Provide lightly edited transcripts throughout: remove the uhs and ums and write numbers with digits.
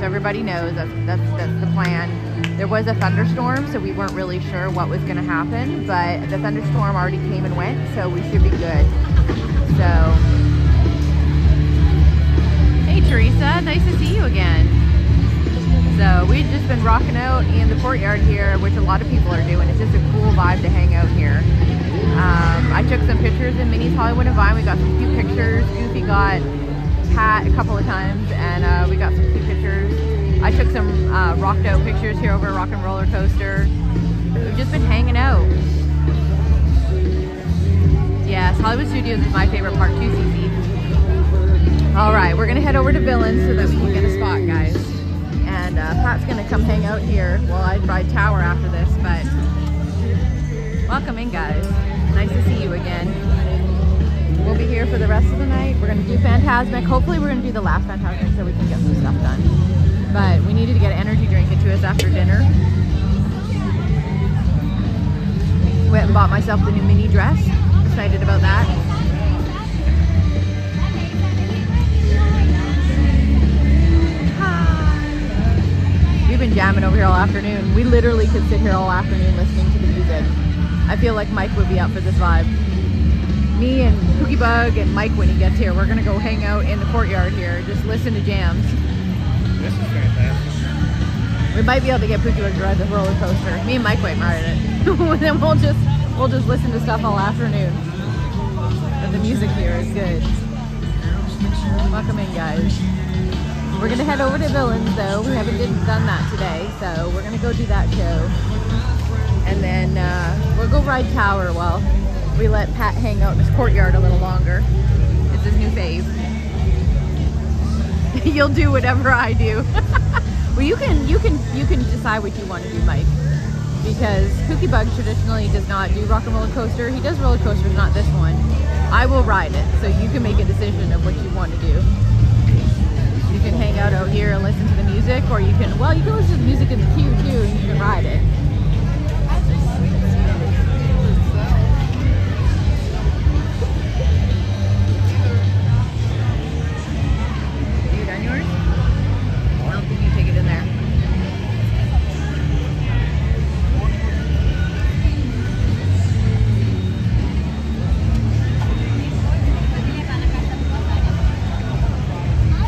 everybody knows that's the plan. There was a thunderstorm, so we weren't really sure what was going to happen, but the thunderstorm already came and went, so we should be good. So, hey Teresa, nice to see you again. So we've just been rocking out in the courtyard here, which a lot of people are doing. It's just a cool vibe to hang out here. I took some pictures in Minnie's Hollywood and Vine. We got some cute pictures. Goofy got Pat a couple of times, and we got some cute pictures. I took some rocked out pictures here over Rock and Roller Coaster. We've just been hanging out. Yes, Hollywood Studios is my favorite park too, Cece. All right, we're gonna head over to Villains so that we can get a spot, guys. And Pat's gonna come hang out here while I ride Tower after this, but welcome in, guys. Nice to see you again. We'll be here for the rest of the night. We're gonna do Fantasmic. Hopefully we're gonna do the last Fantasmic so we can get some stuff done. But we needed to get an energy drink into us after dinner. Went and bought myself the new Minnie dress. Excited about that. Hi. We've been jamming over here all afternoon. We literally could sit here all afternoon listening to the music. I feel like Mike would be up for this vibe. Me and Pookie Bug and Mike, when he gets here, we're gonna go hang out in the courtyard here, just listen to jams. This is fantastic. We might be able to get Pookie Bug to ride the roller coaster. Me and Mike might ride it. And then we'll just listen to stuff all afternoon. But the music here is good. Welcome in, guys. We're gonna head over to Villains though. We haven't done that today, so we're gonna go do that show. And then we'll go ride Tower while we let Pat hang out in his courtyard a little longer. It's his new fave. You'll do whatever I do. Well, you can decide what you want to do, Mike. Because Pookie Bug traditionally does not do Rock and Roller Coaster. He does roller coasters, not this one. I will ride it, so you can make a decision of what you want to do. You can hang out here and listen to the music, or you can listen to the music in the queue too, and you can ride it. Are you done yours? I don't think you take it in there.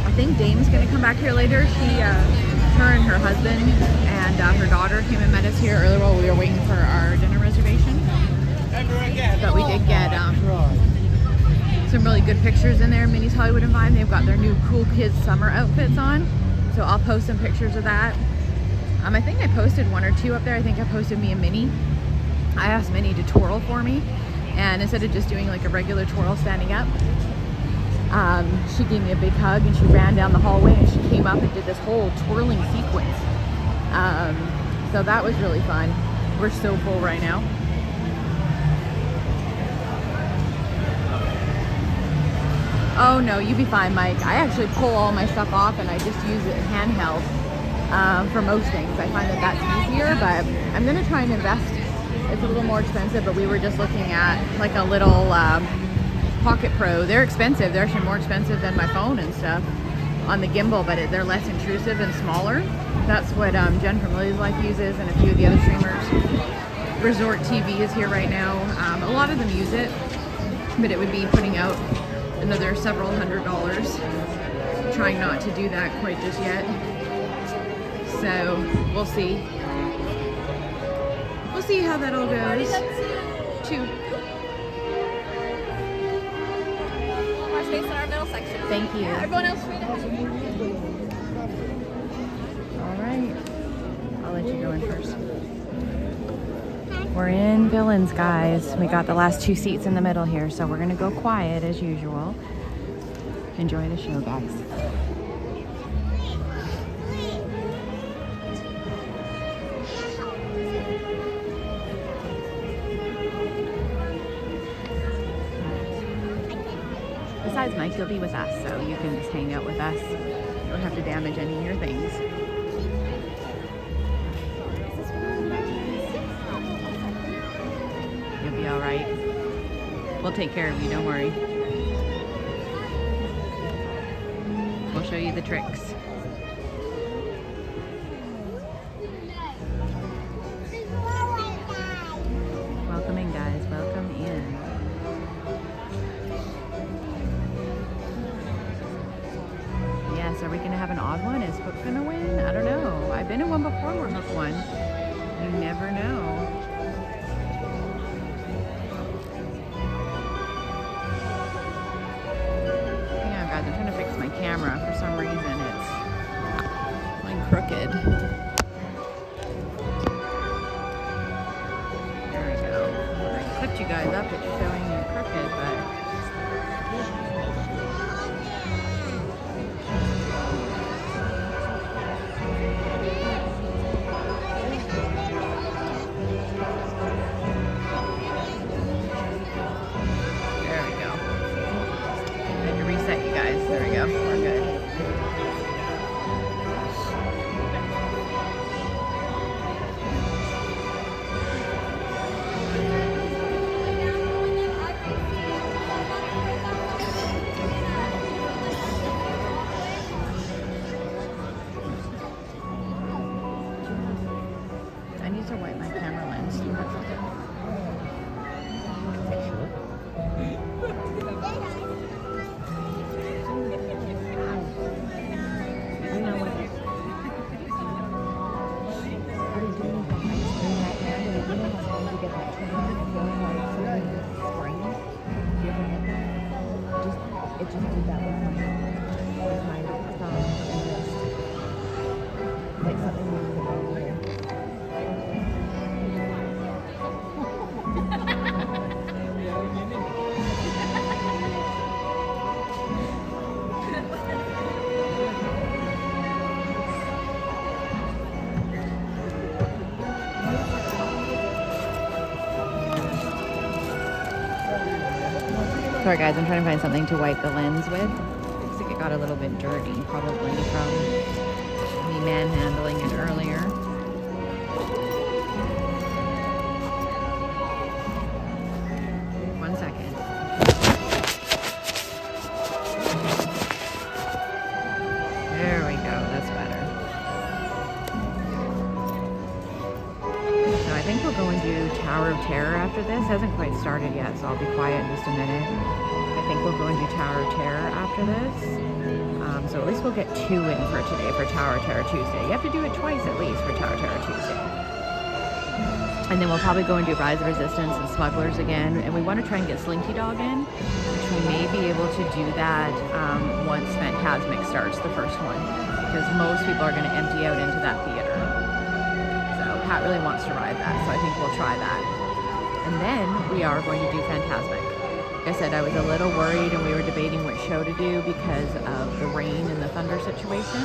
I think Dane's gonna come back here later. Her and her husband and her daughter came and met us here earlier while we were waiting for our dinner reservation. But we did get some really good pictures in there. Minnie's Hollywood and Vine, they've got their new cool kids summer outfits on. So I'll post some pictures of that. I think I posted one or two up there. I think I posted me and Minnie. I asked Minnie to twirl for me, and instead of just doing like a regular twirl standing up, she gave me a big hug and she ran down the hallway and she came up and did this whole twirling sequence. So that was really fun. We're so full right now. Oh no, you be fine, Mike. I actually pull all my stuff off and I just use it handheld for most things. I find that that's easier, but I'm gonna try and invest. It's a little more expensive, but we were just looking at like a little Pocket Pro. They're expensive. They're actually more expensive than my phone and stuff on the gimbal, but they're less intrusive and smaller. That's what Jen from Lily's Life uses, and a few of the other streamers. Resort TV is here right now. A lot of them use it, but it would be putting out another several $100s. Trying not to do that quite just yet. So we'll see. We'll see how that all goes. Two. Space in our middle section. Thank you. Yeah, everyone else read it. All right. I'll let you go in first. We're in Villains, guys. We got the last two seats in the middle here, so we're gonna go quiet as usual. Enjoy the show, guys. Besides, Mike, you'll be with us, so you can just hang out with us. You don't have to damage any of your things. You'll be all right. We'll take care of you, don't worry. We'll show you the tricks. Are we gonna have an odd one? Is Hook gonna win? I don't know. I've been in one before where Hook won. You never know. Hang on, guys. I'm trying to fix my camera. For some reason, it's going crooked. There we go. I clipped you guys up. It's showing you crooked, but. There we go. We're good. I need to wipe my camera lens. Do you have something? It just did that with my thumb and wrist. Like something moved over there. Sorry guys, I'm trying to find something to wipe the lens with. Looks like it got a little bit dirty, probably from me manhandling it earlier. One second. There we go, that's better. So I think we'll go and do Tower of Terror after this. It hasn't quite started yet, so I'll be quiet in just a minute. I think we'll go and do Tower of Terror after this. So at least we'll get 2 in for today for Tower of Terror Tuesday. You have to do it twice at least for Tower of Terror Tuesday. And then we'll probably go and do Rise of Resistance and Smugglers again. And we want to try and get Slinky Dog in, which we may be able to do that once Fantasmic starts, the first one. Because most people are going to empty out into that theater. So Pat really wants to ride that, so I think we'll try that. And then we are going to do Fantasmic. Like I said, I was a little worried and we were debating what show to do because of the rain and the thunder situation.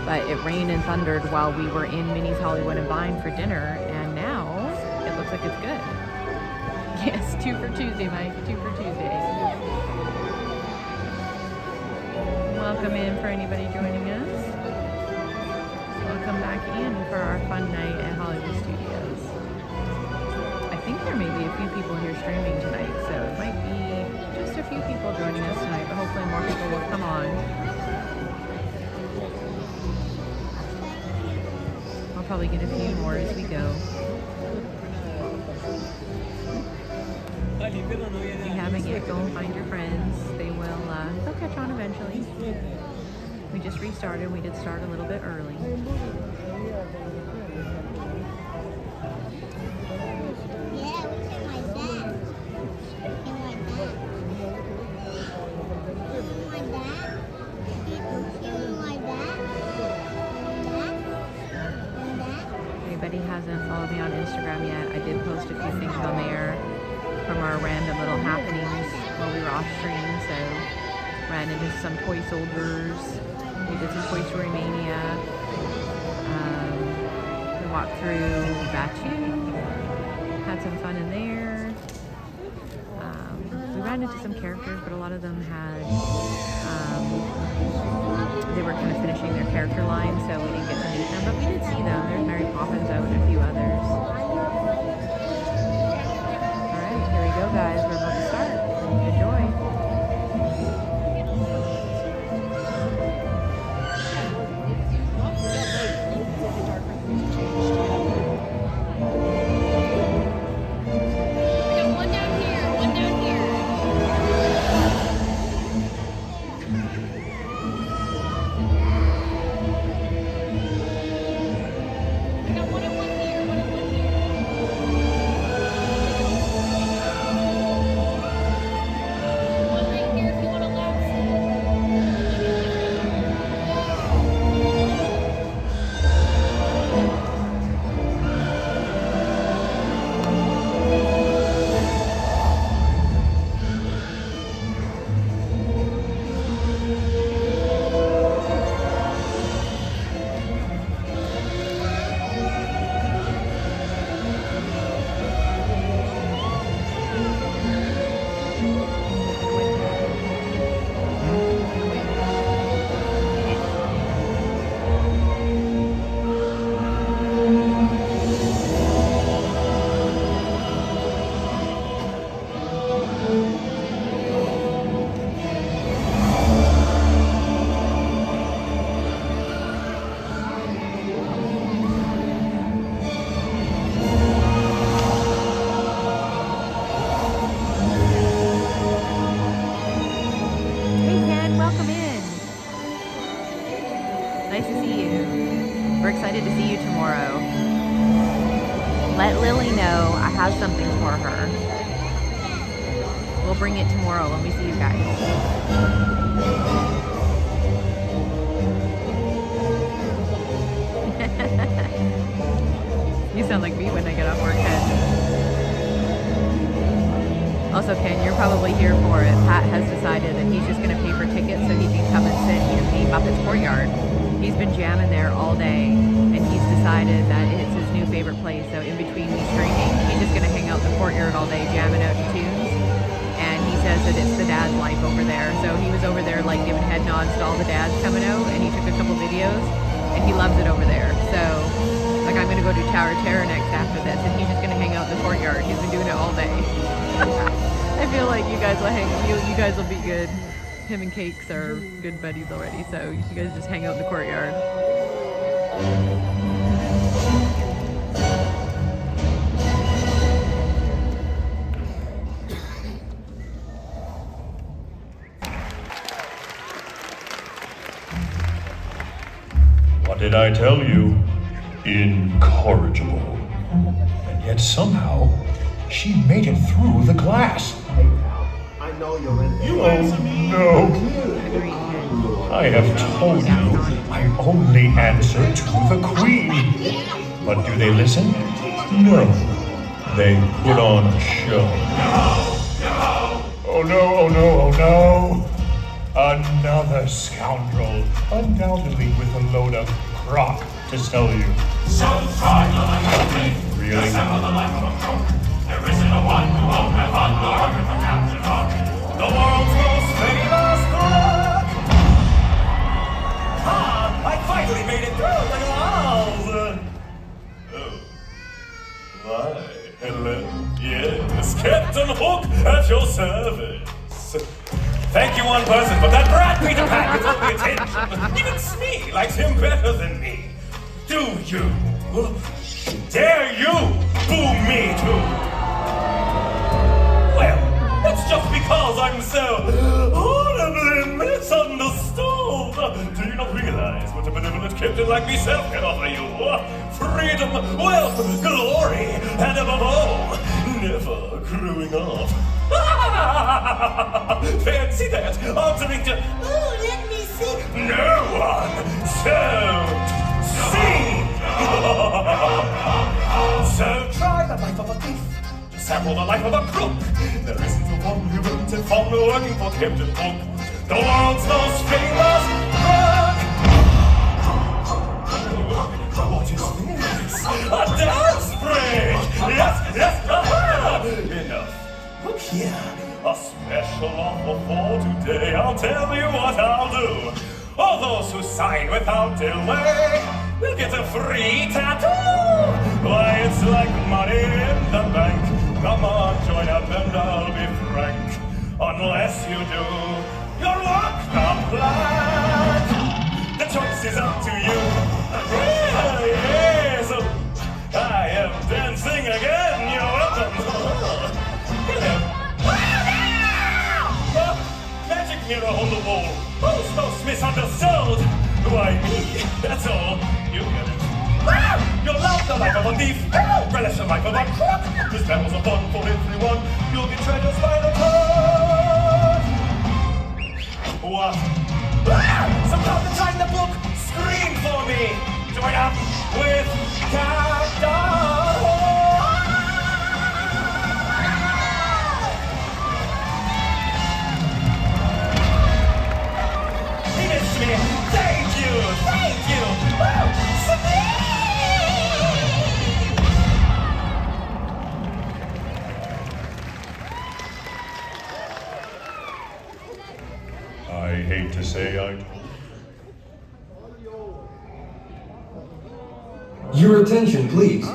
But it rained and thundered while we were in Minnie's Hollywood and Vine for dinner, and now it looks like it's good. Yes, 2 for Tuesday, Mike. 2 for Tuesday. Welcome in for anybody joining us. Welcome back in for our fun night at Hollywood Studios. I think there may be a few people here streaming tonight, so it might be just a few people joining us tonight, but hopefully more people will come on. I'll probably get a few more as we go. If you haven't yet, go and find your friends. They'll catch on eventually. We just restarted. We did start a little bit early. Anybody hasn't followed me on Instagram yet, I did post a few things on there from our random little happenings while we were off stream. So ran into some toy soldiers. We did some Toy Story Mania. We walked through Batu. Had some fun in there. We ran into some characters, but a lot of them had they were kind of finishing their character line, so we didn't get to meet them, but we did see them. There's Mary Poppins out and a few others. Alright, here we go guys, we're about to start. Enjoy. We got one down here, one down here. Nice to see you. We're excited to see you tomorrow. Let Lily know I have something for her. We'll bring it tomorrow when we see you guys. You sound like me when I get off work, Ken. Also, Ken, you're probably here for it. Pat has decided that he's just going to pay for tickets so he can come and sit in the Muppets Courtyard. He's been jamming there all day, and he's decided that it's his new favorite place. So in between me streaming, he's just going to hang out in the courtyard all day, jamming out to tunes. And he says that it's the dad's life over there. So he was over there like giving head nods to all the dads coming out, and he took a couple videos, and he loves it over there. So like I'm gonna go do Tower of Terror next after this, and he's just gonna hang out in the courtyard. He's been doing it all day. I feel like you guys will you guys will be good. Him and Cakes are good buddies already, so you guys just hang out in the courtyard. What did I tell you? Incorrigible. And yet somehow, she made it through the glass. I know you're in there. You answer me. No. I have told you, I only answer to the Queen. But do they listen? No. They put on a show. Oh no, oh no, oh no. Another scoundrel, undoubtedly with a load of crock to sell you. So try the life of me. Really? Assemble the life of a crook. There isn't a one who won't have fun learning from Captain Hook. The world's most famous crook. Ah, I finally made it through the glass. Oh. Why, hello. Yes, Captain Hook at your service. Thank you, one person, but that brat Peter Pan gets all the attention. Even Smee likes him better than me. Do you? Dare you boo me too? Well, it's just because I'm so horribly misunderstood. Do you not realize what a benevolent captain like myself can offer you? Freedom, wealth, glory, and above all, never growing up. Fancy that, answering to, oh, let me see. No one, so see. So try the life of a thief, sample the life of a crook. There isn't a one who won't inform working for Captain Hook, the world's most famous crook. What is this? A dance break! Yes, yes, aha! Enough. Look here, a special offer for today. I'll tell you what I'll do. All those who sign without delay will get a free tattoo. Why, it's like money in the bank. Come on, join up and I'll be frank. Unless you do, you'll walk the plank. The choice is up to you. Yeah, yeah, so I am dancing again. You're welcome. Magic mirror on the wall. Who's most misunderstood? Why me? That's all. You get it. You'll love the life of a thief. Relish the life of a crook. This battle's a fun for everyone. You'll be treasures by the ton. What? Some time to sign the book. Scream for me. Join up with Captain. Thank you! Thank you! Woo! I hate to say I told you. Your attention, please.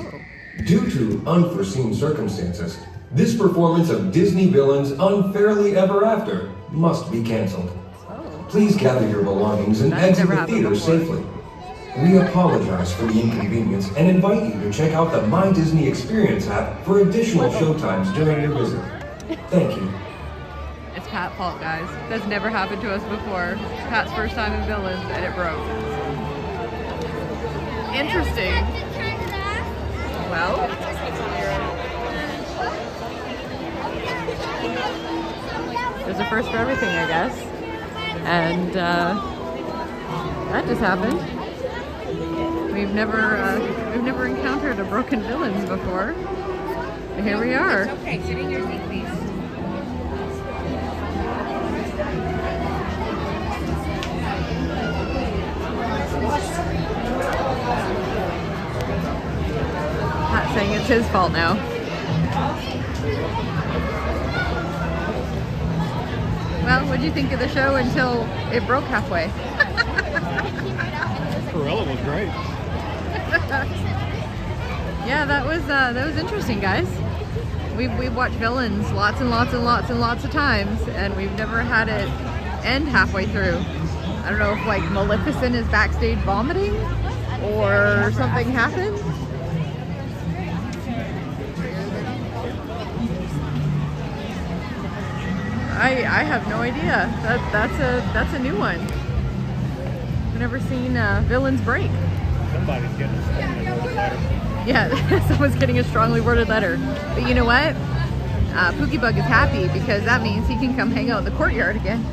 Due to unforeseen circumstances, this performance of Disney Villains Unfairly Ever After must be canceled. Please gather your belongings and exit the theater safely. We apologize for the inconvenience and invite you to check out the My Disney Experience app for additional showtimes during your visit. Thank you. It's Pat's fault, guys. That's never happened to us before. It's Pat's first time in Villains, and it broke. interesting. Well, there's a first for everything, I guess. And that just happened. We've never encountered a broken villains before. But here we are. Okay, sit in your seat, please. Not saying it's his fault now. Well, what did you think of the show until it broke halfway? Cruella was great. Yeah, that was interesting, guys. We've watched villains lots and lots and lots and lots of times, and we've never had it end halfway through. I don't know if like Maleficent is backstage vomiting or something happened. I have no idea. That's a new one. I've never seen villains break. Somebody's getting a strongly worded letter. Yeah, someone's getting a strongly worded letter. But you know what? Pookie Bug is happy because that means he can come hang out in the courtyard again.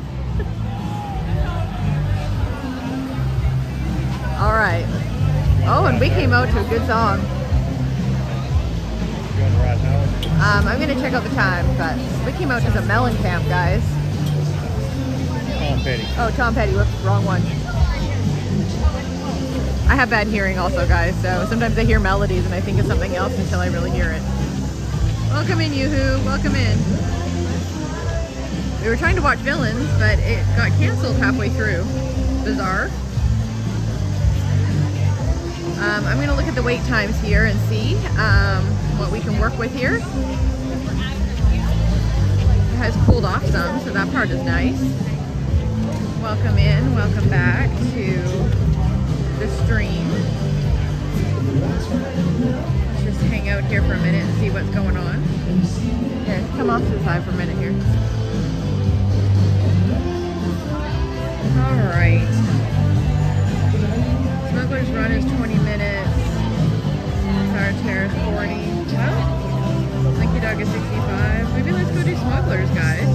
All right. Oh, and we came out to a good song. Going right now. I'm gonna check out the time, but we came out to the Mellencamp, guys. Tom Petty. Oh, Tom Petty, whoops, wrong one. I have bad hearing also, guys, so sometimes I hear melodies and I think of something else until I really hear it. Welcome in, Yoo-hoo, welcome in. We were trying to watch Villains, but it got canceled halfway through. Bizarre. I'm gonna look at the wait times here and see what we can work with here. It has cooled off some, so that part is nice. Welcome in, welcome back to the stream. Let's just hang out here for a minute and see what's going on. Here, come off to the side for a minute here. Alright. Smuggler's Run is 20 minutes. Tower Terrace 40. Well, Slinky Dog is 65. Maybe let's go do Smugglers, guys.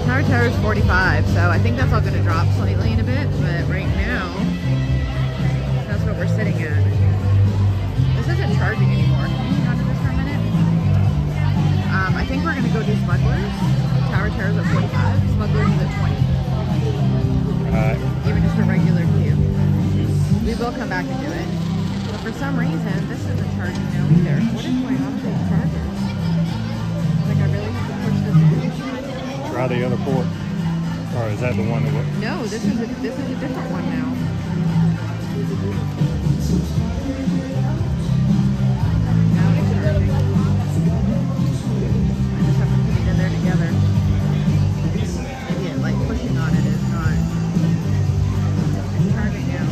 Tower Terrace 45, so I think that's all going to drop slightly in a bit, but right now, that's what we're sitting at. This isn't charging anymore. Can you hang on to this for a minute? I think we're going to go do Smugglers. Tower Terrace at 45. Smugglers is at 20. Alright. Even just a regular queue. We will come back and do it. But for some reason, this isn't charging now either. What is going on with these chargers? Like I really have to push this in? Try the other port. Or is that the one that was? No, this is a different one now. Now it's charging. I just have to put it in there together. Maybe like pushing on it is not. It's charging now.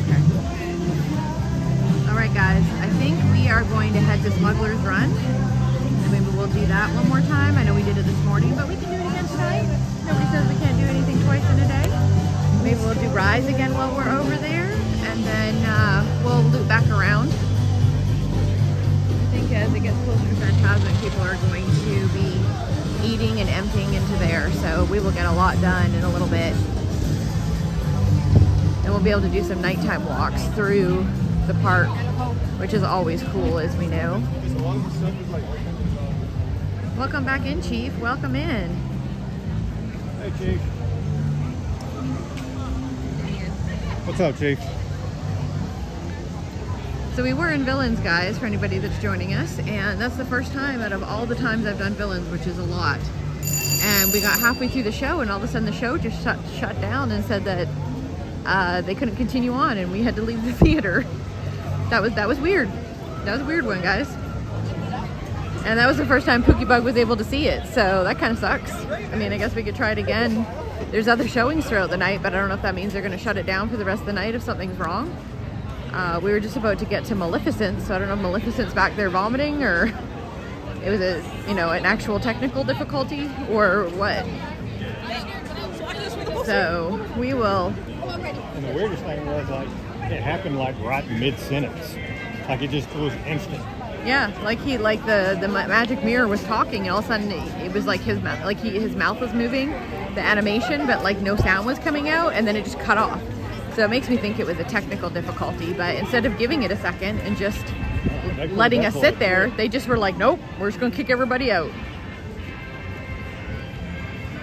Okay. Alright guys, I think we are going to head to Smuggler's Run. Maybe we'll do that one more time. I know we did it this morning, but we can do it again tonight. Nobody says we can't do anything twice in a day. Maybe we'll do Rise again while we're over there, and then we'll loop back around. I think as it gets closer to Fantasmic, people are going to be eating and emptying into there, so we will get a lot done in a little bit. And we'll be able to do some nighttime walks through the park, which is always cool, as we know. Welcome back in, Chief. Welcome in. Hey, Chief. What's up, Chief? So we were in Villains, guys, for anybody that's joining us, and that's the first time out of all the times I've done Villains, which is a lot. And we got halfway through the show, and all of a sudden the show just shut down and said that they couldn't continue on, and we had to leave the theater. That was weird. That was a weird one, guys. And that was the first time Pookie Bug was able to see it, so that kind of sucks. I mean, I guess we could try it again. There's other showings throughout the night, but I don't know if that means they're going to shut it down for the rest of the night if something's wrong. We were just about to get to Maleficent, so I don't know if Maleficent's back there vomiting, or it was an actual technical difficulty, or what. So we will. And the weirdest thing was, like, it happened like right mid-sentence. Like it was instant. Yeah, like the magic mirror was talking, and all of a sudden it was like his mouth, his mouth was moving, the animation, but like no sound was coming out, and then it just cut off. So it makes me think it was a technical difficulty. But instead of giving it a second and just letting us sit there, they just were like, nope, we're just gonna kick everybody out.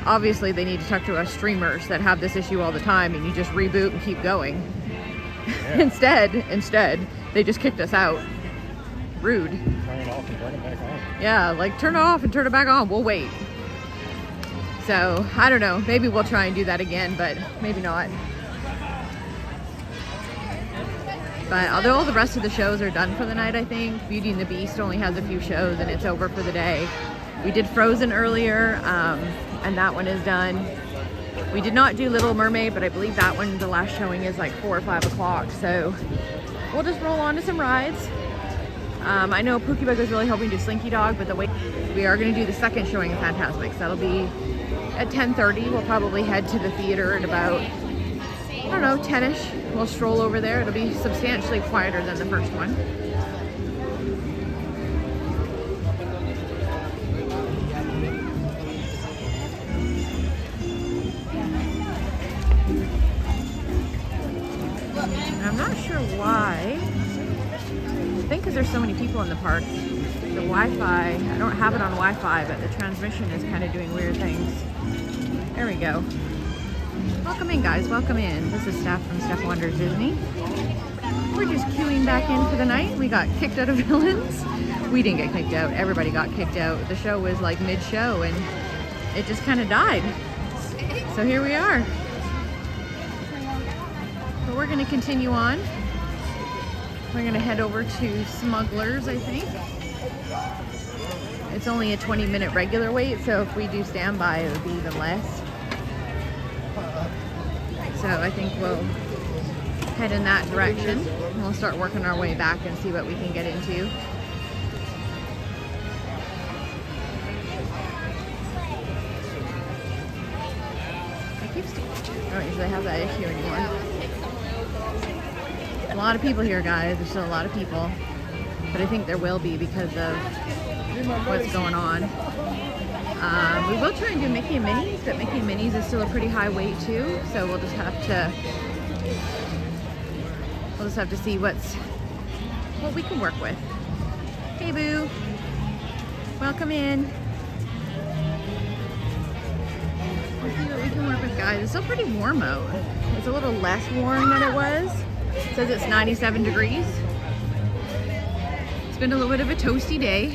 Obviously, they need to talk to us streamers that have this issue all the time, and you just reboot and keep going. Yeah. Instead, they just kicked us out. Rude. Turn it off and turn it back on. Yeah, like turn it off and turn it back on. We'll wait. So, I don't know. Maybe we'll try and do that again, but maybe not. But although all the rest of the shows are done for the night, I think Beauty and the Beast only has a few shows and it's over for the day. We did Frozen earlier, and that one is done. We did not do Little Mermaid, but I believe that one, the last showing is like 4 or 5 o'clock. So we'll just roll on to some rides. I know Pookiebug was really hoping to do Slinky Dog, but we are going to do the second showing of FANTASMIC. So that'll be at 10:30. We'll probably head to the theater at about, I don't know, 10-ish. We'll stroll over there. It'll be substantially quieter than the first one. I'm not sure why. I think because there's so many people in the park. The Wi-Fi, I don't have it on Wi-Fi, but the transmission is kind of doing weird things. There we go. Welcome in, guys. Welcome in. This is Steph from Steph Wonders Disney. We're just queuing back in for the night. We got kicked out of Villains. We didn't get kicked out. Everybody got kicked out. The show was like mid-show, and it just kind of died. So here we are. But we're going to continue on. We're going to head over to Smugglers, I think. It's only a 20-minute regular wait, so if we do standby, it would be even less. So I think we'll head in that direction. And we'll start working our way back and see what we can get into. I don't usually have that issue anymore. A lot of people here, guys. There's still a lot of people. But I think there will be because of what's going on. We will try and do Mickey and Minnie's, but Mickey and Minnie's is still a pretty high wait too. So we'll just have to see what we can work with. Hey boo. Welcome in. We'll see what we can work with, guys. It's still pretty warm out. It's a little less warm than it was. It says it's 97 degrees. It's been a little bit of a toasty day.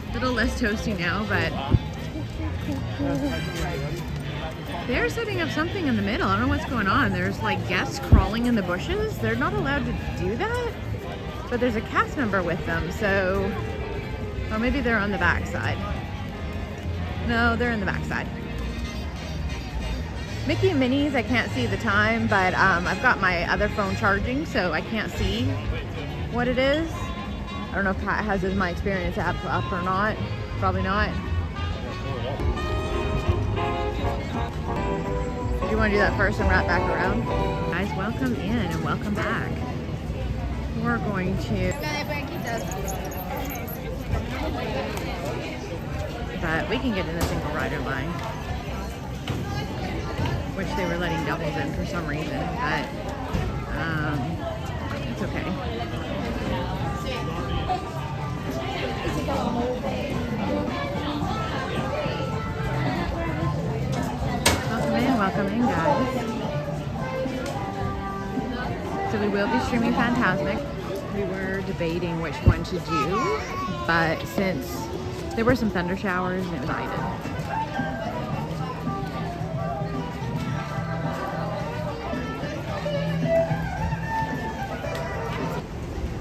A little less toasty now, but they're setting up something in the middle. I don't know what's going on. There's like guests crawling in the bushes. They're not allowed to do that, but there's a cast member with them, so, or maybe they're on the back side. No, they're in the back side. Mickey and Minnie's, I can't see the time, but I've got my other phone charging, so I can't see what it is. I don't know if Pat has my experience app up or not. Probably not. Do you want to do that first and wrap back around? Guys, welcome in and welcome back. We're going to... But we can get in the single rider line, which they were letting doubles in for some reason, but it's okay. Welcome in, guys. So we will be streaming FANTASMIC. We were debating which one to do, but since there were some thunder showers and it was decided.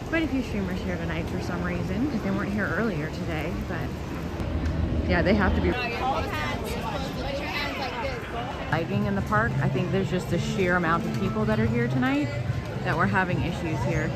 Quite a few streamers here tonight for some reason, because they weren't here earlier today, but yeah, they have to be. Lighting in the park. I think there's just the sheer amount of people that are here tonight that we're having issues here.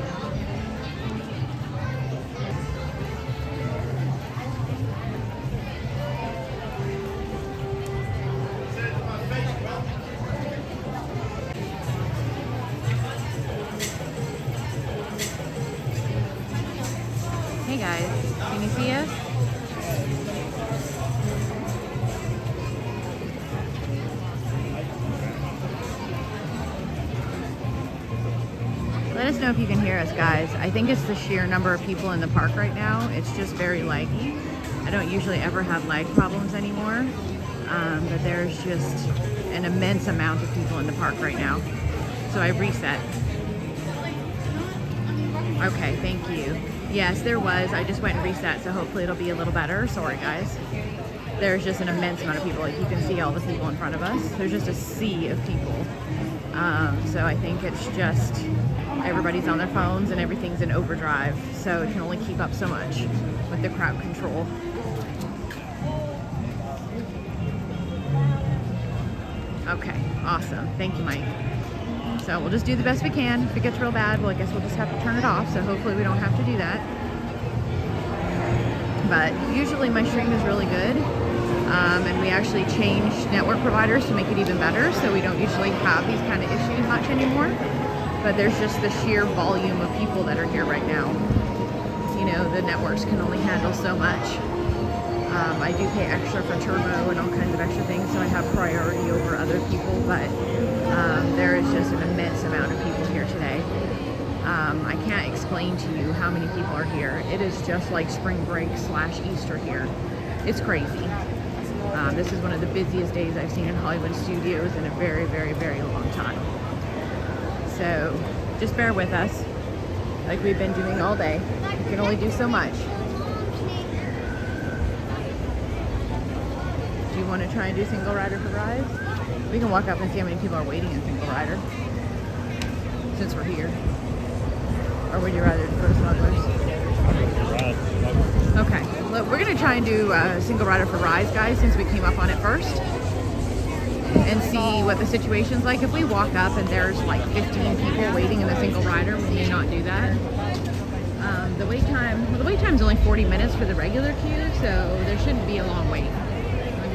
us know if you can hear us, guys. I think it's the sheer number of people in the park right now. It's just very laggy. I don't usually ever have lag problems anymore, but there's just an immense amount of people in the park right now. So I reset. Okay, thank you. Yes, there was. I just went and reset, so hopefully it'll be a little better. Sorry, guys. There's just an immense amount of people. Like, you can see all the people in front of us. There's just a sea of people. So I think it's just everybody's on their phones and everything's in overdrive. So it can only keep up so much with the crowd control. Okay, awesome. Thank you, Mike. So we'll just do the best we can. If it gets real bad, well, I guess we'll just have to turn it off. So hopefully we don't have to do that. But usually my stream is really good. And we actually changed network providers to make it even better. So we don't usually have these kind of issues much anymore. But there's just the sheer volume of people that are here right now. You know, the networks can only handle so much. I do pay extra for turbo and all kinds of extra things, so I have priority over other people, but there is just an immense amount of people here today. I can't explain to you how many people are here. It is just like spring break / Easter here. It's crazy. This is one of the busiest days I've seen in Hollywood studios in a very, very, very long time. So just bear with us, like we've been doing all day. We can only do so much. Do you want to try and do single rider for Rise? We can walk up and see how many people are waiting in single rider, since we're here. Or would you rather go to Smugglers? Okay, look, we're going to try and do single rider for Rise, guys, since we came up on it first. And see what the situation's like. If we walk up and there's like 15 people waiting in the single rider, we may not do that. The wait time's only 40 minutes for the regular queue, so there shouldn't be a long wait.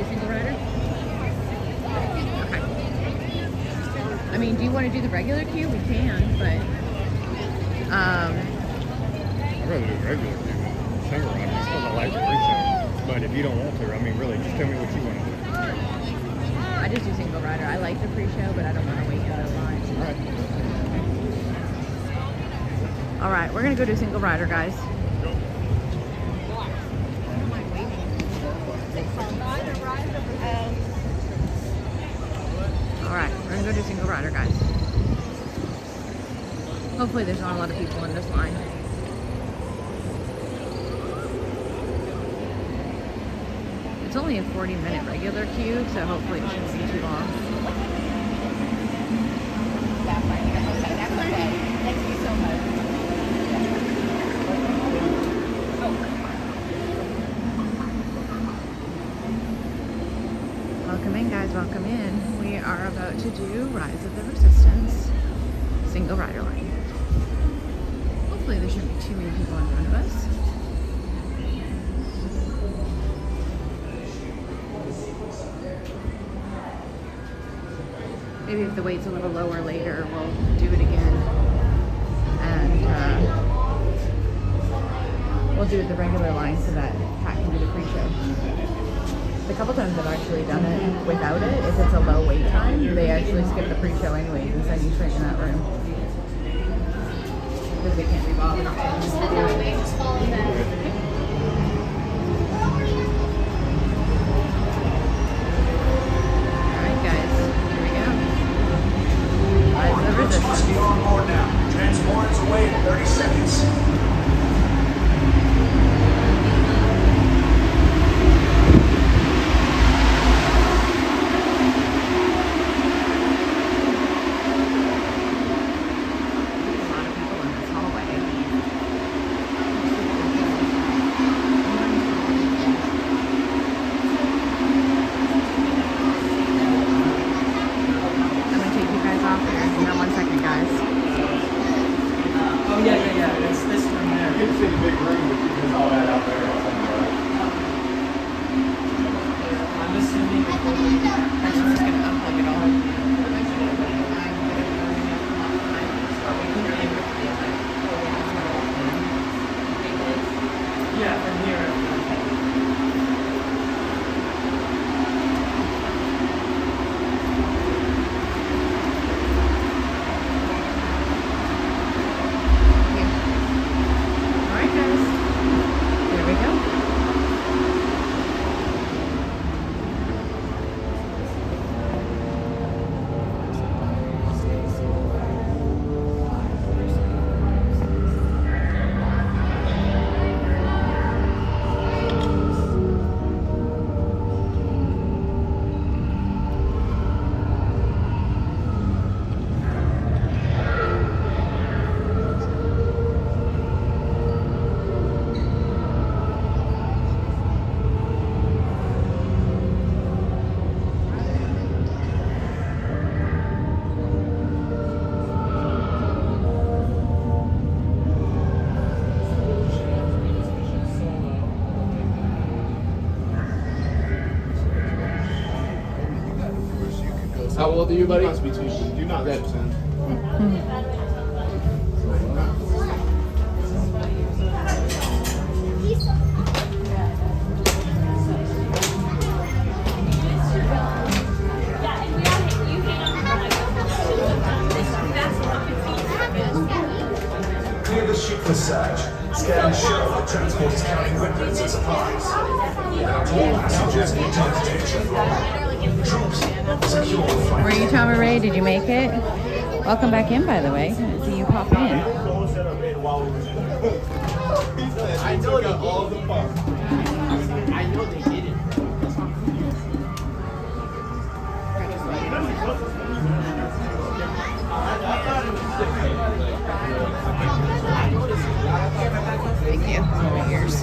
Single rider? Okay. I mean, do you want to do the regular queue? We can, but I'd rather do regular queue than single rider just because I like the pre-show. But if you don't want to, I mean, really, just tell me what you want to do. I just do single rider. I like the pre-show, but I don't want to wait in the line. All right, we're gonna go do single rider, guys. Alright, we're gonna go do single rider, guys. Hopefully there's not a lot of people in this line. It's only a 40-minute regular queue, so hopefully it shouldn't be too long. Thank you so much. Welcome in, guys, welcome in. We are about to do Rise of the Resistance single rider line. Hopefully there shouldn't be too many people in front of us. Maybe if the wait's a little lower later, we'll do it again. And we'll do it the regular line so that Pat can do the pre-show. The couple times I've actually done it without it, if it's a low wait time, they actually skip the pre-show anyways and send you straight in that room. Because they can't be bothered. Alright guys, here we go. Rise of the Resistance. Must be on board now. Transporters away in 30 seconds. How old are you, buddy? You must be too. You're not that, son. Clear the ship for search. Scan and show the transport is carrying weapons and supplies. All passengers need to detention floor. Troops, secure the flight. Were you Tommy Ray? Did you make it? Welcome back in, by the way. I didn't see you pop in. I know they all the fun. I know they did it. Thank you. Yours.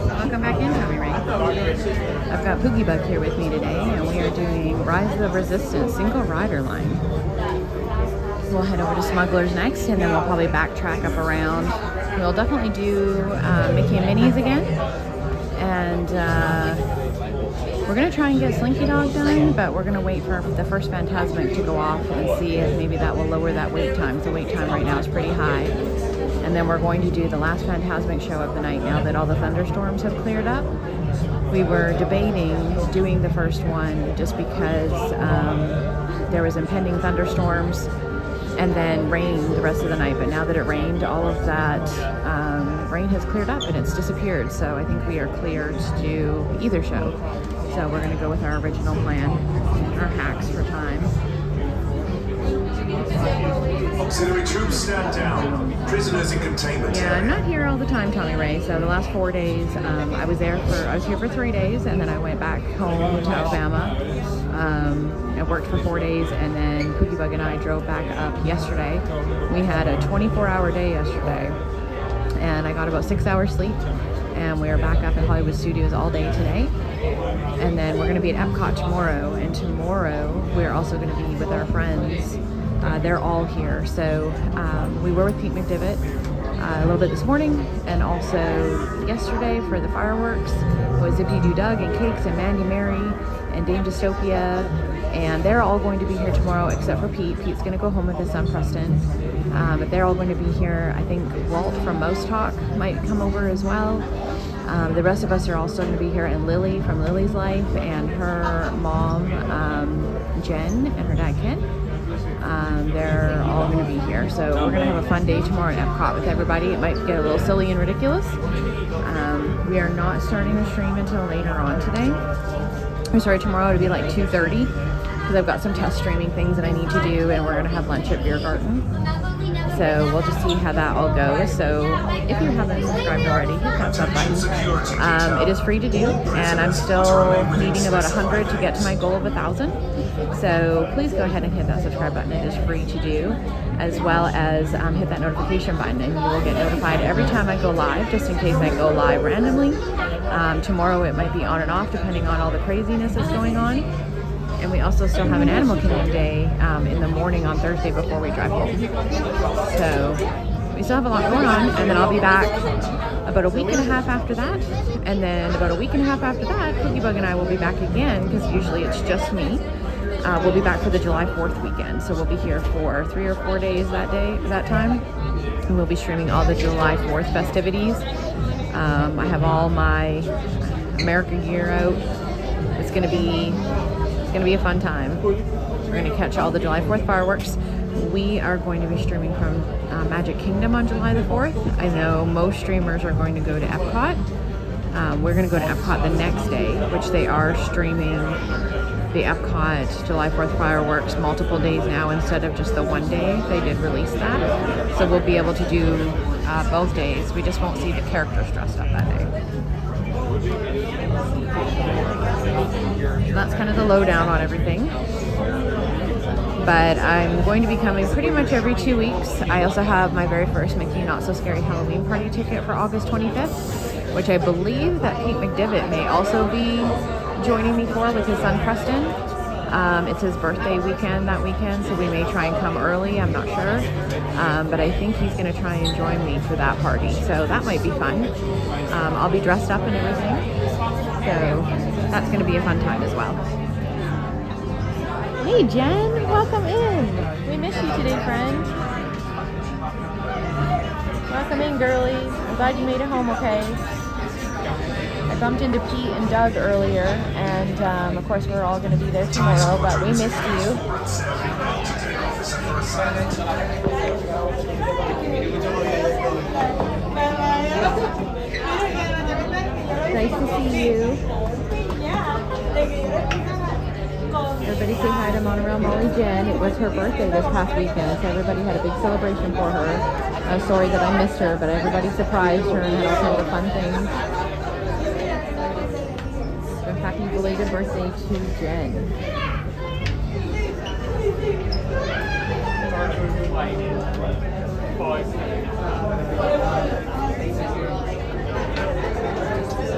Welcome back in, Tommy Ray. I've got Poogie Bug here with me today, and we are doing Rise of the Resistance single rider line. We'll head over to Smugglers next, and then we'll probably backtrack up around. We'll definitely do Mickey and Minnie's again, and we're going to try and get Slinky Dog done, but we're going to wait for the first Fantasmic to go off and see if maybe that will lower that wait time. The wait time right now is pretty high. And then we're going to do the last Fantasmic show of the night now that all the thunderstorms have cleared up. We were debating doing the first one just because there was impending thunderstorms and then rain the rest of the night. But now that it rained, all of that rain has cleared up and it's disappeared. So I think we are clear to do either show. So we're going to go with our original plan, our hacks for time. Auxiliary troops stand down. Prisoners in containment Yeah, area. I'm not here all the time, Tommy Ray. So the last 4 days, I was here for 3 days, and then I went back home to Alabama. I worked for 4 days, and then Poogie Bug and I drove back up yesterday. We had a 24-hour day yesterday, and I got about 6 hours sleep. And we are back up at Hollywood Studios all day today. And then we're going to be at Epcot tomorrow. And tomorrow we're also going to be with our friends. They're all here. So we were with Pete McDivitt a little bit this morning, and also yesterday for the fireworks was Zippy Doo Doug and Cakes and Mandy Mary and Dame Dystopia. And they're all going to be here tomorrow except for Pete. Pete's going to go home with his son Preston. But they're all going to be here. I think Walt from Most Talk might come over as well. The rest of us are also going to be here, and Lily from Lily's Life and her mom Jen and her dad Ken. They're all going to be here. So we're going to have a fun day tomorrow at Epcot with everybody. It might get a little silly and ridiculous. We are not starting the stream until later on today. I'm sorry, tomorrow it'll be like 2:30 because I've got some test streaming things that I need to do, and we're going to have lunch at Beer Garden. So we'll just see how that all goes. So if you haven't subscribed already, hit that sub button. It is free to do, and I'm still needing about 100 to get to my goal of 1,000. So please go ahead and hit that subscribe button. It is free to do, as well as hit that notification button, and you will get notified every time I go live, just in case I go live randomly. Tomorrow it might be on and off depending on all the craziness that's going on. And we also still have an Animal Kingdom Day in the morning on Thursday before we drive home. So we still have a lot going on, and then I'll be back about a week and a half after that. And then about a week and a half after that, Poogie Bug and I will be back again, because usually it's just me. We'll be back for the July 4th weekend. So we'll be here for 3 or 4 days that time. And we'll be streaming all the July 4th festivities. I have all my America gear out. It's gonna be a fun time. We're going to catch all the July 4th fireworks. We are going to be streaming from Magic Kingdom on July the 4th. I know most streamers are going to go to Epcot. We're going to go to Epcot the next day, which they are streaming the Epcot July 4th fireworks multiple days now instead of just the one day. They did release that. So we'll be able to do both days. We just won't see the characters dressed up that day. So that's kind of the lowdown on everything. But I'm going to be coming pretty much every 2 weeks. I also have my very first Mickey Not So Scary Halloween Party ticket for August 25th, which I believe that Pete McDivitt may also be joining me for with his son Preston. It's his birthday weekend that weekend, so we may try and come early, I'm not sure. But I think he's going to try and join me for that party, so that might be fun. I'll be dressed up and everything. So that's going to be a fun time as well. Hey Jen, welcome in. We missed you today, friend. Welcome in, girlie. I'm glad you made it home okay. I bumped into Pete and Doug earlier, and of course we're all going to be there tomorrow, but we missed you. Nice to see you. Everybody say hi to Monorail Molly Jen. It was her birthday this past weekend, so everybody had a big celebration for her. I'm sorry that I missed her, but everybody surprised her and had all kinds of fun things. So happy belated birthday to Jen.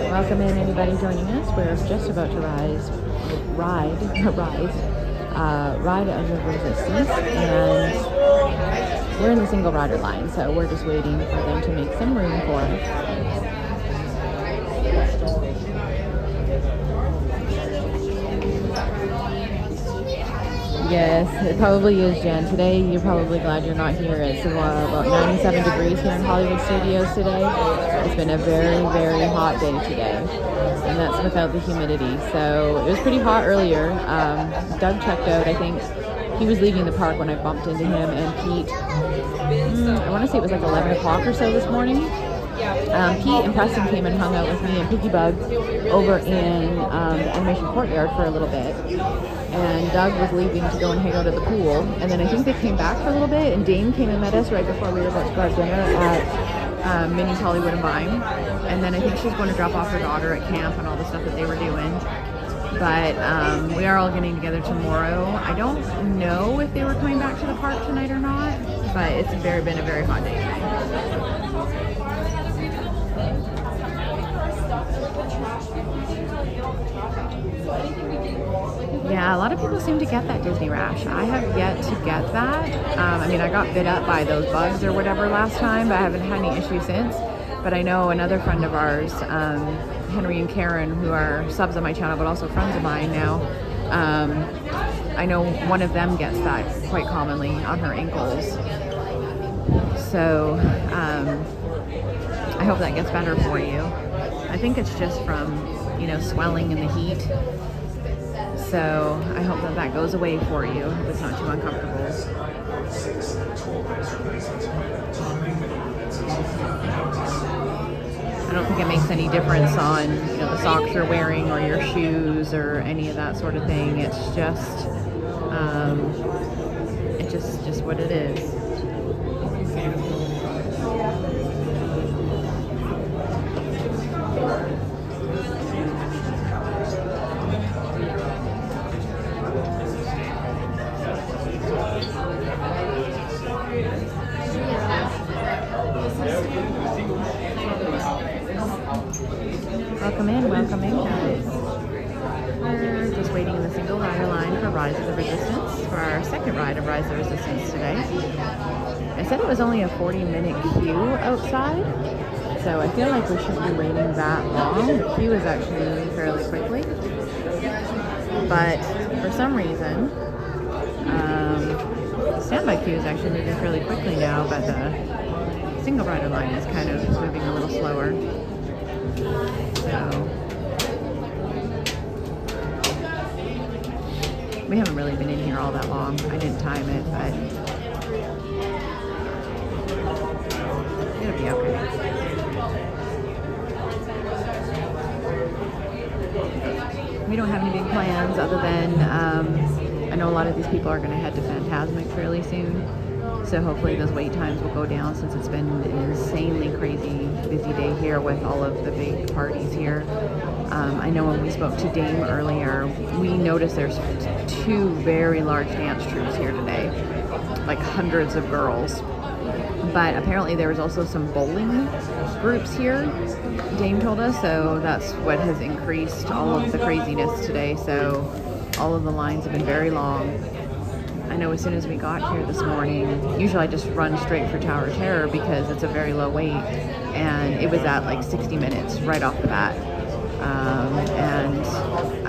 Welcome in anybody joining us. We're just about to ride under resistance, and we're in the single rider line, so we're just waiting for them to make some room for us. Yes, it probably is, Jen. Today, you're probably glad you're not here. It's about 97 degrees here in Hollywood Studios today. It's been a very, very hot day today, and that's without the humidity. So it was pretty hot earlier. Doug checked out. I think he was leaving the park when I bumped into him, and Pete, I want to say it was like 11 o'clock or so this morning. Pete and Preston came and hung out with me and Piggy Bug over in the animation courtyard for a little bit. And Doug was leaving to go and hang out at the pool. And then I think they came back for a little bit, and Dane came and met us right before we were about to go have dinner at Minnie's Hollywood and Vine. And then I think she's going to drop off her daughter at camp and all the stuff that they were doing. But we are all getting together tomorrow. I don't know if they were coming back to the park tonight or not, but it's been a very hot day today. Yeah, a lot of people seem to get that Disney rash. I have yet to get that. I mean, I got bit up by those bugs or whatever last time, but I haven't had any issue since. But I know another friend of ours, Henry and Karen, who are subs on my channel, but also friends of mine now. I know one of them gets that quite commonly on her ankles. So I hope that gets better for you. I think it's just from, swelling in the heat. So I hope that goes away for you if it's not too uncomfortable. I don't think it makes any difference on the socks you're wearing or your shoes or any of that sort of thing. It's just what it is. Welcome in, guys. We're just waiting in the single rider line for Rise of the Resistance, for our second ride of Rise of the Resistance today. I said it was only a 40-minute queue outside, so I feel like we shouldn't be waiting that long. The queue is actually moving fairly quickly, but for some reason, the standby queue is actually moving fairly quickly now, but the single rider line is kind of moving a little slower. So we haven't really been in here all that long. I didn't time it, but it'll be okay. We don't have any big plans other than I know a lot of these people are going to head to Fantasmic fairly soon. So hopefully those wait times will go down, since it's been an insanely crazy busy day here with all of the big parties here. I know when we spoke to Dame earlier, we noticed there's 2 very large dance troupes here today, like hundreds of girls. But apparently there was also some bowling groups here, Dame told us, so that's what has increased all of the craziness today. So all of the lines have been very long. I know as soon as we got here this morning, usually I just run straight for Tower of Terror because it's a very low wait, and it was at like 60 minutes right off the bat. And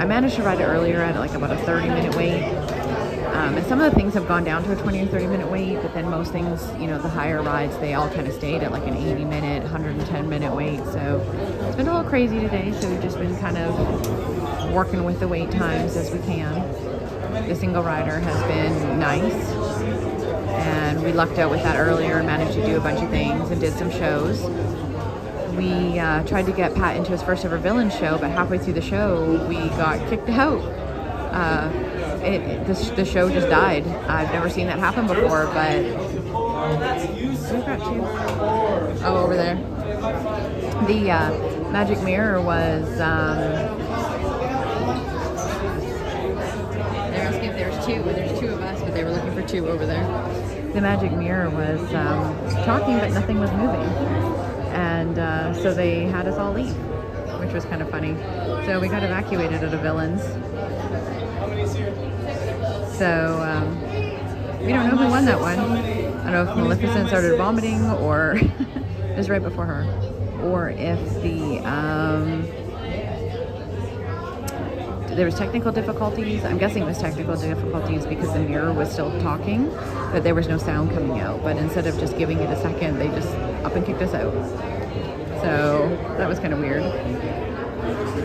I managed to ride it earlier at like about a 30-minute wait. And some of the things have gone down to a 20 or 30-minute wait, but then most things, you know, the higher rides, they all kind of stayed at like an 80-minute, 110-minute wait. So it's been a little crazy today, so we've just been kind of working with the wait times as we can. The single rider has been nice, and we lucked out with that earlier and managed to do a bunch of things and did some shows. We tried to get Pat into his first ever villain show, but halfway through the show, we got kicked out. The show just died. I've never seen that happen before, but we've got two. Oh, over there. The magic mirror was. They're asking if there's two. There's two of us, but they were looking for two over there. The magic mirror was talking, but nothing was moving, and so they had us all leave, which was kind of funny. So we got evacuated out of Villains. So we don't know who won that one. I don't know if Malificent started vomiting, or it was right before her, or if there was technical difficulties. I'm guessing it was technical difficulties because the mirror was still talking, but there was no sound coming out. But instead of just giving it a second, they just up and kicked us out. So that was kind of weird.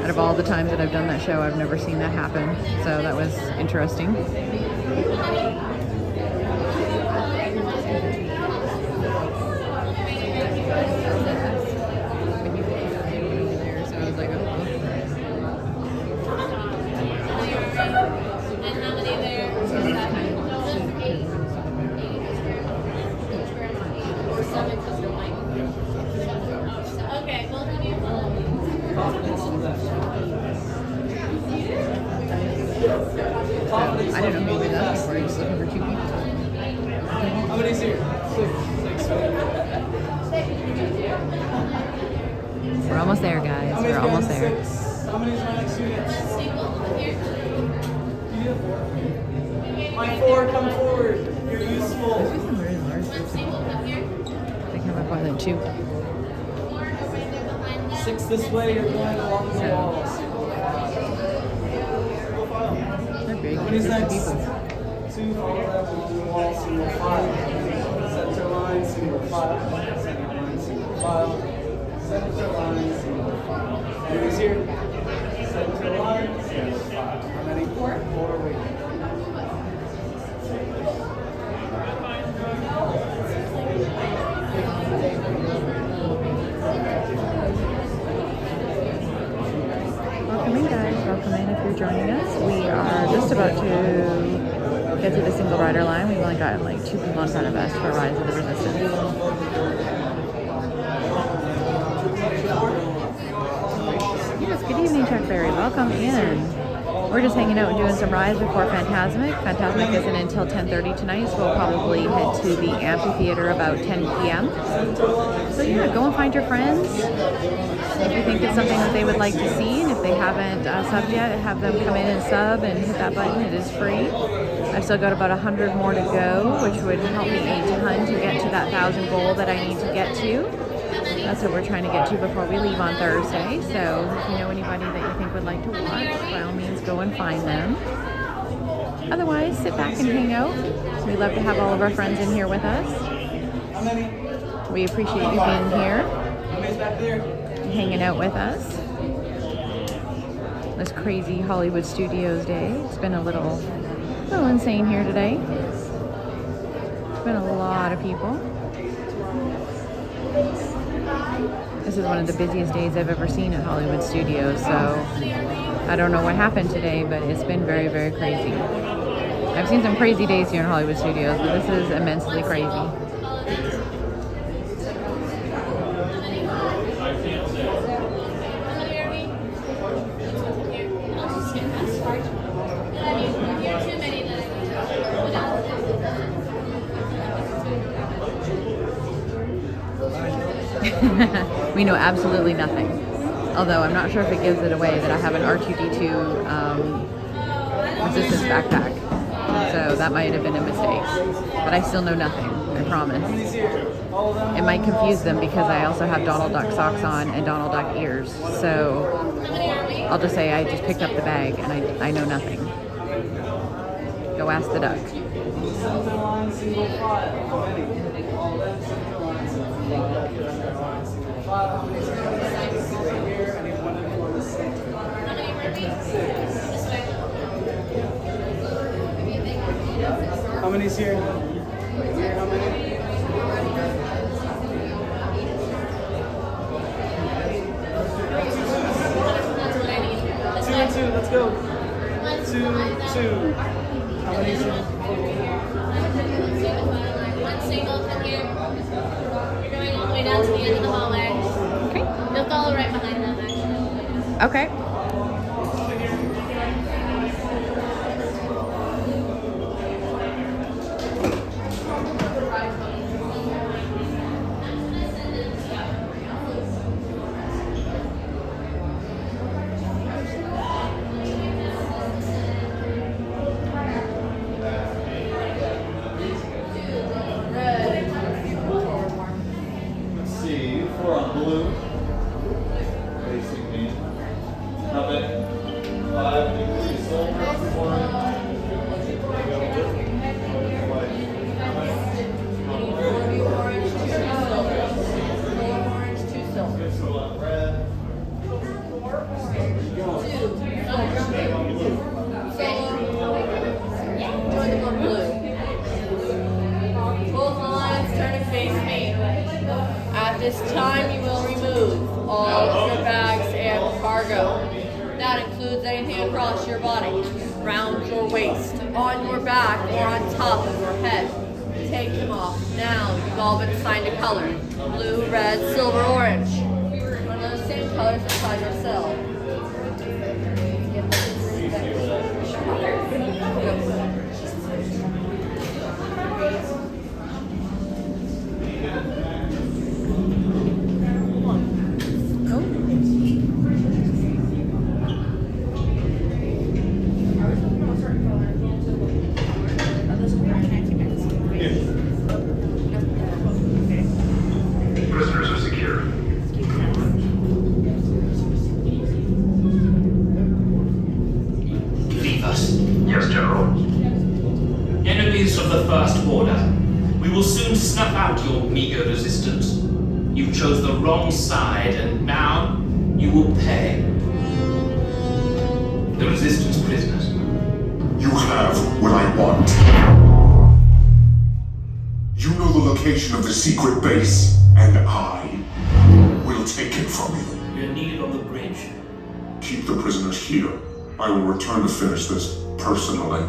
Out of all the times that I've done that show, I've never seen that happen. So that was interesting. I don't know who did that before. He's looking for two people. How many's here? We're almost there, guys. We're almost there. How many's my next unit? Line 4, come forward. You're useful. There's some very large groups. They come up on 2. 6 this way, you're going along the walls. They're big. How many's There's next? some people. 2, follow that along the wall, single file. Center line, single file. Center line, single file. Center line, single file. Who's here? Center line, single file. How many? 4? 4, wait. Welcome in, guys. Welcome in if you're joining us. We are just about to get to the single rider line. We've only got like 2 people in front of us for Rise of the Resistance. Yes, good evening, Chuck Berry. Welcome in. We're just hanging out and doing some rides before Fantasmic. Fantasmic isn't until 10:30 tonight, so we'll probably head to the amphitheater about 10 p.m. So yeah, go and find your friends. If you think it's something that they would like to see, and if they haven't subbed yet, have them come in and sub and hit that button. It is free. I've still got about 100 more to go, which would help me a ton to get to that 1,000 goal that I need to get to. That's what we're trying to get to before we leave on Thursday. So if you know anybody that you think would like to watch, by all means go and find them. Otherwise, sit back and hang out. We love to have all of our friends in here with us. We appreciate you being here, hanging out with us. This crazy Hollywood Studios day. It's been a little insane here today. It's been a lot of people. This is one of the busiest days I've ever seen at Hollywood Studios, so I don't know what happened today, but it's been very, very crazy. I've seen some crazy days here in Hollywood Studios, but this is immensely crazy. We know absolutely nothing. Although I'm not sure if it gives it away that I have an R2-D2 resistance backpack. So that might have been a mistake. But I still know nothing, I promise. It might confuse them because I also have Donald Duck socks on and Donald Duck ears. So I'll just say I just picked up the bag and I know nothing. Go ask the duck. Center line, single file. Minnie. All left, center line, single file. Center line, single file. How many seconds? Right here. I need one in for the center. 6. How many's here? Right here, how many? 2 and 2, let's go. 2, 2. How many's here? One single from here. You're going all the way down to the end of the hallway. Okay. They'll follow right behind them, actually. Okay. Let's see, 4 on blue. Facing me. How many? 5 degrees silver. 1. Red. Both lines turn and face me. At this time, you will remove all of your bags and cargo. That includes anything across your body, around your waist, on your back, or on top of your head. Take them off. Now, you've all been assigned a color. Blue, red, silver, orange. One of those same colors inside your cell. Prisoners are secure. Leave us. Yes, General. Enemies of the First Order. We will soon snuff out your meager resistance. You chose the wrong side, and now you will pay. The Resistance prisoners. You have what I want. You know the location of the secret base, and I will take it from you. We are needed on the bridge. Keep the prisoners here. I will return to finish this personally.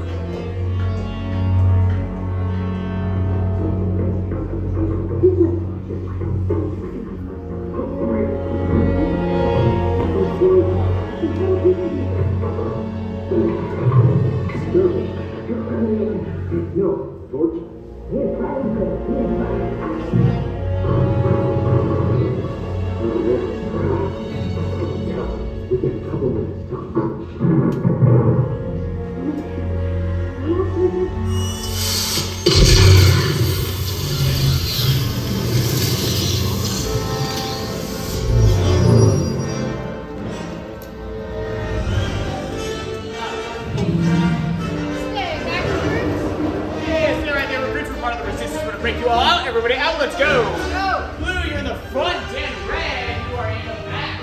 Break you all out, everybody out, let's go! Blue, you're in the front, and red, you are in the back.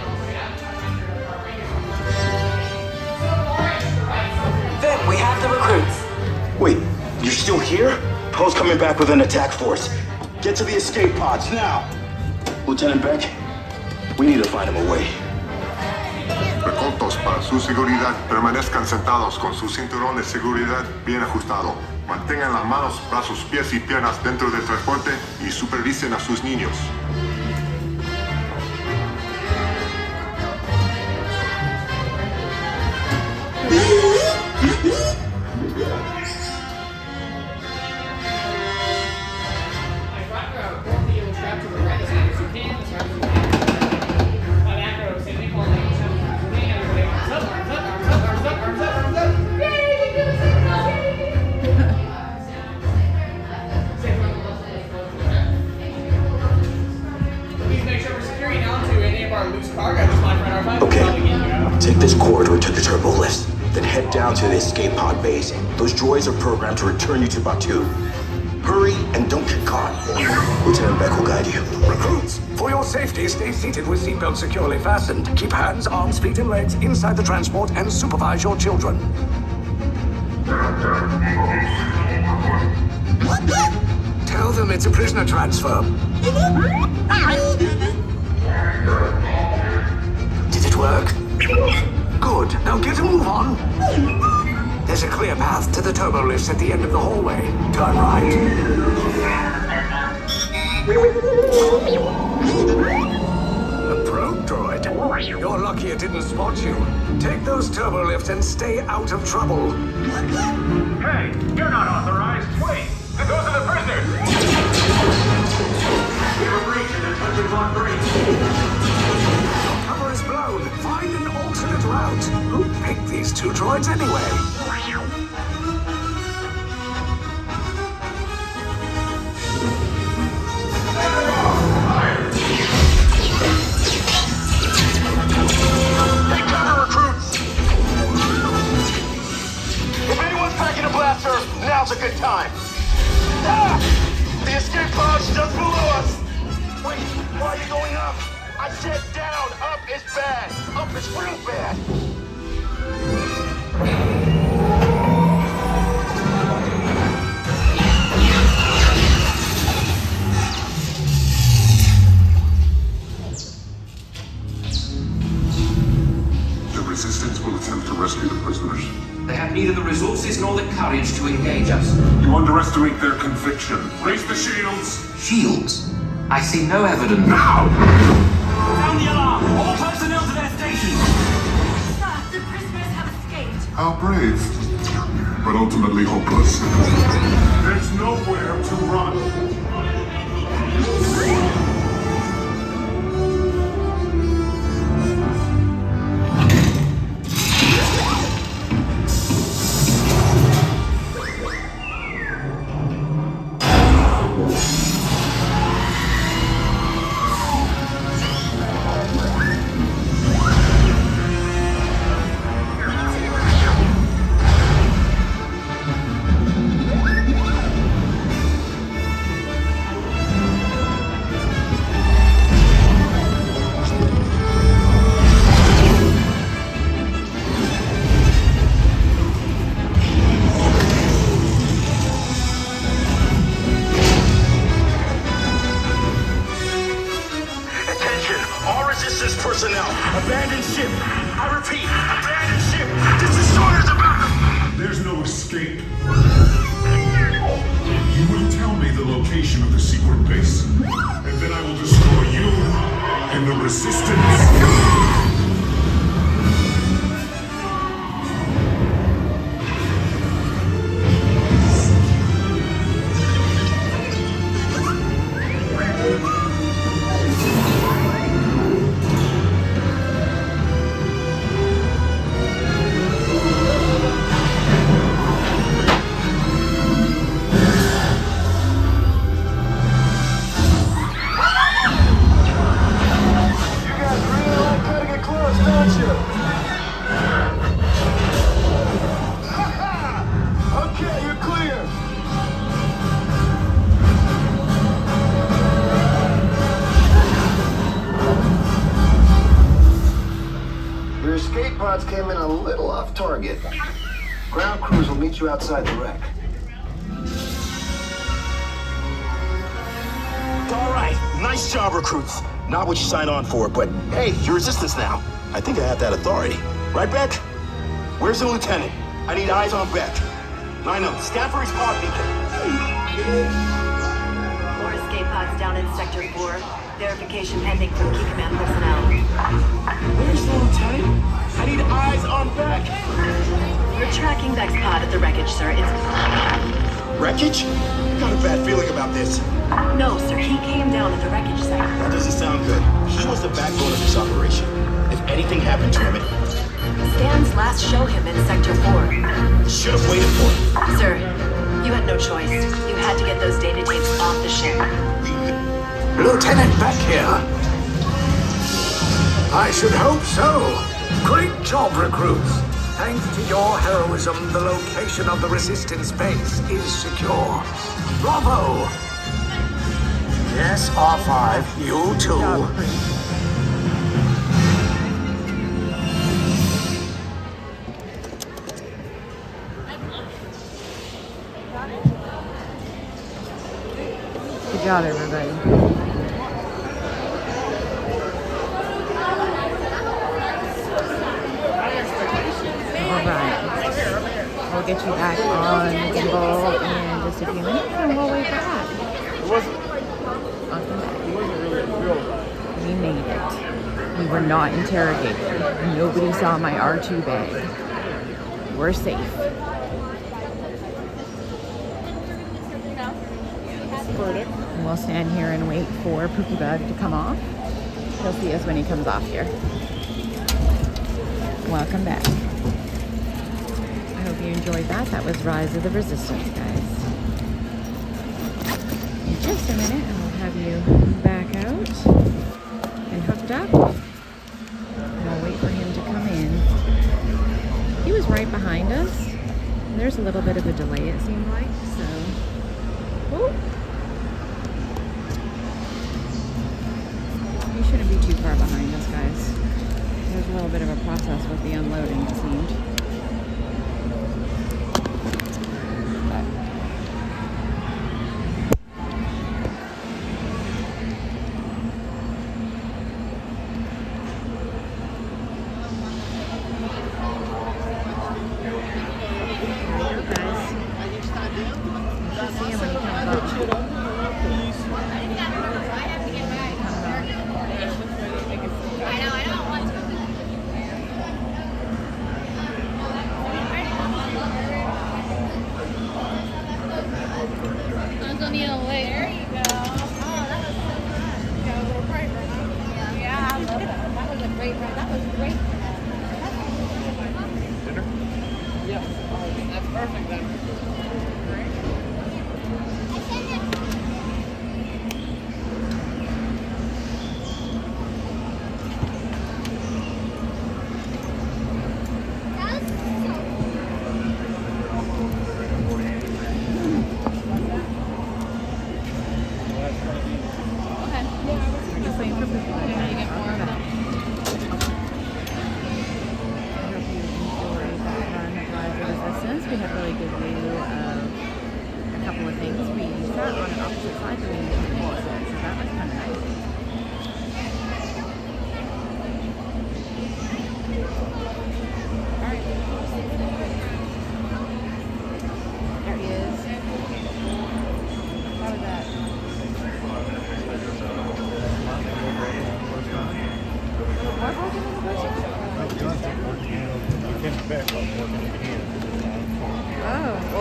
Then we have the recruits. Wait, you're still here? Poe's coming back with an attack force. Get to the escape pods now. Lieutenant Beck, we need to find him a way. Recortos, para su seguridad, permanezcan sentados con su cinturón de seguridad bien ajustado. Mantengan las manos, brazos, pies y piernas dentro del transporte y supervisen a sus niños. Then head down to the escape pod base. Those droids are programmed to return you to Batu. Hurry and don't get caught. Lieutenant Beck will guide you. Recruits, for your safety, stay seated with seatbelts securely fastened. Keep hands, arms, feet, and legs inside the transport and supervise your children. Tell them it's a prisoner transfer. Did it work? Good. Now get a move on. There's a clear path to the turbo lifts at the end of the hallway. Turn right. A probe droid. You're lucky it didn't spot you. Take those turbo lifts and stay out of trouble. Hey, you're not authorized. Wait, those are the prisoners. We were breaching and touching block 3. Cover is blown. Find an alternate route. Who picked these two droids anyway? Take cover, recruits! If anyone's packing a blaster, now's a good time. Ah! The escape pod's just below us! Wait, why are you going up? I said down! Up is bad! Up is real bad! The Resistance will attempt to rescue the prisoners. They have neither the resources nor the courage to engage us. You underestimate their conviction. Raise the shields! Shields? I see no evidence. Now! Sound the alarm! All personnel to their stations! Sir, the prisoners have escaped. How brave, but ultimately hopeless. There's nowhere to run. Personnel, abandon ship. I repeat, abandon ship. This destroyer's about. There's no escape. You will tell me the location of the secret base, and then I will destroy you and the Resistance. Came in a little off target. Ground crews will meet you outside the wreck. All right, nice job, recruits. Not what you signed on for, but hey, you're Resistance now. I think I have that authority. Right, Beck? Where's the lieutenant? I need eyes on Beck. I know, scan for his pod beacon. More escape pods down in Sector 4. Verification pending from Key Command personnel. Where's the lieutenant? I need eyes on Beck. We're tracking Beck's pod at the wreckage, sir. It's... Wreckage? I got a bad feeling about this. No, sir. He came down at the wreckage site. That doesn't sound good. He was the backbone of this operation. If anything happened to him, Scans last show him in Sector 4. should have waited for him. Sir, you had no choice. You had to get those data tapes off the ship. Lieutenant Beck here. I should hope so. Great job, recruits. Thanks to your heroism, the location of the Resistance base is secure. Bravo! Yes, R5, you too. Good job, everybody. Alright. We'll get you back on the gimbal in just a few minutes and we'll wait for that. Welcome back. We made it. We were not interrogated. Nobody saw my R2 bag. We're safe. And we'll stand here and wait for Pookie Bug to come off. He'll see us when he comes off here. Welcome back. I hope you enjoyed that. That was Rise of the Resistance, guys. In just a minute, I'll have you back out and hooked up. And I'll wait for him to come in. He was right behind us. There's a little bit of a delay, it seemed like, so. Ooh. You shouldn't be too far behind us, guys. There's a little bit of a process with the unloading, it seemed.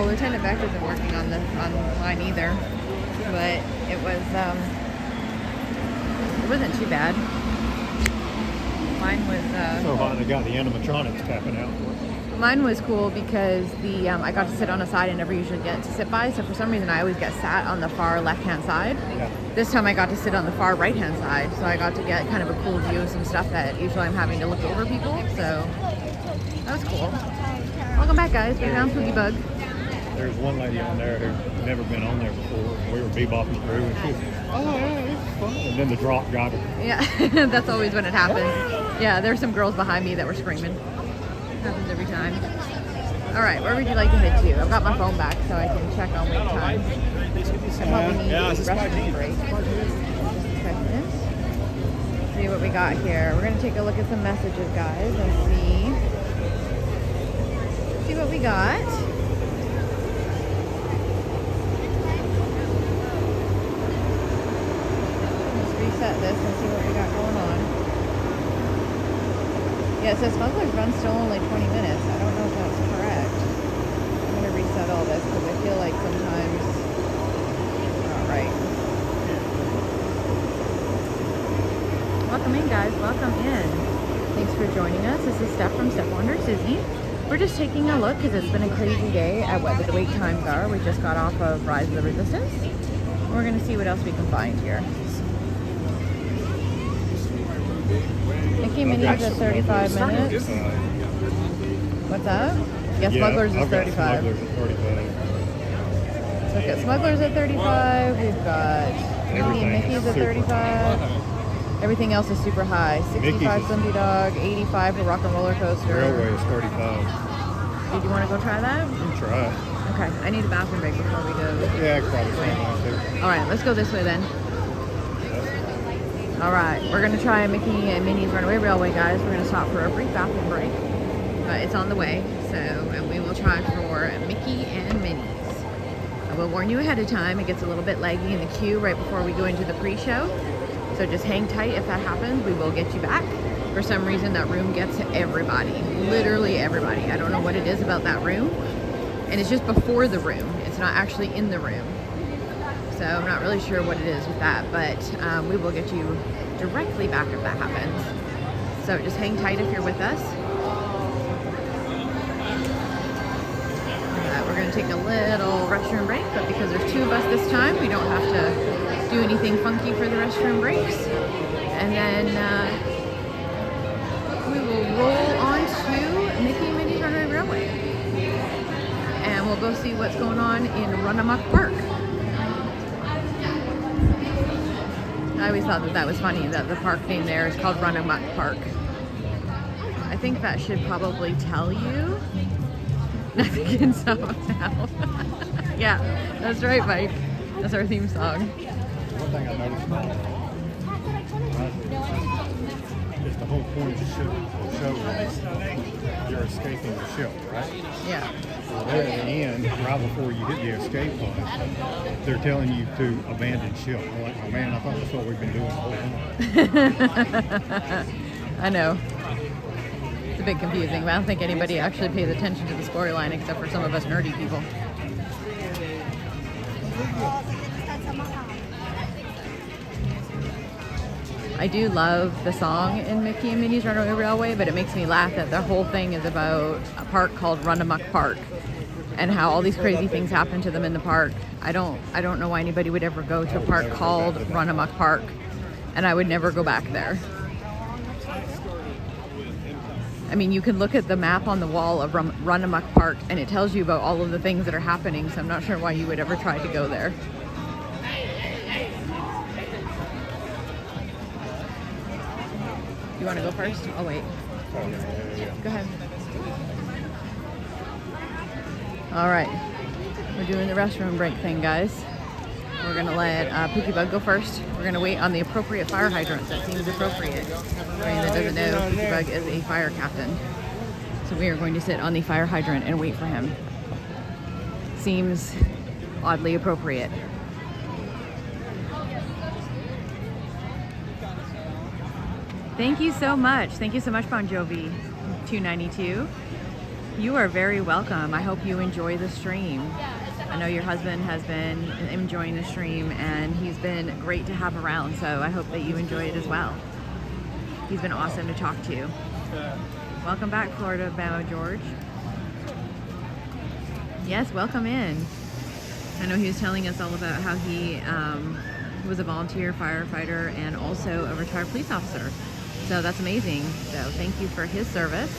Lieutenant Beck isn't working on mine either, but it wasn't too bad. Mine was so hot I got the animatronics tapping out. Mine was cool because I got to sit on a side I never usually get to sit by, so for some reason I always get sat on the far left-hand side. Yeah. This time I got to sit on the far right-hand side, so I got to get kind of a cool view of some stuff that usually I'm having to look over people, so that was cool. Welcome back, guys. We found Pookie Bug. There's one lady on there who's never been on there before. We were bebopping through and she was, oh yeah, it's fun. And then the drop got her. Yeah, that's always when it happens. Yeah, there's some girls behind me that were screaming. Happens every time. All right, where would you like to head to? I've got my phone back so I can check on wait times. I probably need a restroom break. See what we got here. We're gonna take a look at some messages, guys, and see what we got. Reset this and see what we got going on. Yeah, it says Smuggler's Run's still only 20 minutes. I don't know if that's correct. I'm going to reset all this because I feel like sometimes it's not right. Welcome in, guys. Welcome in. Thanks for joining us. This is Steph from Steph Wonders Disney. We're just taking a look because it's been a crazy day at what the wait times are. We just got off of Rise of the Resistance. We're going to see what else we can find here. Mickey Minnie's at 35 minutes. What's up? Yeah, Smugglers is I've got 35. Smugglers at 35. So we've got Smugglers at 35. We've got Minnie and Mickey's at 35. Everything else is super high. 65 Slinky Dog, 85 for Rock and Roller Coaster. Railway is 35. Did you want to go try that? You can try it. Okay, I need a bathroom break before we go. Yeah, I could probably try mine too. All right, let's go this way then. All right, we're going to try Mickey and Minnie's Runaway Railway, guys. We're going to stop for a brief bathroom break, but it's on the way. So, and we will try for Mickey and Minnie's. I will warn you ahead of time, it gets a little bit laggy in the queue right before we go into the pre-show. So just hang tight. If that happens, we will get you back. For some reason, that room gets everybody, literally everybody. I don't know what it is about that room. And it's just before the room. It's not actually in the room. So I'm not really sure what it is with that, but we will get you directly back if that happens. So just hang tight if you're with us. We're going to take a little restroom break, but because there's 2 of us this time, we don't have to do anything funky for the restroom breaks. And then we will roll on to Mickey and Minnie's Runaway Railway. And we'll go see what's going on in Run Amok Park. I always thought that was funny that the park name there is called Run Amok Park. I think that should probably tell you. Nothing can stop us now. Yeah, that's right, Mike. That's our theme song. One thing I noticed is the whole point of the show is you're escaping the ship, right? Yeah. Well, there at the end, right before you hit the escape pod, they're telling you to abandon ship. I'm like, oh man, I thought that's what we've been doing the whole time. I know. It's a bit confusing, but I don't think anybody actually pays attention to the storyline except for some of us nerdy people. I do love the song in Mickey and Minnie's Runaway Railway, but it makes me laugh that the whole thing is about a park called Run Amok Park and how all these crazy things happen to them in the park. I don't know why anybody would ever go to a park called Run Amok Park, and I would never go back there. I mean, you can look at the map on the wall of Run Amok Park and it tells you about all of the things that are happening, so I'm not sure why you would ever try to go there. You want to go first? Oh, wait. Go ahead. All right. We're doing the restroom break thing, guys. We're going to let Pookie Bug go first. We're going to wait on the appropriate fire hydrant. That seems appropriate. For anyone that doesn't know, Pookie Bug is a fire captain. So we are going to sit on the fire hydrant and wait for him. Seems oddly appropriate. Thank you so much. Thank you so much, Bon Jovi 292. You are very welcome. I hope you enjoy the stream. I know your husband has been enjoying the stream and he's been great to have around, so I hope that you enjoy it as well. He's been awesome to talk to. Welcome back, Florida Bama George. Yes, welcome in. I know he was telling us all about how he was a volunteer firefighter and also a retired police officer. So that's amazing. So thank you for his service.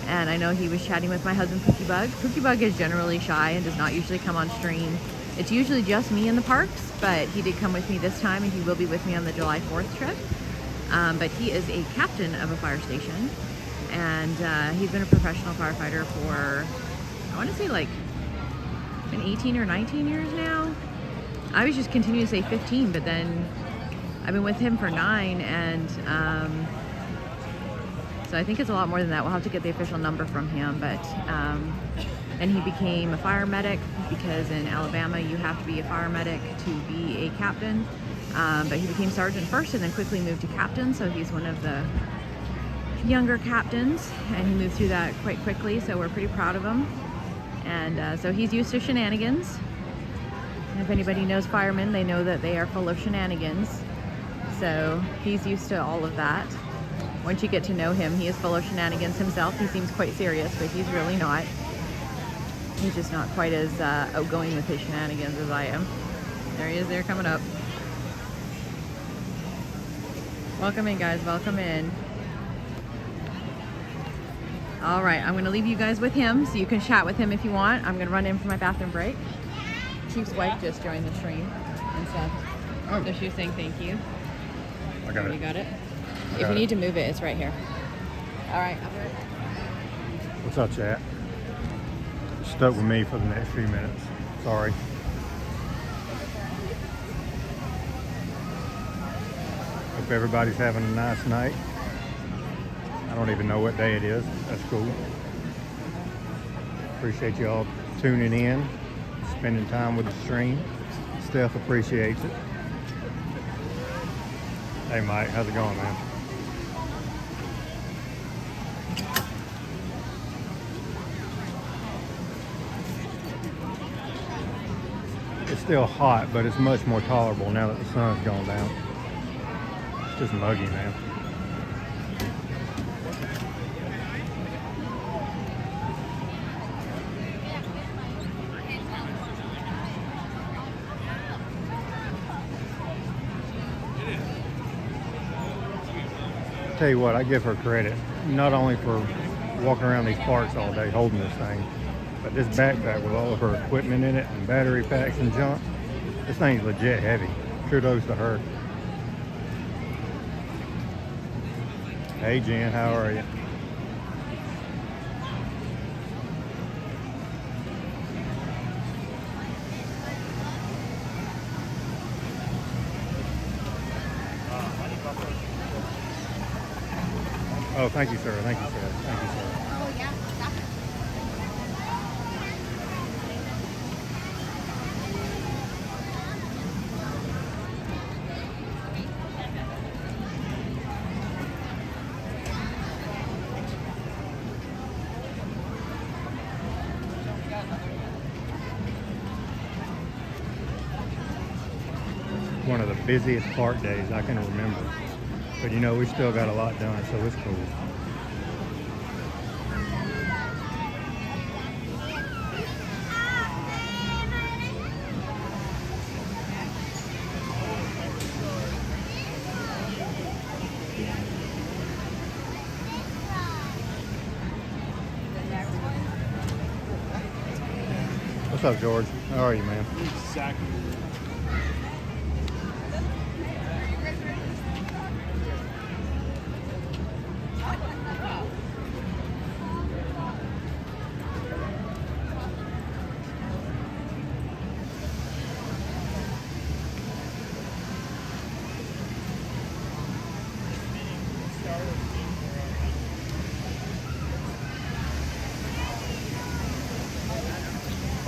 And I know he was chatting with my husband, Pookie Bug. Pookie Bug is generally shy and does not usually come on stream. It's usually just me in the parks, but he did come with me this time and he will be with me on the July 4th trip. But he is a captain of a fire station and he's been a professional firefighter for, I want to say like been 18 or 19 years now. I was just continuing to say 15, but then I've been with him for 9 and so I think it's a lot more than that. We'll have to get the official number from him, but and he became a fire medic because in Alabama you have to be a fire medic to be a captain, but he became sergeant first and then quickly moved to captain, so he's one of the younger captains and he moved through that quite quickly, so we're pretty proud of him. And so he's used to shenanigans. And if anybody knows firemen, they know that they are full of shenanigans, so he's used to all of that. Once you get to know him, he is full of shenanigans himself. He seems quite serious, but he's really not. He's just not quite as outgoing with his shenanigans as I am. There he is there coming up. Welcome in, guys. Welcome in. All right, I'm gonna leave you guys with him so you can chat with him if you want. I'm gonna run in for my bathroom break. Chief's wife just joined the stream and stuff. Oh. So she was saying thank you. I got it. You got it? I If got you it. need to move it, it's right here. All right. What's up, chat? Stuck with me for the next few minutes. Sorry. Hope everybody's having a nice night. I don't even know what day it is. That's cool. Appreciate you all tuning in, spending time with the stream. Steph appreciates it. Hey Mike, how's it going, man? It's still hot, but it's much more tolerable now that the sun's gone down. It's just muggy, man. Tell you what, I give her credit, not only for walking around these parks all day holding this thing, but this backpack with all of her equipment in it and battery packs and junk, this thing's legit heavy. Kudos to her. Hey Jen, how are you? Oh, thank you, sir. Thank you, sir. Thank you, sir. Oh, yeah. One of the busiest park days I can remember. But you know, we still got a lot done, so it's cool. What's up, George? How are you, man? Exactly.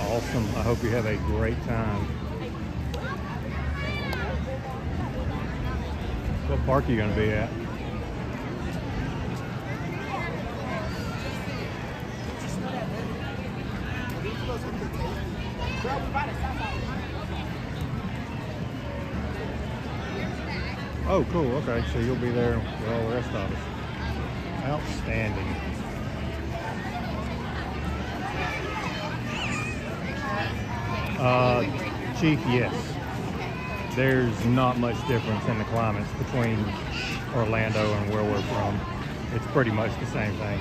Awesome. I hope you have a great time. What park are you going to be at? Oh, cool. Okay, so you'll be there with all the rest of us. Outstanding. Chief, yes. There's not much difference in the climates between Orlando and where we're from. It's pretty much the same thing.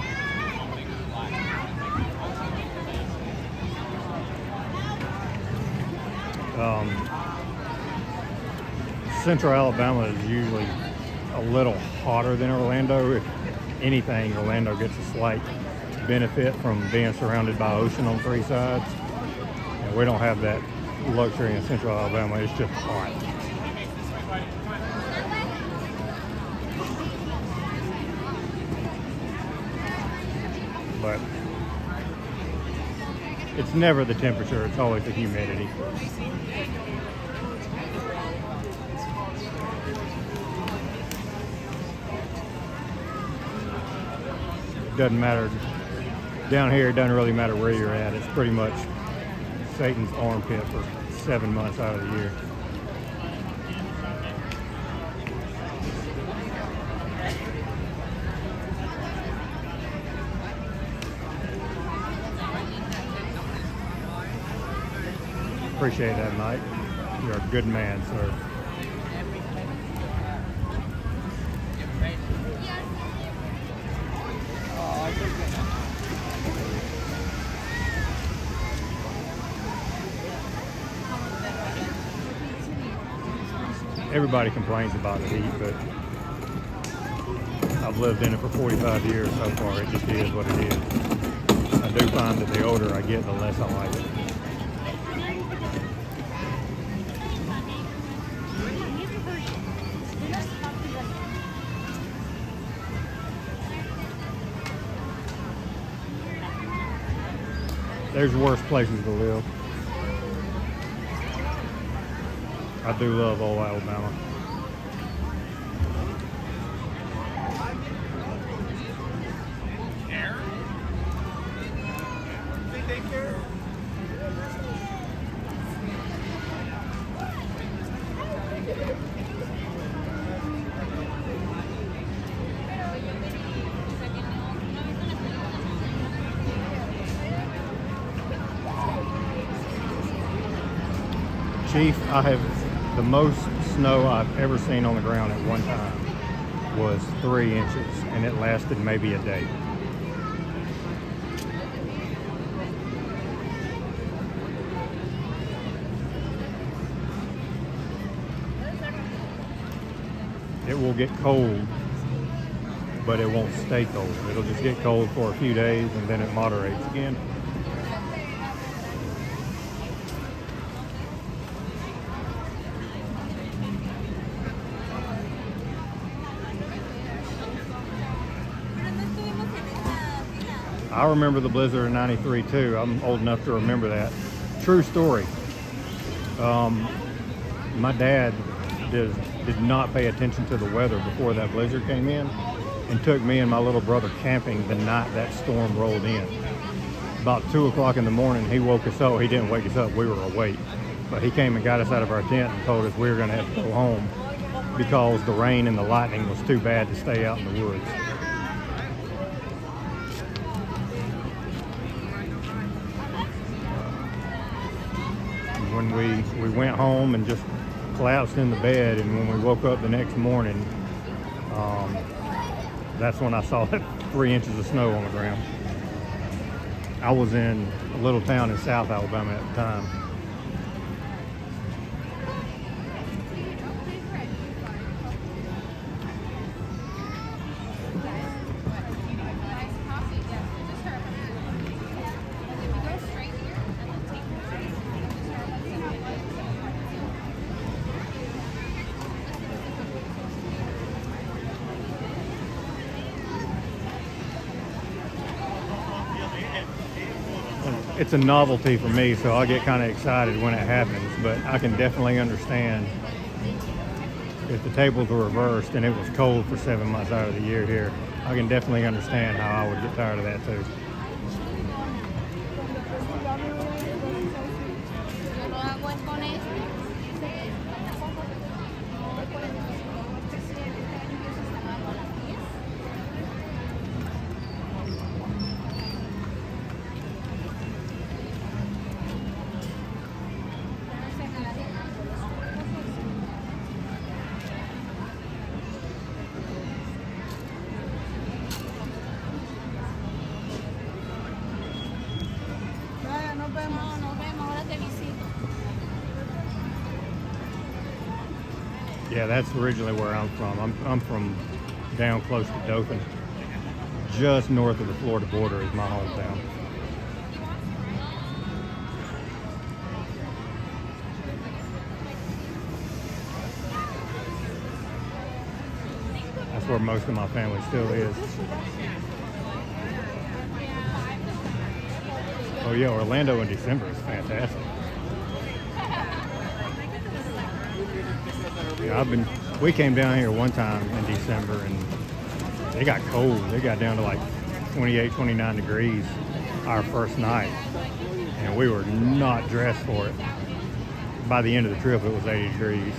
Central Alabama is usually a little hotter than Orlando. If anything, Orlando gets a slight benefit from being surrounded by ocean on three sides. And we don't have that luxury in Central Alabama. It's just hot. But it's never the temperature, it's always the humidity. Doesn't matter. Down here, it doesn't really matter where you're at. It's pretty much Satan's armpit for 7 months out of the year. Appreciate that, Mike. You're a good man, sir. Oh, everybody complains about the heat, but I've lived in it for 45 years so far. It just is what it is. I do find that the older I get, the less I like it. There's worse places to live. I do love old Alabama. Chief, I have the most snow I've ever seen on the ground at one time was 3 inches, and it lasted maybe a day. It will get cold, but it won't stay cold. It'll just get cold for a few days and then it moderates again. I remember the blizzard of '93 too. I'm old enough to remember that. True story. My dad did not pay attention to the weather before that blizzard came in and took me and my little brother camping the night that storm rolled in. About 2 o'clock in the morning, he woke us up. He didn't wake us up, we were awake. But he came and got us out of our tent and told us we were gonna have to go home because the rain and the lightning was too bad to stay out in the woods. When we went home and just collapsed in the bed, and when we woke up the next morning, that's when I saw that 3 inches of snow on the ground. I was in a little town in South Alabama at the time. It's a novelty for me, so I get kind of excited when it happens, but I can definitely understand if the tables were reversed and it was cold for 7 months out of the year here. I can definitely understand how I would get tired of that too. Yeah, that's originally where I'm from. I'm from down close to Dothan. Just north of the Florida border is my hometown. That's where most of my family still is. Oh yeah, Orlando in December is fantastic. Yeah, we came down here one time in December and it got cold. It got down to like 28, 29 degrees our first night. And we were not dressed for it. By the end of the trip, it was 80 degrees.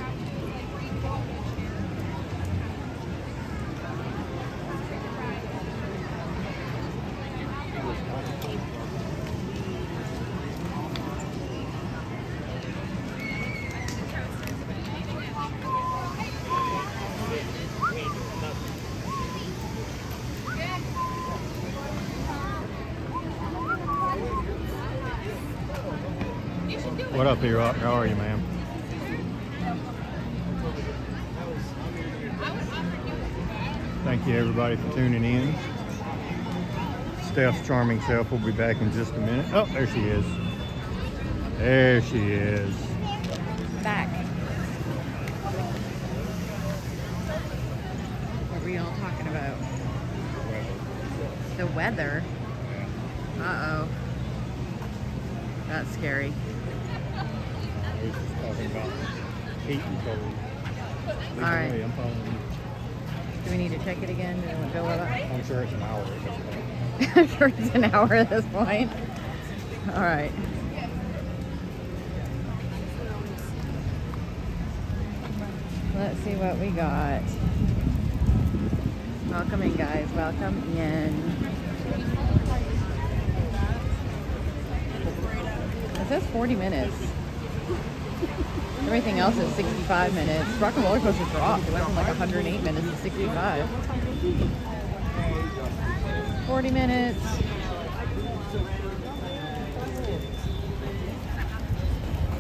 What up, here? How are you, ma'am? Thank you everybody for tuning in. Steph's charming self will be back in just a minute. Oh, there she is. There she is. Back. What were we all talking about? The weather. Uh-oh. That's scary. I was just talking about heat and cold. All right. I'm following you. Do we need to check it again? Did it go up? I'm sure it's an hour at this point. I'm sure it's an hour at this point. All right. Let's see what we got. Welcome in, guys. Welcome in. It says 40 minutes. Everything else is 65 minutes. Rock and Roller Coaster dropped. It went from like 108 minutes to 65. 40 minutes.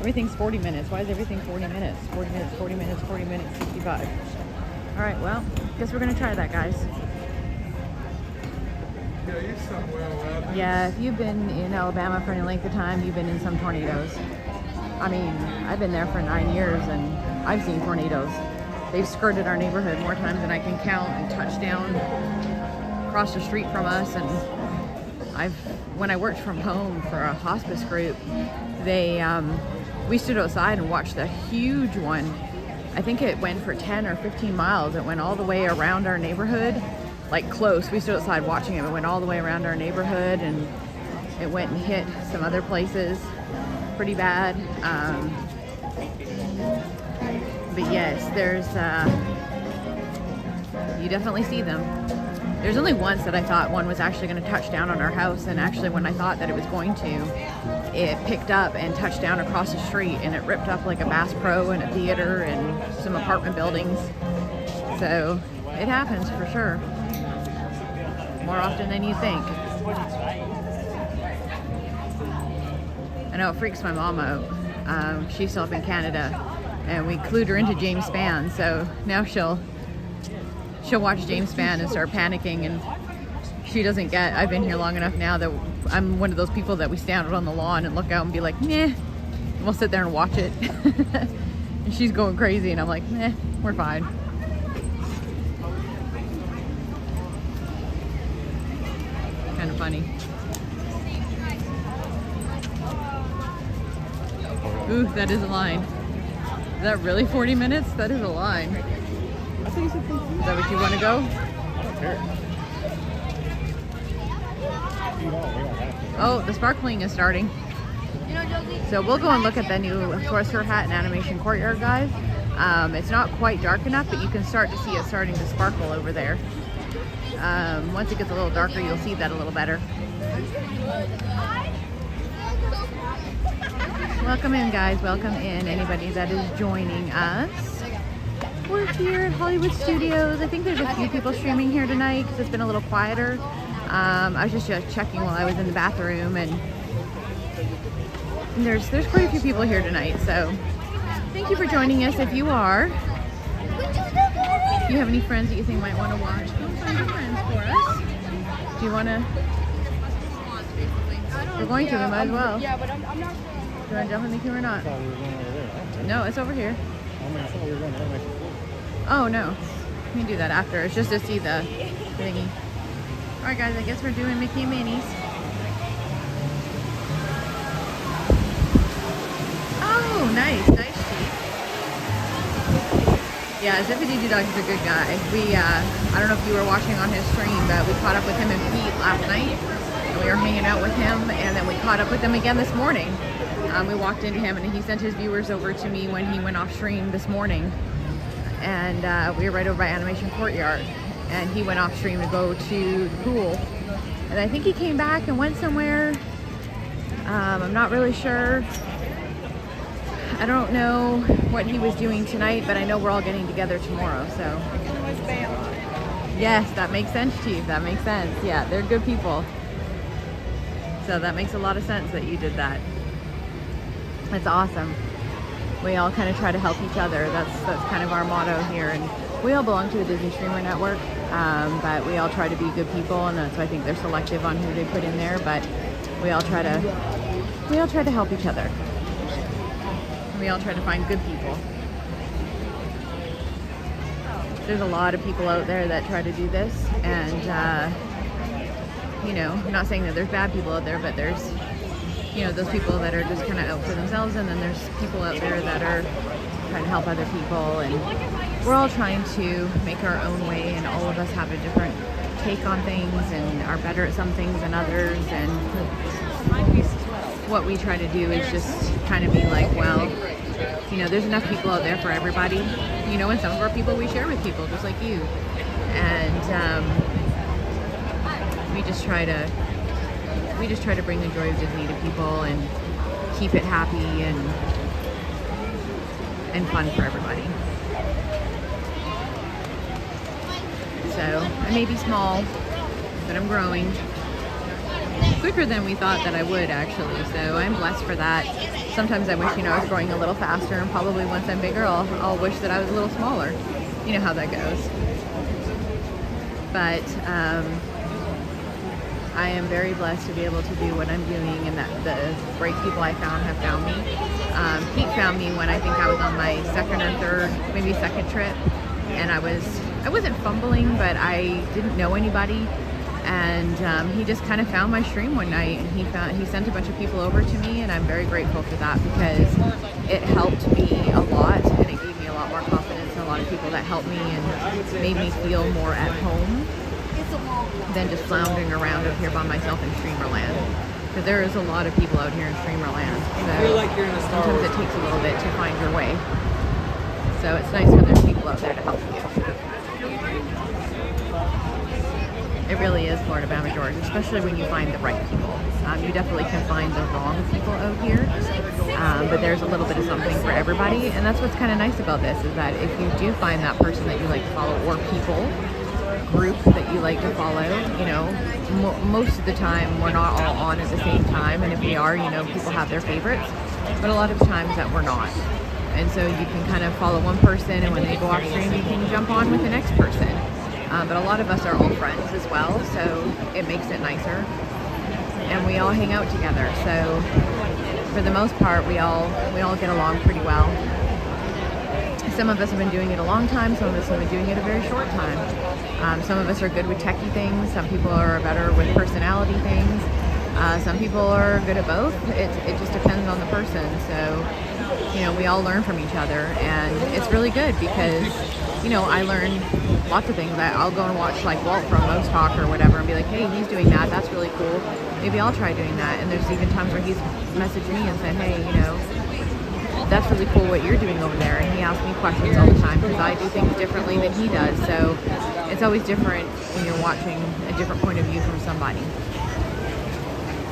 Everything's 40 minutes. Why is everything 40 minutes? 40 minutes, 40 minutes, 40 minutes, 65. All right, well, guess we're going to try that, guys. Yeah, if you've been in Alabama for any length of time, you've been in some tornadoes. I mean, I've been there for 9 years and I've seen tornadoes. They've skirted our neighborhood more times than I can count and touched down across the street from us. And when I worked from home for a hospice group, we stood outside and watched a huge one. I think it went for 10 or 15 miles. It went all the way around our neighborhood, like close. We stood outside watching it. It went all the way around our neighborhood and it went and hit some other places pretty bad. But yes, you definitely see them. There's only once that I thought one was actually going to touch down on our house, and actually when I thought that it was going to, it picked up and touched down across the street, and it ripped up like a Bass Pro and a theater and some apartment buildings. So it happens for sure. More often than you think. I know it freaks my mom out. She's still up in Canada, and we clued her into James Spann, so now she'll watch James Spann and start panicking, and she doesn't get, I've been here long enough now that I'm one of those people that we stand out on the lawn and look out and be like, nah, and we'll sit there and watch it. And she's going crazy and I'm like, nah, we're fine. Kind of funny. Ooh, that is a line. Is that really 40 minutes? That is a line. Is that what you want to go? Oh, the sparkling is starting. So we'll go and look at the new Sorcerer Hat and Animation Courtyard, guys. It's not quite dark enough, but you can start to see it starting to sparkle over there. Once it gets a little darker, you'll see that a little better. Welcome in, guys. Welcome in, anybody that is joining us. We're here at Hollywood Studios. I think there's a few people streaming here tonight because it's been a little quieter. I was just checking while I was in the bathroom, and there's quite a few people here tonight. So thank you for joining us. If you are, if you have any friends that you think might want to watch, go find your friends for us. Do you want to? We're going to. We might as well. Yeah, but I'm not. Do you want to jump in the queue or not? No, it's over here. Oh no, we can do that after. It's just to see the thingy. All right, guys, I guess we're doing Mickey and Minnie's. Oh, nice, Chief. Yeah, Zippity Doo Dog is a good guy. I don't know if you were watching on his stream, but we caught up with him and Pete last night, and we were hanging out with him, and then we caught up with him again this morning. We walked into him, and he sent his viewers over to me when he went off stream this morning. And we were right over by Animation Courtyard, and he went off stream to go to the pool, and I think he came back and went somewhere. I'm not really sure. I don't know what he was doing tonight, but I know we're all getting together tomorrow, so yes, that makes sense, Chief. That makes sense. Yeah, they're good people, so that makes a lot of sense that you did that. That's awesome. We all kind of try to help each other. That's kind of our motto here, and we all belong to the Disney Streamer Network. But we all try to be good people, and so I think they're selective on who they put in there. But we all try to help each other. We all try to find good people. There's a lot of people out there that try to do this, and you know, I'm not saying that there's bad people out there, but there's, you know, those people that are just kind of out for themselves, and then there's people out there that are trying to help other people, and we're all trying to make our own way, and all of us have a different take on things and are better at some things than others, and what we try to do is just kind of be like, well, you know, there's enough people out there for everybody, you know, and some of our people we share with people just like you, and we just try to bring the joy of Disney to people and keep it happy and fun for everybody. So I may be small, but I'm growing quicker than we thought that I would, actually. So I'm blessed for that. Sometimes I wish, you know, I was growing a little faster, and probably once I'm bigger, I'll wish that I was a little smaller. You know how that goes. But I am very blessed to be able to do what I'm doing, and that the great people I found have found me. Pete found me when I think I was on my second or third, maybe second trip, and I wasn't fumbling, but I didn't know anybody, and he just kind of found my stream one night, and he sent a bunch of people over to me, and I'm very grateful for that, because it helped me a lot, and it gave me a lot more confidence, and a lot of people that helped me and made me feel more at home than just floundering around up here by myself in Streamerland, because there is a lot of people out here in Streamerland, so sometimes it takes a little bit to find your way. So it's nice when there's people out there to help you. It really is Florida Bama George, especially when you find the right people. You definitely can find the wrong people out here, but there's a little bit of something for everybody, and that's what's kind of nice about this, is that if you do find that person that you like to follow, or people, group that you like to follow, you know, most of the time we're not all on at the same time, and if we are, you know, people have their favorites, but a lot of times that we're not. And so you can kind of follow one person, and when they go off stream, you can jump on with the next person. But a lot of us are all friends as well, so it makes it nicer. And we all hang out together, so for the most part, we all get along pretty well. Some of us have been doing it a long time, some of us have been doing it a very short time. Some of us are good with techie things, some people are better with personality things, some people are good at both. It just depends on the person. So, you know, we all learn from each other, and it's really good, because, you know, I learn lots of things. I'll go and watch like Walt from Most Talk or whatever and be like, hey, he's doing that, that's really cool, maybe I'll try doing that. And there's even times where he's messaged me and said, hey, you know, that's really cool what you're doing over there, and he asks me questions all the time, because I do things differently than he does. So it's always different when you're watching a different point of view from somebody.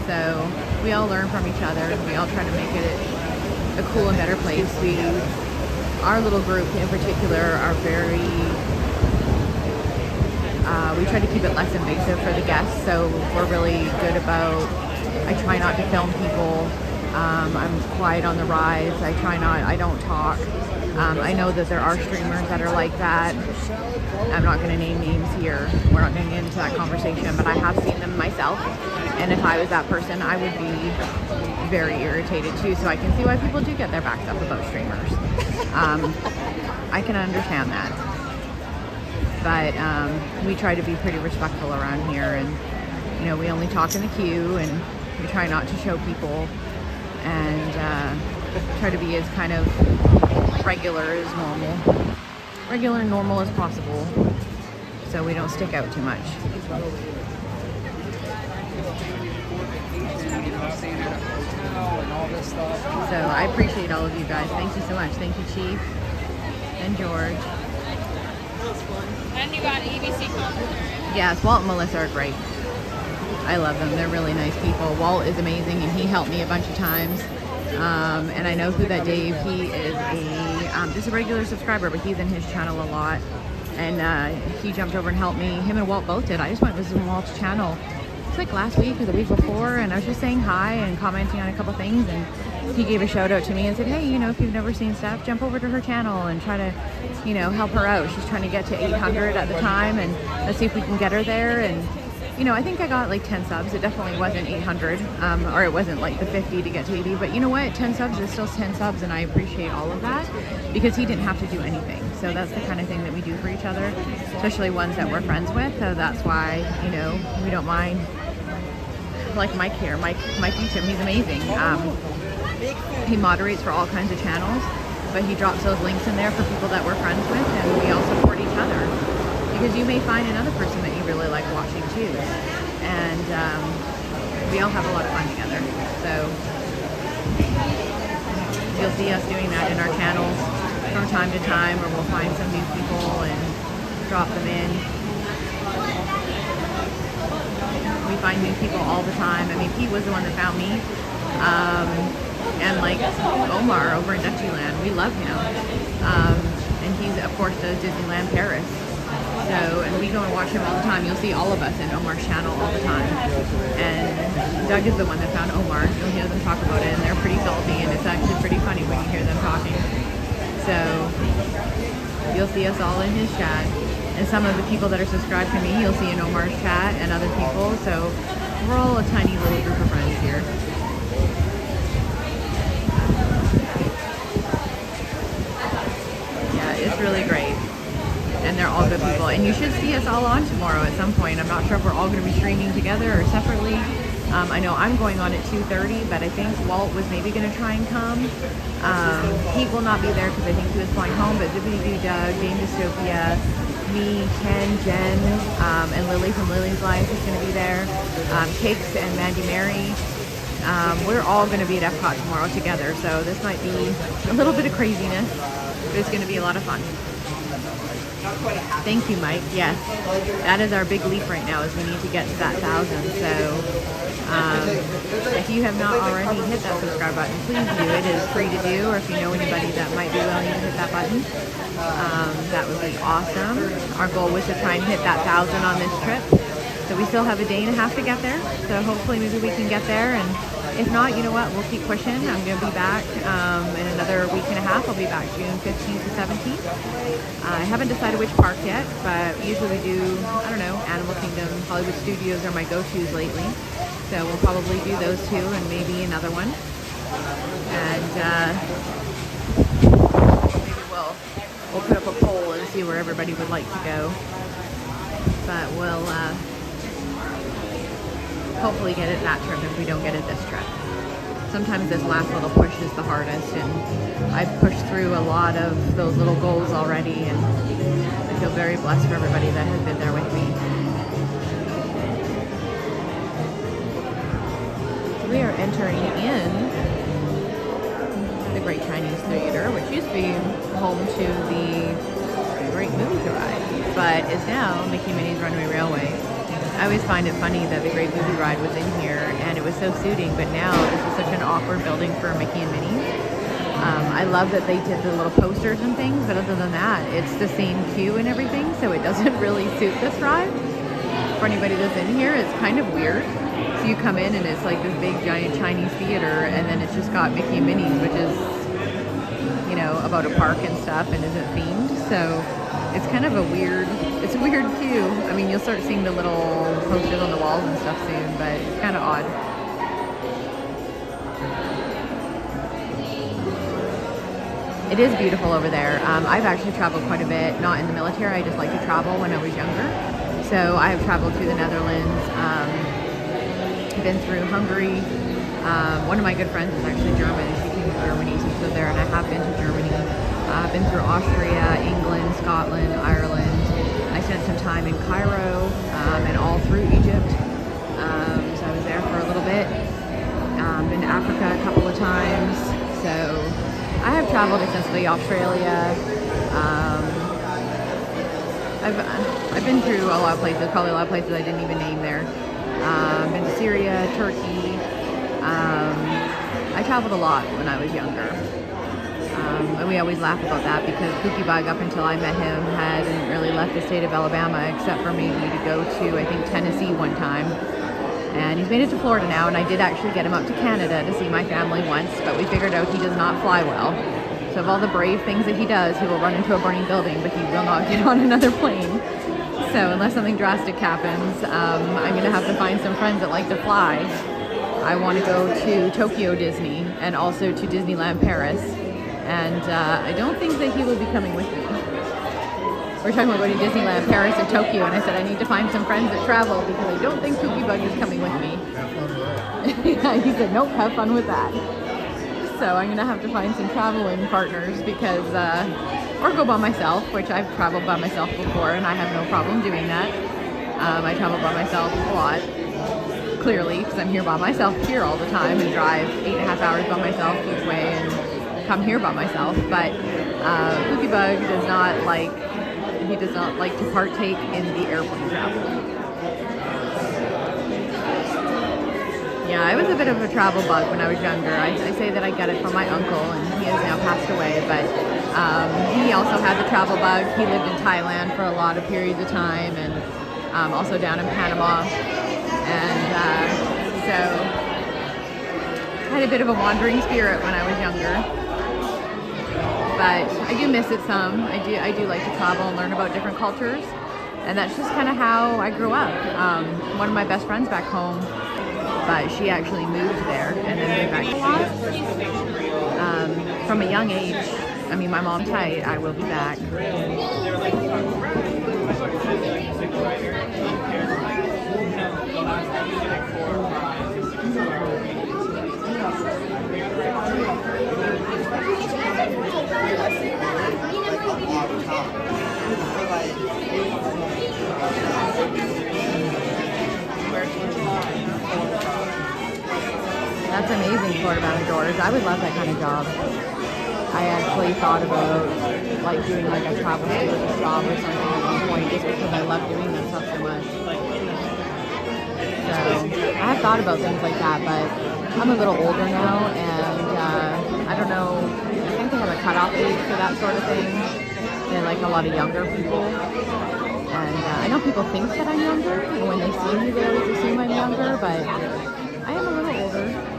So we all learn from each other, we all try to make it a cool and better place. Our little group in particular are very, we try to keep it less invasive for the guests, so we're really good about, I try not to film people. I'm quiet on the rides. I don't talk. I know that there are streamers that are like that. I'm not going to name names here. We're not going to get into that conversation, but I have seen them myself. And if I was that person, I would be very irritated too. So I can see why people do get their backs up about streamers. I can understand that. But we try to be pretty respectful around here, and, you know, we only talk in the queue, and we try not to show people, and try to be as kind of regular and normal as possible, so we don't stick out too much. So I appreciate all of you guys. Thank you so much. Thank you, Chief and George. And you got EBC commentary. Yes, Walt and Melissa are great. I love them. They're really nice people. Walt is amazing, and he helped me a bunch of times. And I know Who That Dave, he is just a regular subscriber, but he's in his channel a lot. And he jumped over and helped me. Him and Walt both did. I just went and visited Walt's channel like last week or the week before, and I was just saying hi and commenting on a couple things, and he gave a shout out to me and said, hey, you know, if you've never seen Steph, jump over to her channel and try to, you know, help her out. She's trying to get to 800 at the time, and let's see if we can get her there. And you know, I think I got like 10 subs. It definitely wasn't 800, or it wasn't like the 50 to get to 80, but you know what, 10 subs is still 10 subs, and I appreciate all of that because he didn't have to do anything. So that's the kind of thing that we do for each other, especially ones that we're friends with. So that's why, you know, we don't mind. Like Mike here, Mike Beecham, he's amazing. He moderates for all kinds of channels, but he drops those links in there for people that we're friends with, and we all support each other. Because you may find another person that you really like watching too. And we all have a lot of fun together. So you'll see us doing that in our channels from time to time, where we'll find some new people and drop them in. We find new people all the time. I mean, Pete was the one that found me. And like Omar over in Dutchyland, we love him. And he's, of course, does Disneyland Paris. So, and we go and watch him all the time. You'll see all of us in Omar's channel all the time. And Doug is the one that found Omar. You'll hear them talk about it, and they're pretty salty, and it's actually pretty funny when you hear them talking. So, you'll see us all in his chat. And some of the people that are subscribed to me, you'll see in Omar's chat, and other people. So, we're all a tiny little group of friends here. Yeah, it's really great. And they're all good people. And you should see us all on tomorrow at some point. I'm not sure if we're all going to be streaming together or separately. I know I'm going on at 2:30, but I think Walt was maybe going to try and come. Pete will not be there because I think he was flying home, but Zippity Doo Doug, Dame Dystopia, me, Ken, Jen, and Lily from Lily's Life is going to be there. Cakes and Mandy Mary. We're all going to be at Epcot tomorrow together, so this might be a little bit of craziness, but it's going to be a lot of fun. Thank you, Mike. Yes, that is our big leap right now, is we need to get to that 1,000. So if you have not already hit that subscribe button, please do. It is free to do, or if you know anybody that might be willing to hit that button, that would be awesome. Our goal was to try and hit that 1,000 on this trip. So we still have a day and a half to get there. So hopefully maybe we can get there. And if not, you know what, we'll keep pushing. I'm going to be back in another week and a half. I'll be back June 15th to 17th. I haven't decided which park yet, but usually we do, I don't know, Animal Kingdom, Hollywood Studios are my go-tos lately. So we'll probably do those two and maybe another one. And maybe we'll put up a poll and see where everybody would like to go. But we'll hopefully get it that trip if we don't get it this trip. Sometimes this last little push is the hardest, and I've pushed through a lot of those little goals already, and I feel very blessed for everybody that has been there with me. So we are entering in the Great Chinese Theater, which used to be home to the Great Movie Ride, but is now Mickey Minnie's Runaway Railway. I always find it funny that the Great Movie Ride was in here and it was so suiting, but now this is such an awkward building for Mickey and Minnie. I love that they did the little posters and things, but other than that, it's the same queue and everything, so it doesn't really suit this ride. For anybody that's in here, it's kind of weird. So you come in and it's like this big giant Chinese theater, and then it's just got Mickey and Minnie's, which is, you know, about a park and stuff and isn't themed. So it's kind of a weird queue. I mean, you'll start seeing the little posters on the walls and stuff soon, but it's kind of odd. It is beautiful over there. I've actually traveled quite a bit, not in the military. I just like to travel when I was younger. So I have traveled to the Netherlands, been through Hungary. One of my good friends is actually German. She came to Germany, so she's there, and I have been to Germany. I've been through Austria, England, Scotland, Ireland. I spent some time in Cairo and all through Egypt. So I was there for a little bit. Been to Africa a couple of times. So I have traveled extensively. Australia. I've been through a lot of places. Probably a lot of places I didn't even name there. Been to Syria, Turkey. I traveled a lot when I was younger. And we always laugh about that because Pookie Bug, up until I met him, hadn't really left the state of Alabama except for maybe to go to, I think, Tennessee one time. And he's made it to Florida now, and I did actually get him up to Canada to see my family once, but we figured out he does not fly well. So of all the brave things that he does, he will run into a burning building, but he will not get on another plane. So unless something drastic happens, I'm going to have to find some friends that like to fly. I want to go to Tokyo Disney and also to Disneyland Paris, and I don't think that he will be coming with me. We're talking about going to Disneyland Paris or Tokyo, and I said I need to find some friends that travel because I don't think Poopy Bug is coming with me. Have fun with that. Yeah, he said, nope, have fun with that. So I'm going to have to find some traveling partners because, or go by myself, which I've traveled by myself before, and I have no problem doing that. I travel by myself a lot, clearly, because I'm here by myself here all the time and drive 8.5 hours by myself each way and come here by myself. But Poopy Bug does not like to partake in the airplane travel. Yeah, I was a bit of a travel bug when I was younger. I say that I got it from my uncle, and he has now passed away, but he also had the travel bug. He lived in Thailand for a lot of periods of time, and also down in Panama. And so I had a bit of a wandering spirit when I was younger. But I do miss it some. I do like to travel and learn about different cultures, and that's just kind of how I grew up. One of my best friends back home, but she actually moved there and then moved back. From a young age, I mean, my mom's tight. I will be back. That's amazing, Florida Bound Doors. I would love that kind of job. I actually thought about like doing like a travel stewardess job or something at one point just because I love doing that stuff so much. So I have thought about things like that, but I'm a little older now, and I don't know, I think they have a cutoff age for that sort of thing. They like a lot of younger people. And I know people think that I'm younger, and when they see me they always assume I'm younger, but I am a little older.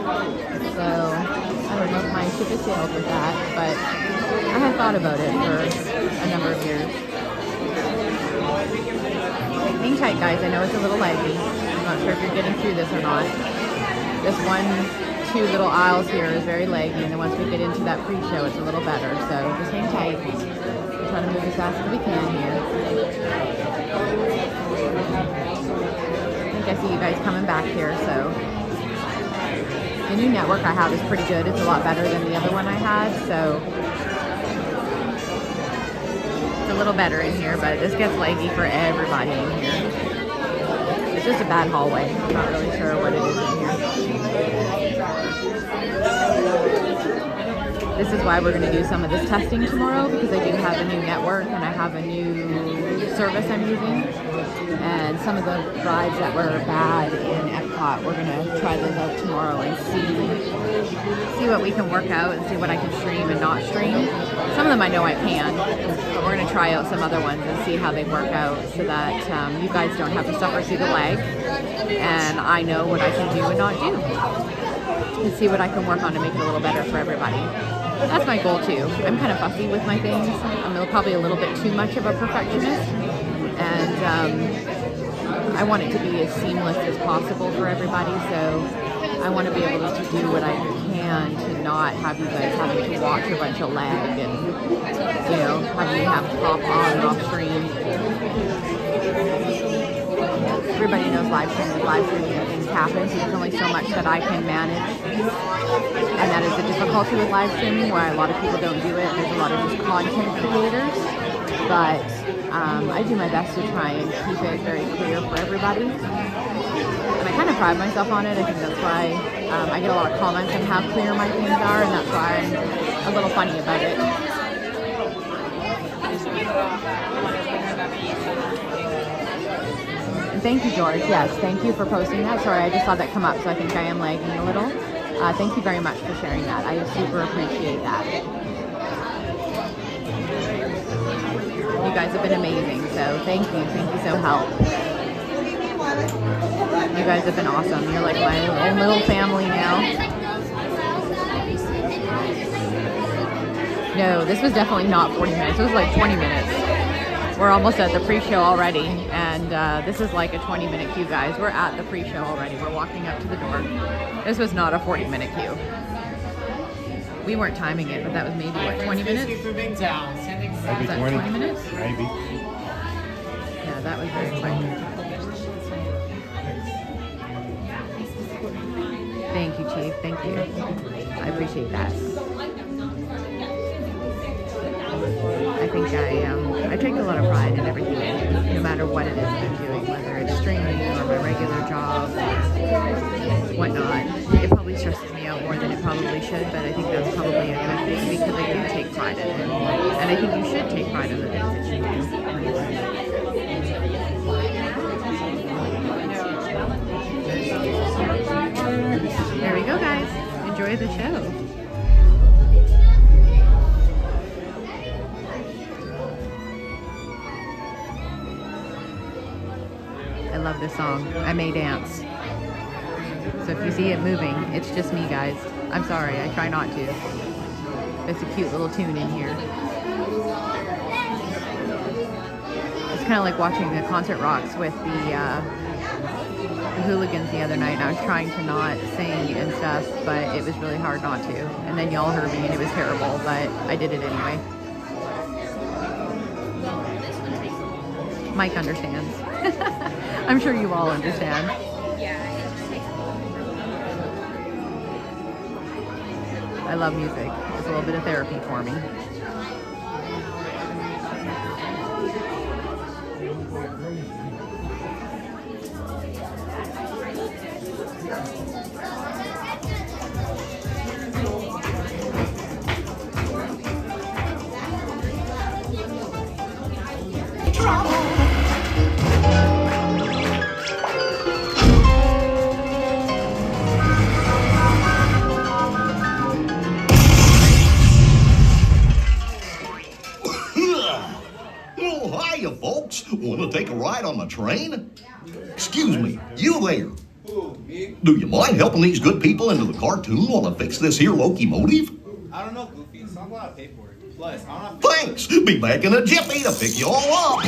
So I don't know if my ship has sailed with that, but I have thought about it for a number of years. Hang tight, guys. I know it's a little laggy. I'm not sure if you're getting through this or not. This two little aisles here is very laggy, and then once we get into that pre-show, it's a little better. So just hang tight. We're trying to move as fast as we can here. I think I see you guys coming back here, so. The new network I have is pretty good. It's a lot better than the other one I had, so it's a little better in here, but this gets laggy for everybody in here. It's just a bad hallway. I'm not really sure what it is in here. This is why we're going to do some of this testing tomorrow, because I do have a new network and I have a new service I'm using. And some of the rides that were bad in Epcot, we're going to try those out tomorrow and see what we can work out and see what I can stream and not stream. Some of them I know I can, but we're going to try out some other ones and see how they work out so that you guys don't have to suffer through the lag. And I know what I can do and not do. And see what I can work on to make it a little better for everybody. That's my goal too. I'm kind of fussy with my things. I'm probably a little bit too much of a perfectionist. And I want it to be as seamless as possible for everybody, so I want to be able to do what I can to not have you guys having to watch a bunch of lag and, you know, having you have to pop on and off stream. Everybody knows live streaming and things happen, so there's only so much that I can manage. And that is the difficulty with live streaming, why a lot of people don't do it. There's a lot of just content creators, but I do my best to try and keep it very clear for everybody. And I kind of pride myself on it. I think that's why I get a lot of comments on how clear my things are, and that's why I'm a little funny about it. And thank you, George. Yes, thank you for posting that. Sorry, I just saw that come up, so I think I am lagging a little. Thank you very much for sharing that. I super appreciate that. You guys have been amazing, so thank you so much. You guys have been awesome. You're like my own little family now. No, this was definitely not 40 minutes. It was like 20 minutes. We're almost at the pre-show already, and this is like a 20-minute queue, guys. We're at the pre-show already. We're walking up to the door. This was not a 40-minute queue. We weren't timing it, but that was maybe, what, 20 minutes? Maybe was that 20 minutes? Maybe. Yeah, that was very quick. Thank you, Chief. Thank you. I appreciate that. I think I take a lot of pride in everything I do, no matter what it is that I'm doing, whether it's streaming or my regular job or whatnot. It probably stresses me out more than it probably should, but I think that's probably a good thing because I do take pride in it. And I think you should take pride in the things that you do. There we go, guys. Enjoy the show. I love this song. I may dance. So if you see it moving, it's just me, guys. I'm sorry, I try not to. It's a cute little tune in here. It's kind of like watching the Concert Rocks with the Hooligans the other night. I was trying to not sing and stuff, but it was really hard not to. And then y'all heard me and it was terrible, but I did it anyway. Mike understands. I'm sure you all understand. I love music. It's a little bit of therapy for me. Want to take a ride on the train? Excuse me, you there. Do you mind helping these good people into the cartoon while I fix this here locomotive? I don't know, Goofy. It's not a lot of paperwork. Plus, I don't have Thanks. Be back in a jiffy to pick you all up.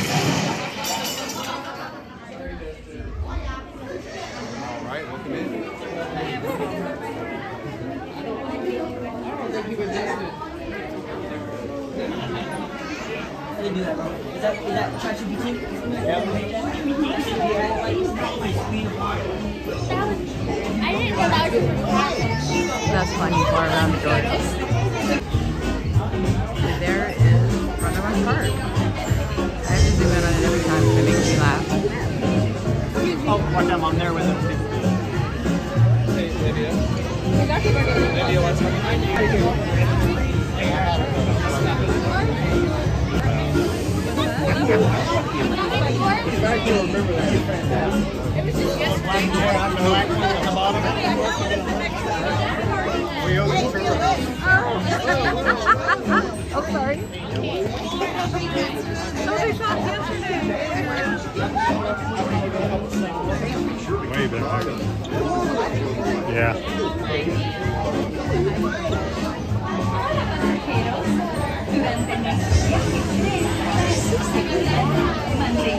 All right, welcome in. Is that ChatGPT? That's funny, far around the door. There is Run Around Park. I have to zoom in on it every time because it makes me laugh. Oh, one time I'm there with him too. Hey, Lydia. Lydia, what's behind you? I can remember that. It was just yesterday. On the bottom. We owe the Oh, sorry. Somebody shot yesterday. Way back. Yeah.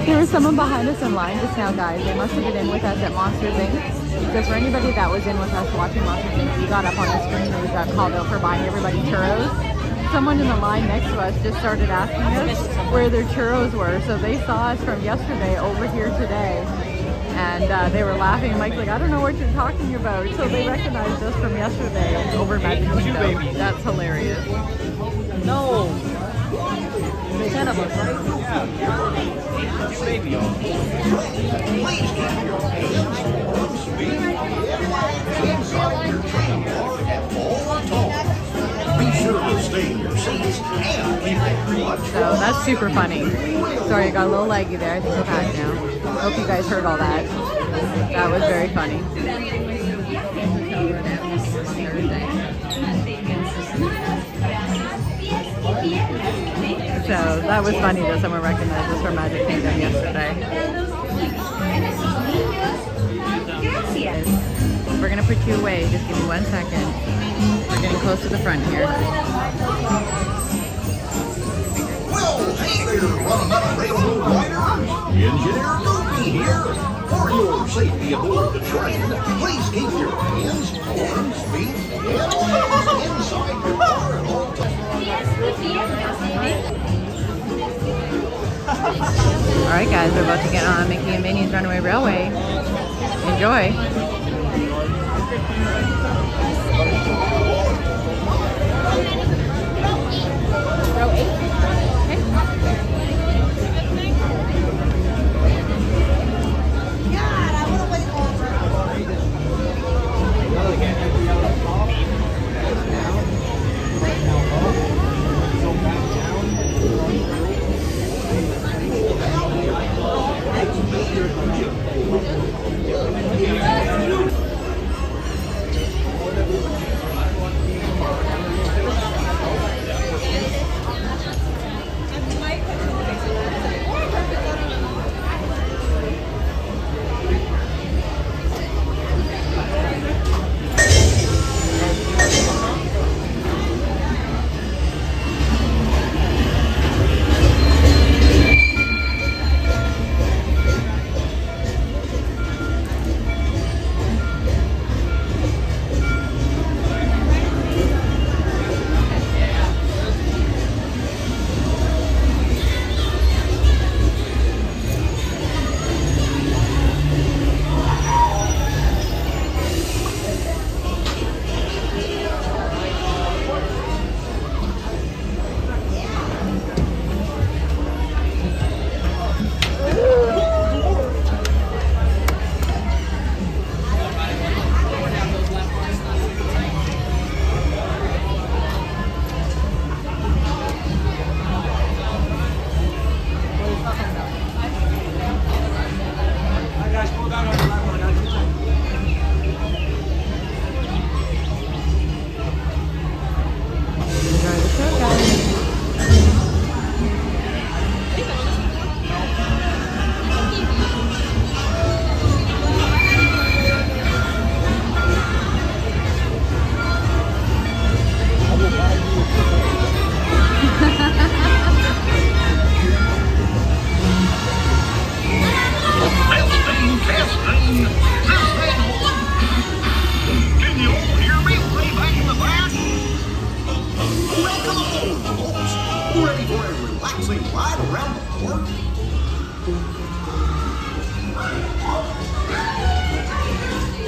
There was someone behind us in line just now, guys. They must have been in with us at Monsters Inc. So for anybody that was in with us watching Monsters Inc., we got up on the screen and we got called out for buying everybody churros. Someone in the line next to us just started asking us where their churros were. So they saw us from yesterday over here today. And they were laughing. Mike's like, I don't know what you're talking about. So they recognized us from yesterday over Magic Kingdom. That's hilarious. No. There's 10 of us, right? Yeah. Baby. Please keep your hands on speed inside your train car at all times. Be sure to stay in your seats and keep it clutch. So that's super funny. Sorry, I got a little laggy there. I think we're back now. Hope you guys heard all that. That was very funny. So that was funny that someone recognized us from Magic Kingdom yesterday. we're gonna put you away. Just give me 1 second. We're getting close to the front here. Well, hey there, running up railroad rider. Engineer Dopey here. For your safety aboard the train, please keep your hands, arms, feet, and legs inside your car at all times. All right, guys, we're about to get on Mickey and Minnie's Runaway Railway. Enjoy. Row 8.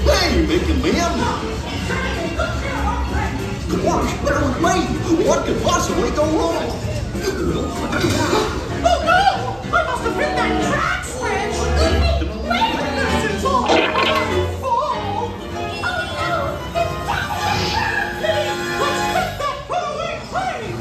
Hey, Mickey Man! Gosh, they're late! What could possibly go wrong? Oh no! I must have hit that track switch! Wait a minute, it's all fall! Oh no! It's happening! Let's hit that rolling train!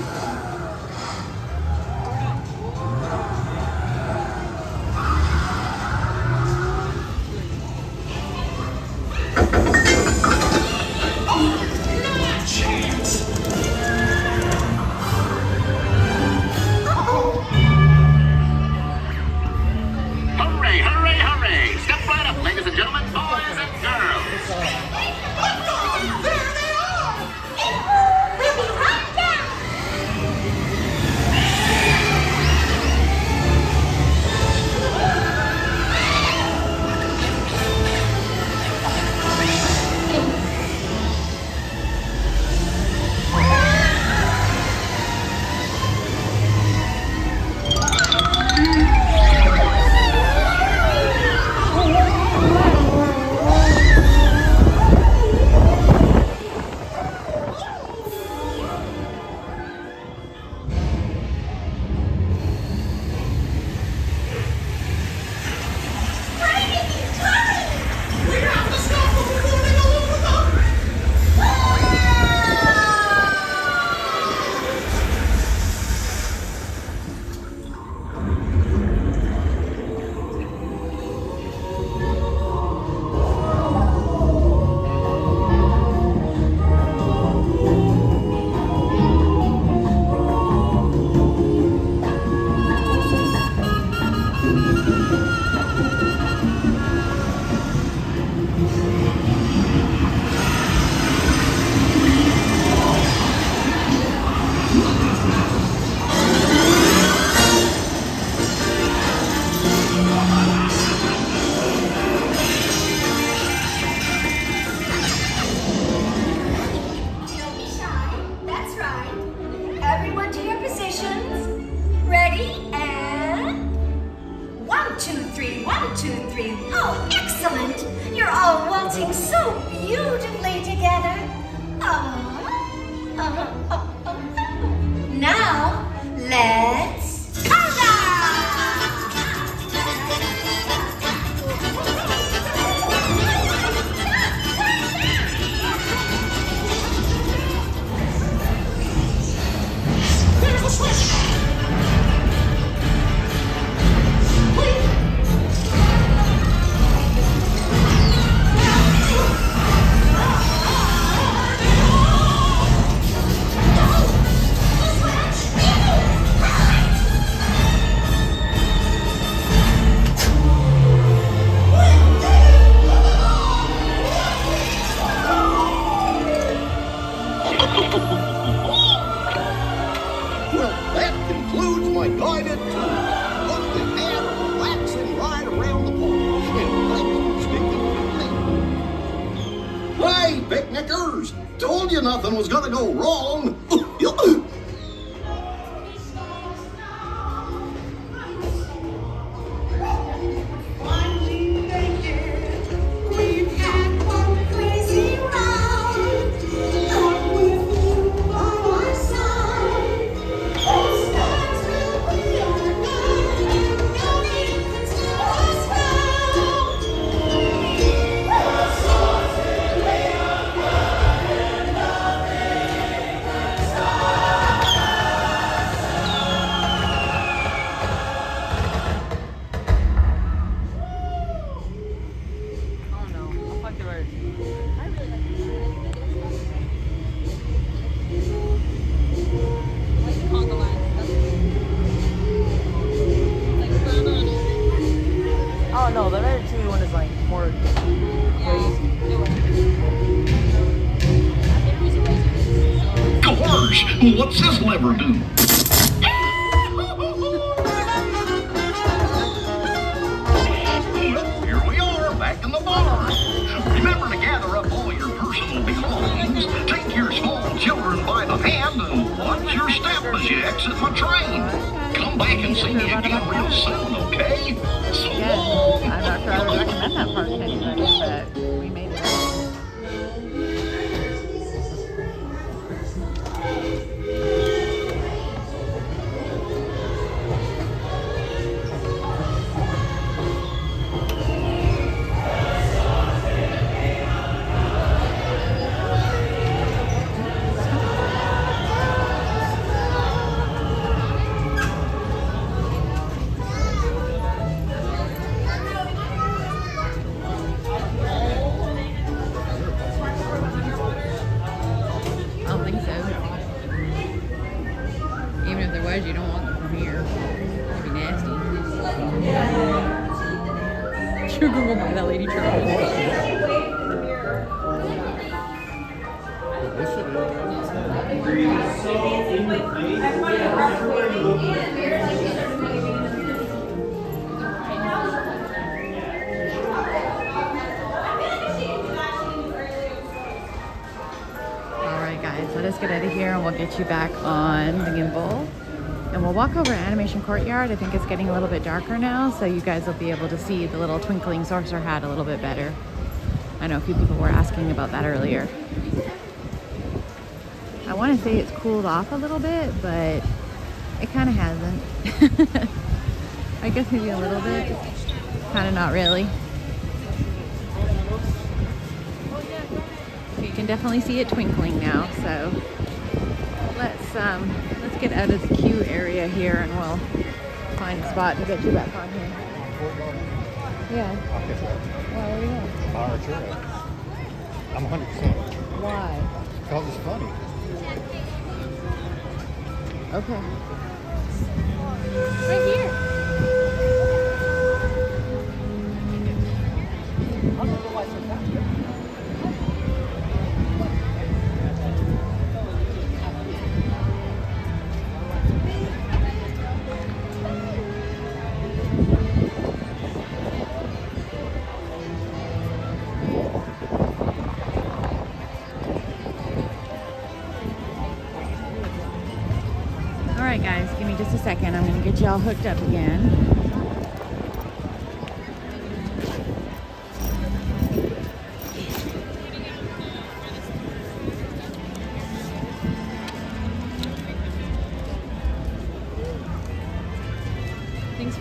3, 1, 2, 3. Oh, excellent! You're all waltzing so beautifully together. Now, let's conga! There's a switch! Well, that concludes my guided tour. Hope you had a relaxing ride around the park. And thanks for sticking with me. Hey, picnickers! Told you nothing was gonna go wrong. We've had one crazy ride. But with you by my side, those times will be our guide, and nothing can slow us down. The stars will lay our guide, and nothing can stop Oh no, I'll fuck the bird. Oh no, the Ratatouille one is like more crazy. Gosh, what's this lever do? Here we are, back in the barn. Remember to gather up all your personal belongings, take your small children by the hand, and watch your step as you exit my train. Come back and see me again real soon, okay? So long. I'm not sure I would recommend that park to anybody, but we made it. I don't think so. Even if there was, you don't want them from here. It'd be nasty. Sugar will buy that lady Alright guys, let us get out of here and we'll get you back on the gimbal. And we'll walk over to Animation Courtyard. I think it's getting a little bit darker now, so you guys will be able to see the little twinkling sorcerer hat a little bit better. I know a few people were asking about that earlier. I want to say it's cooled off a little bit, but it kind of hasn't. I guess maybe a little bit. Kind of not really. You can definitely see it twinkling now, so let's get out of the queue area here and we'll find a spot to get you back on here. Yeah. Why, where are you going? Buy our churros. I'm 100%. Why? Because it's funny. Okay. Right here. Alright guys, give me just a second. I'm going to get you all hooked up again.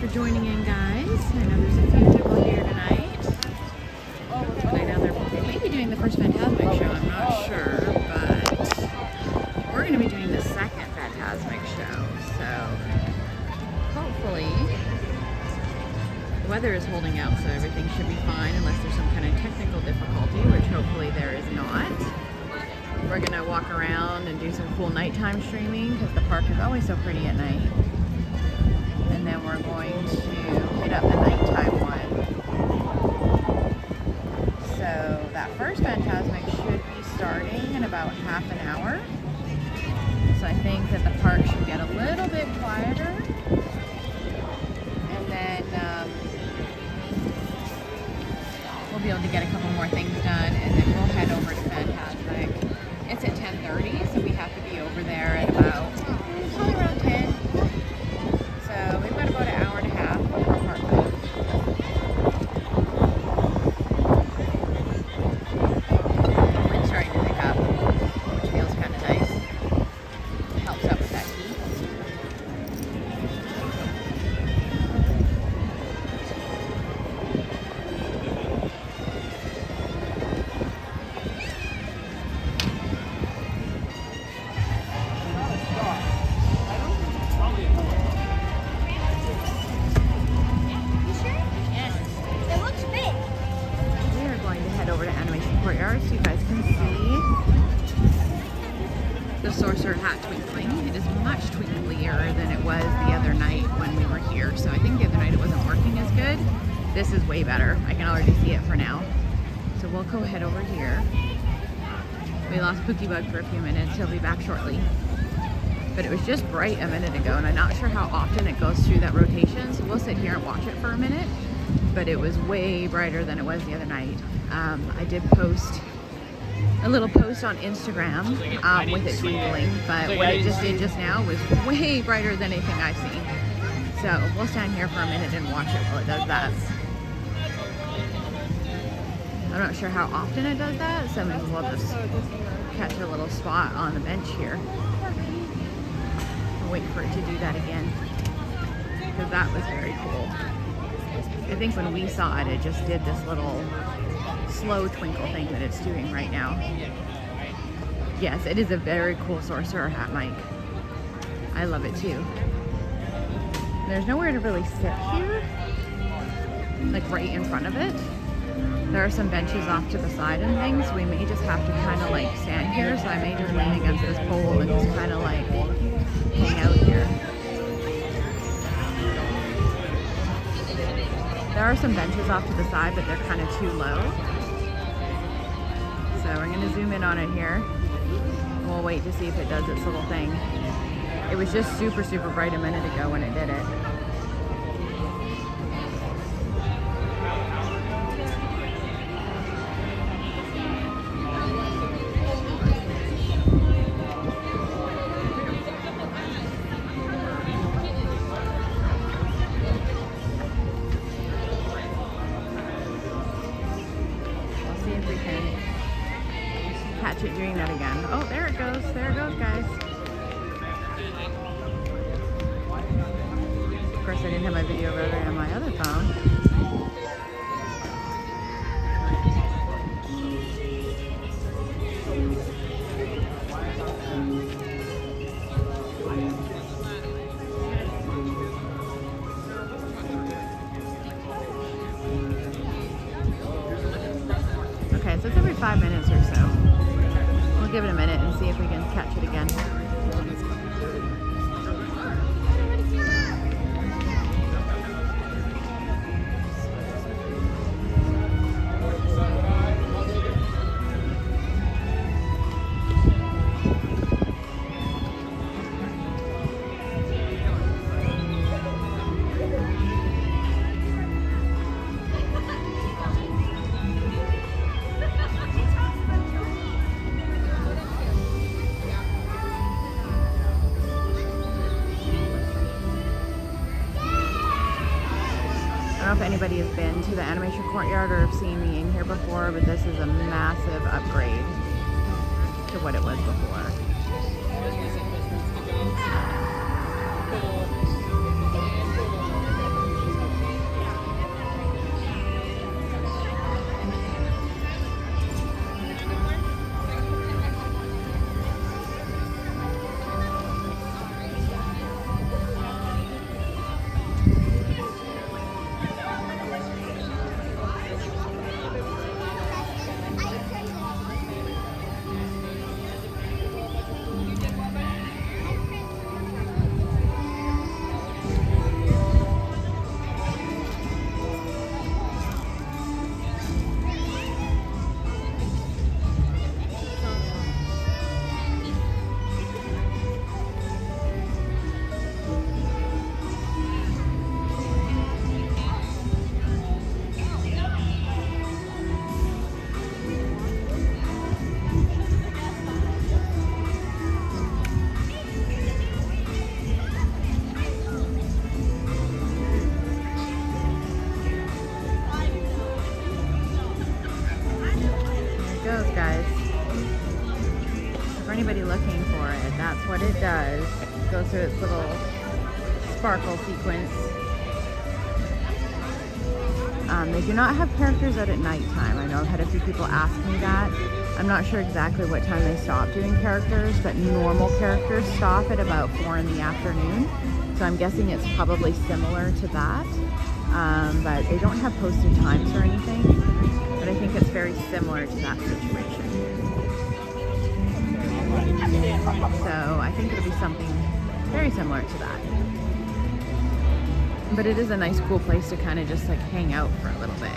for joining in, guys. I know there's a few people here tonight. And I know they may be doing the first Fantasmic show, I'm not sure, but we're going to be doing the second Fantasmic show. So hopefully the weather is holding out, so everything should be fine unless there's some kind of technical difficulty, which hopefully there is not. We're going to walk around and do some cool nighttime streaming because the park is always so pretty at night. And then we're going to hit up the nighttime one. So that first Fantasmic should be starting in about half an hour. So I think that the park should get a little bit quieter. And then we'll be able to get a couple more things done, and then we'll head over to Fantasmic. It's at 10:30, so we have to be over there at about probably around 10. So we've got about an hour and a half before park goes. It's starting to pick up, which feels kind of nice. Helps out with that heat. So you guys can see the sorcerer hat twinkling. It is much twinklier than it was the other night when we were here. So I think the other night it wasn't working as good. This is way better. I can already see it for now. So we'll go head over here. We lost Pokebug for a few minutes. He'll be back shortly. But it was just bright a minute ago, and I'm not sure how often it goes through that rotation. So we'll sit here and watch it for a minute. But it was way brighter than it was the other night. I did post a little post on Instagram with it twinkling, but what it just did just now was way brighter than anything I've seen. So we'll stand here for a minute and watch it while it does that. I'm not sure how often it does that, so maybe we'll just catch a little spot on the bench here. I'll wait for it to do that again, because that was very cool. I think when we saw it, it just did this little slow twinkle thing that it's doing right now. Yes, it is a very cool sorcerer hat, Mike. I love it too. There's nowhere to really sit here, like right in front of it. There are some benches off to the side and things. We may just have to kind of like stand here, so I may just lean against this pole and just kind of like hang out here. There are some benches off to the side, but they're kind of too low. So we're going to zoom in on it here. We'll wait to see if it does its little thing. It was just super, super bright a minute ago when it did it. Catch it doing that again. Oh, there it goes. There it goes, guys. Of course, I didn't have my video ready on my other phone. Okay, so it's every 5 minutes or so. We'll give it a minute and see if we can catch it again. I don't know if anybody has been to the animation courtyard or have seen me in here before, but this is a massive upgrade to what it was before. looking for it. That's what it does. It goes through its little sparkle sequence. They do not have characters out at nighttime. I know I've had a few people ask me that. I'm not sure exactly what time they stop doing characters, but normal characters stop at about 4 in the afternoon. So I'm guessing it's probably similar to that. But they don't have posted times or anything. But I think it's very similar to that situation. So I think it'll be something very similar to that. But it is a nice, cool place to kind of just like hang out for a little bit.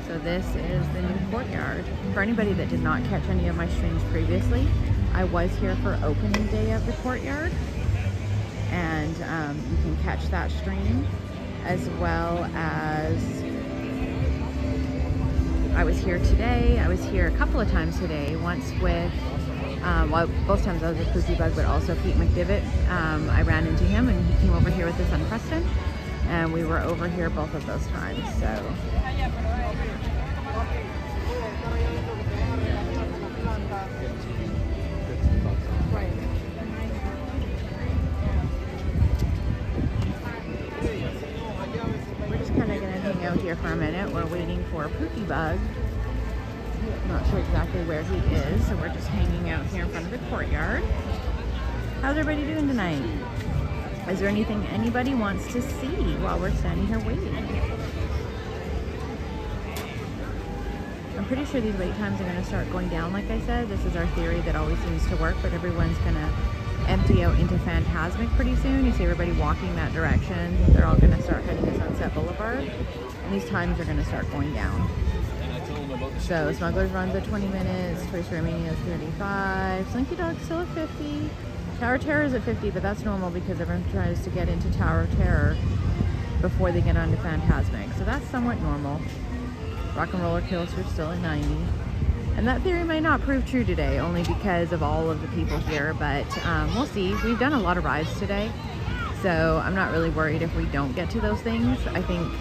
So this is the new courtyard. For anybody that did not catch any of my streams previously, I was here for opening day of the courtyard. And you can catch that stream, as well as I was here today. I was here a couple of times today, once with well, both times I was with Pookie Bug, but also Pete McDivitt. I ran into him and he came over here with his son Preston, and we were over here both of those times. So we're just kind of gonna hang out here for a minute. We're waiting for Pookie Bug. Not sure exactly where he is, so we're just hanging out here in front of the courtyard. How's everybody doing tonight? Is there anything anybody wants to see while we're standing here waiting? I'm pretty sure these wait times are going to start going down, like I said. This is our theory that always seems to work, but everyone's going to empty out into Fantasmic pretty soon. You see everybody walking that direction. They're all going to start heading to Sunset Boulevard, and these times are going to start going down. So Smugglers runs at 20 minutes, Toy Story Mania is 35, Slinky Dog's still at 50, Tower of Terror is at 50, but that's normal because everyone tries to get into Tower of Terror before they get onto Fantasmic. So that's somewhat normal. Rock and Roller Coaster is still at 90. And that theory might not prove true today, only because of all of the people here, but we'll see. We've done a lot of rides today, so I'm not really worried if we don't get to those things. I think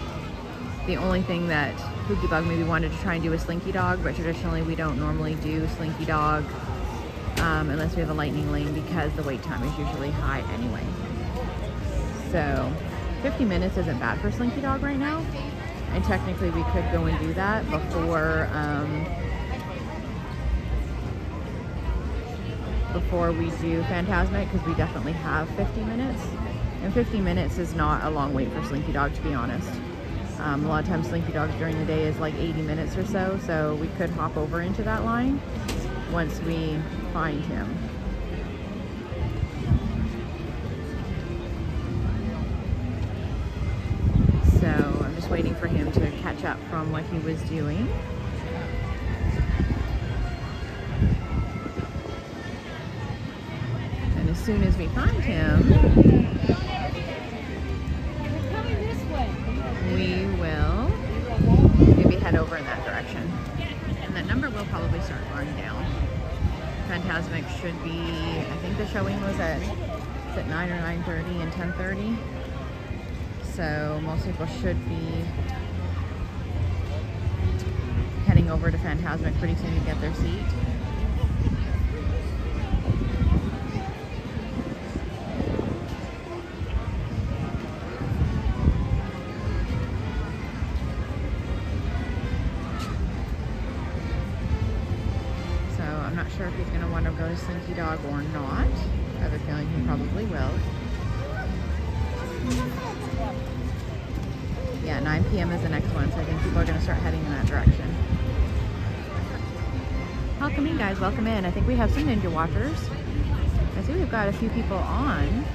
the only thing that Pookie Bug maybe wanted to try and do is Slinky Dog, but traditionally we don't normally do Slinky Dog unless we have a lightning lane, because the wait time is usually high anyway. So 50 minutes isn't bad for Slinky Dog right now, and technically we could go and do that before we do Fantasmic, because we definitely have 50 minutes, and 50 minutes is not a long wait for Slinky Dog, to be honest. A lot of times Slinky Dog during the day is like 80 minutes or so, so we could hop over into that line once we find him. So I'm just waiting for him to catch up from what he was doing. And as soon as we find him, we will maybe head over in that direction. And that number will probably start going down. Fantasmic should be, I think the showing was at 9 or 9:30 and 10:30. So most people should be heading over to Fantasmic pretty soon to get their seat. Sure if he's going to want to go to Slinky Dog or not. I have a feeling he probably will. Yeah, 9 p.m. is the next one, so I think people are going to start heading in that direction. Welcome in, guys. Welcome in. I think we have some Ninja Watchers. I see we've got a few people on.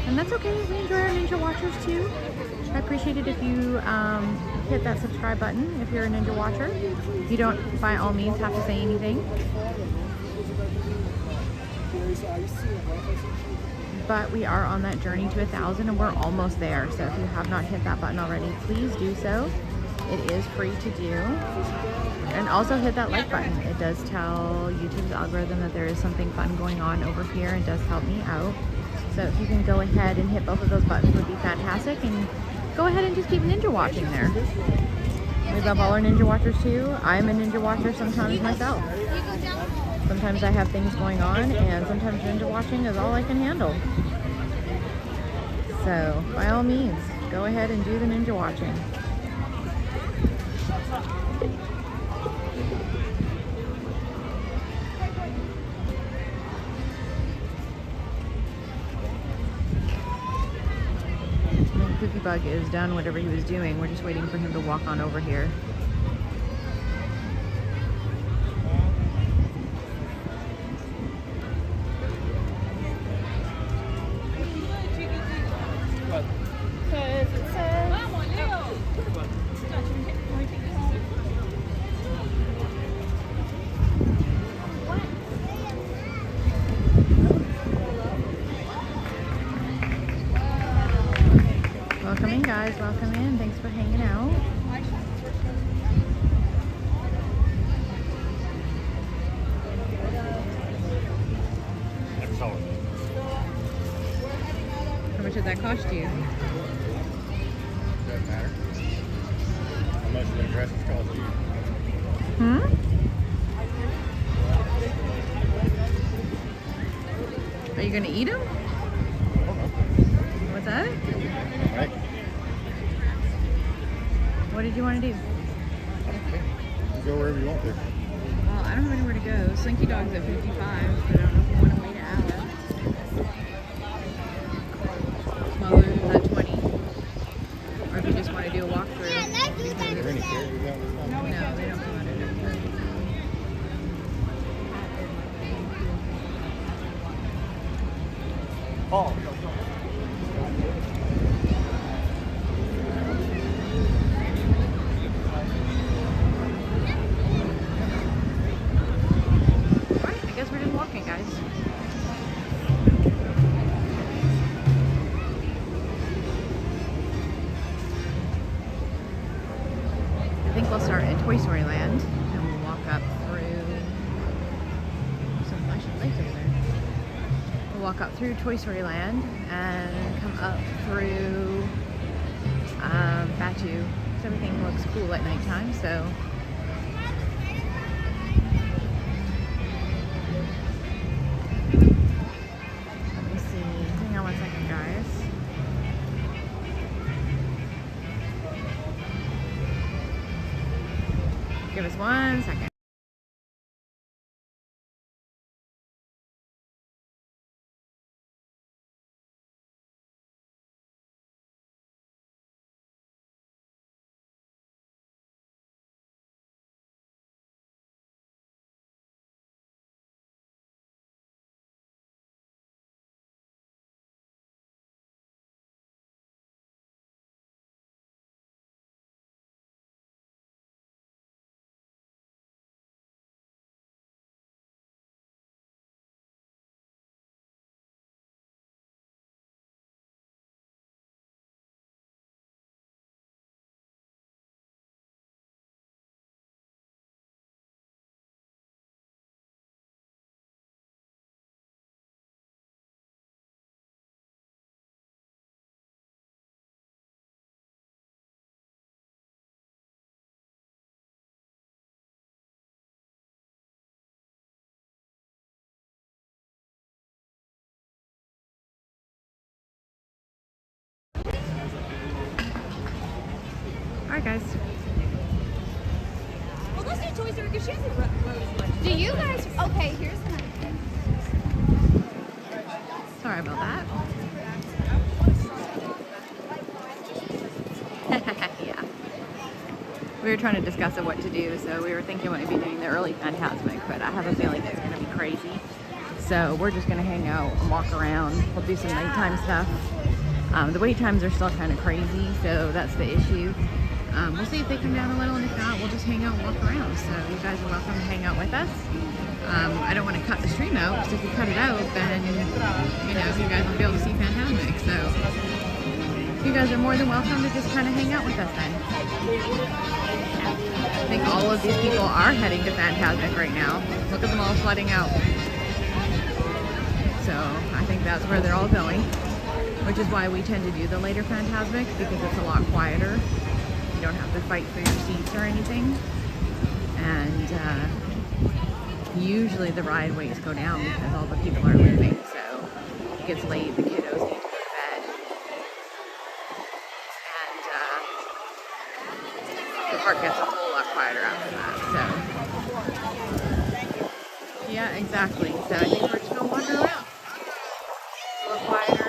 And that's okay. We enjoy our Ninja Watchers too. I appreciate it if you hit that subscribe button if you're a Ninja Watcher. You don't, by all means, have to say anything. But we are on that journey to 1,000 and we're almost there. So if you have not hit that button already, please do so. It is free to do. And also hit that like button. It does tell YouTube's algorithm that there is something fun going on over here and does help me out. So if you can go ahead and hit both of those buttons would be fantastic. And go ahead and just keep ninja watching there. We love all our Ninja Watchers too. I'm a Ninja Watcher sometimes myself. Sometimes I have things going on, and sometimes Ninja watching is all I can handle. So, by all means, go ahead and do the Ninja watching. Cookie Bug is done whatever he was doing. We're just waiting for him to walk on over here. Welcome in, guys. Welcome in. Thanks for hanging out. How much did that cost you? Doesn't matter. How much the dresses cost you? Are you gonna eat them? What's that? Right. What did you want to do? Go wherever you want to. Well, I don't have anywhere to go. Slinky Dog's at 55, but I don't know if you want to wait an hour. Smuggler's at 20. Or if you just want to do a walkthrough. Are there any characters out there? No, they don't come out of it. Oh. I guess we're just walking, guys. I think we'll start in Toy Story Land and we'll walk up through some flashing lights over there. We'll walk up through Toy Story Land and come up through Batu. So everything looks cool at nighttime, so let me see. Hang on one second, guys. Give us 1 second. Alright, guys. Well, let's do Toy Story because she hasn't rode as much. Do you guys? Okay, here's another thing. Sorry about that. Yeah. We were trying to discuss what to do, so we were thinking we might be doing the early Fantasmic, but I have a feeling it's going to be crazy. So we're just going to hang out and walk around. We'll do some nighttime stuff. The wait times are still kind of crazy, so that's the issue. We'll see if they come down a little, and if not, we'll just hang out and walk around. So you guys are welcome to hang out with us. I don't want to cut the stream out, because if we cut it out, then, you guys won't be able to see Fantasmic. So you guys are more than welcome to just kind of hang out with us then. I think all of these people are heading to Fantasmic right now. Look at them all flooding out. So I think that's where they're all going, which is why we tend to do the later Fantasmic, because it's a lot quieter. don't have to fight for your seats or anything. And usually the ride waits go down because all the people are leaving, so it gets late, the kiddos need to go to bed. And the park gets a whole lot quieter after that, so. Yeah, exactly. So I think we're just gonna wander around. A little quieter.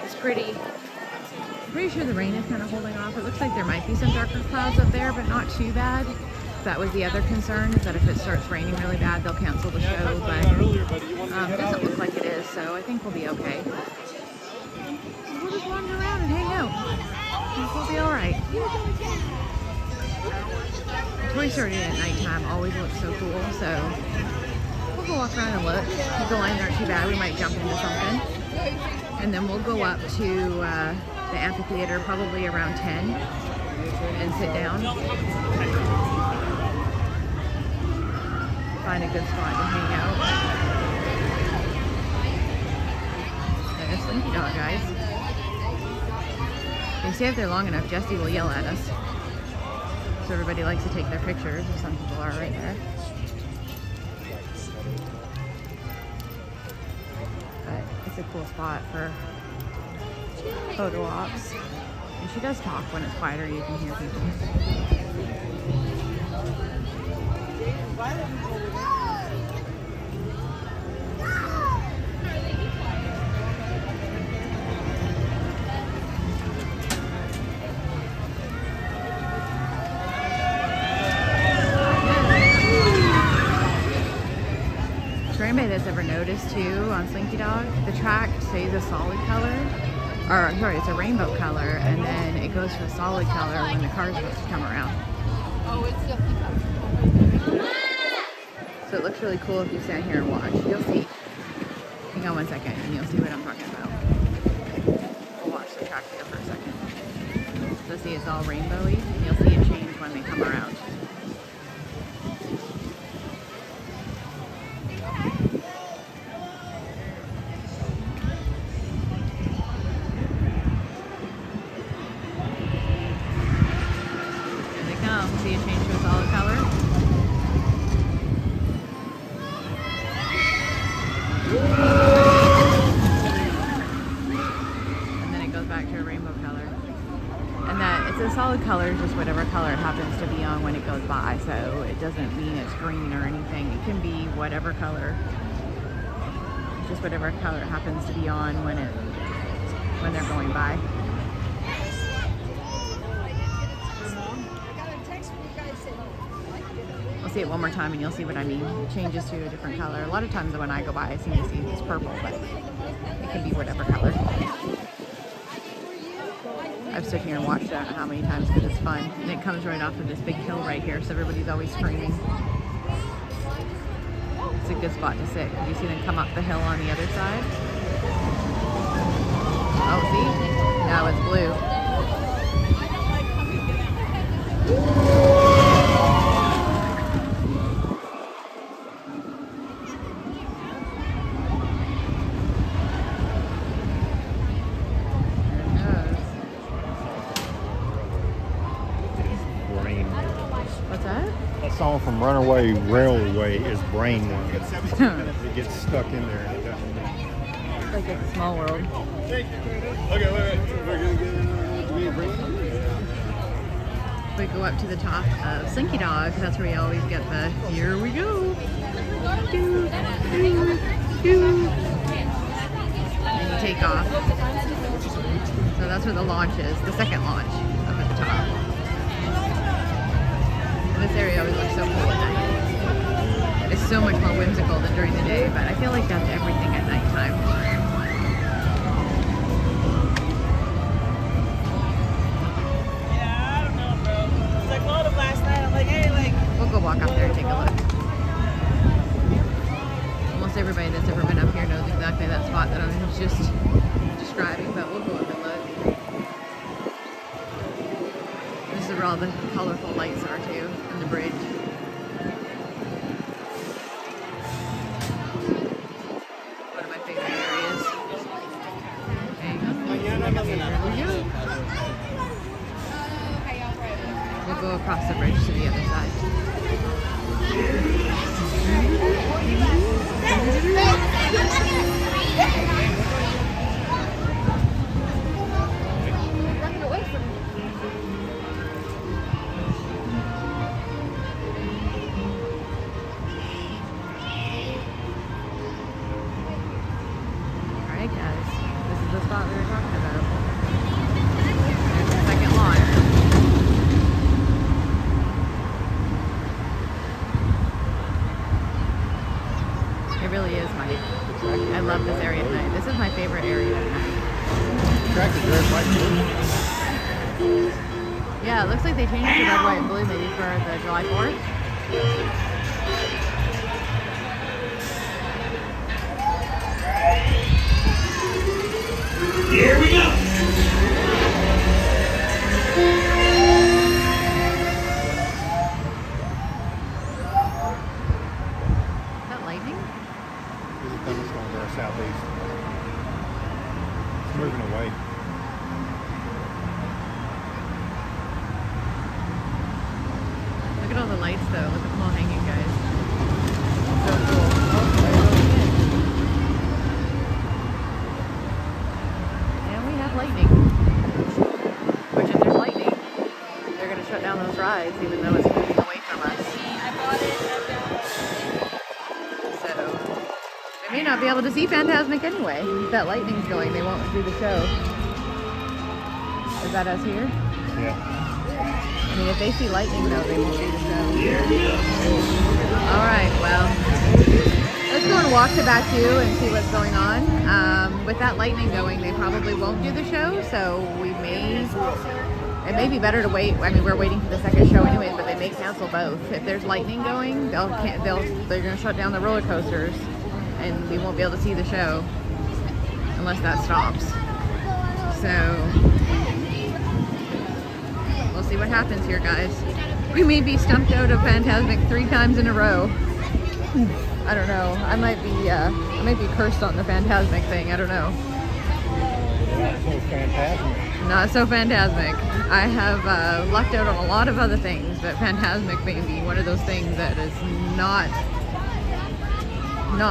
It's pretty. I'm pretty sure the rain is kind of holding off. It looks like there might be some darker clouds up there, but not too bad. That was the other concern, is that if it starts raining really bad, they'll cancel the show, but it doesn't look like it is, so I think we'll be okay. We'll just wander around and hang out. I think we'll be alright. Toy Story at nighttime always looks so cool, so we'll go walk around and look. The lines aren't too bad, we might jump into something. And then we'll go up to the amphitheater probably around 10 and sit down. Find a good spot to hang out. There's Slinky Dog, guys. If we stay up there long enough, Jesse will yell at us. So everybody likes to take their pictures, or some people are right there. But it's a cool spot for photo ops. And she does talk when it's quieter, you can hear people. For anybody that's ever noticed too on Slinky Dog, the track stays a solid color, or I'm sorry, it's a rainbow color, and then it goes to a solid color when the car's supposed to come around. Oh, it's definitely. So it looks really cool if you stand here and watch. You'll see. Hang on one second and you'll see what I'm talking about. We'll watch the track here for a second. So see, it's all rainbowy, and you'll see it change when they come around. Here they come. See it change to a solid color. And then it goes back to a rainbow color. And that it's a solid color, just whatever color it happens to be on when it goes by. So it doesn't mean it's green or anything. It can be whatever color. It's just whatever color it happens to be on when they're going by. I'll see it one more time and you'll see what I mean. It changes to a different color. A lot of times when I go by, I seem to see it's purple, but it can be whatever color. I've stood here and watched it I don't know how many times because it's fun. And it comes right off of this big hill right here, so everybody's always screaming. It's a good spot to sit. You see them come up the hill on the other side? Oh, see? Now it's blue. Song from Runaway Railway is Brainworm. It gets stuck in there. It's like it's a small world. Okay, wait. We go up to the top of Slinky Dog. That's where we always get the here we go. And you take off. So that's where the launch is, the second launch up at the top. This area always looks so cool at night. It's so much more whimsical than during the day, but I feel like that's everything at nighttime. Yeah, I don't know, bro. It's like load up last night. I'm like, hey, like. We'll go walk up there and take a look. Almost everybody that's ever been up here knows exactly that spot that I'm just describing, but we'll go up and look. This is where all the colorful lights are too, and the bridge. One of my favorite areas. Hang on. Here we go. across the bridge to the other side. Alright guys, this is the spot we were talking about. There's the second launch. It really is, Mike. I love this area at night. This is my favorite area at night. Yeah, it looks like they changed it to red, white, and blue maybe for the July 4th. Here we go! Is that lightning? There's a thunderstorm to our southeast. It's moving away. Look at all the lights though. Look at them all hanging, guys. So cool. Oh, there it goes again. And we have lightning. Which if there's lightning, they're going to shut down those rides even though it's moving away from us. So, they may not be able to see Fantasmic anyway. If that lightning's going, they won't do the show. Is that us here? Yeah. I mean, if they see lightning, though, they won't do the show. All right, well, let's go and walk to Batu and see what's going on. With that lightning going, they probably won't do the show, so it may be better to wait. I mean, we're waiting for the second show anyways, but they may cancel both. If there's lightning going, they're going to shut down the roller coasters, and we won't be able to see the show unless that stops. So we'll see what happens here, guys. We may be stumped out of Fantasmic 3 times in a row. I don't know. I might be cursed on the Fantasmic thing. I don't know. Not so Fantasmic. Not so Fantasmic. I have lucked out on a lot of other things, but Fantasmic may be one of those things that is not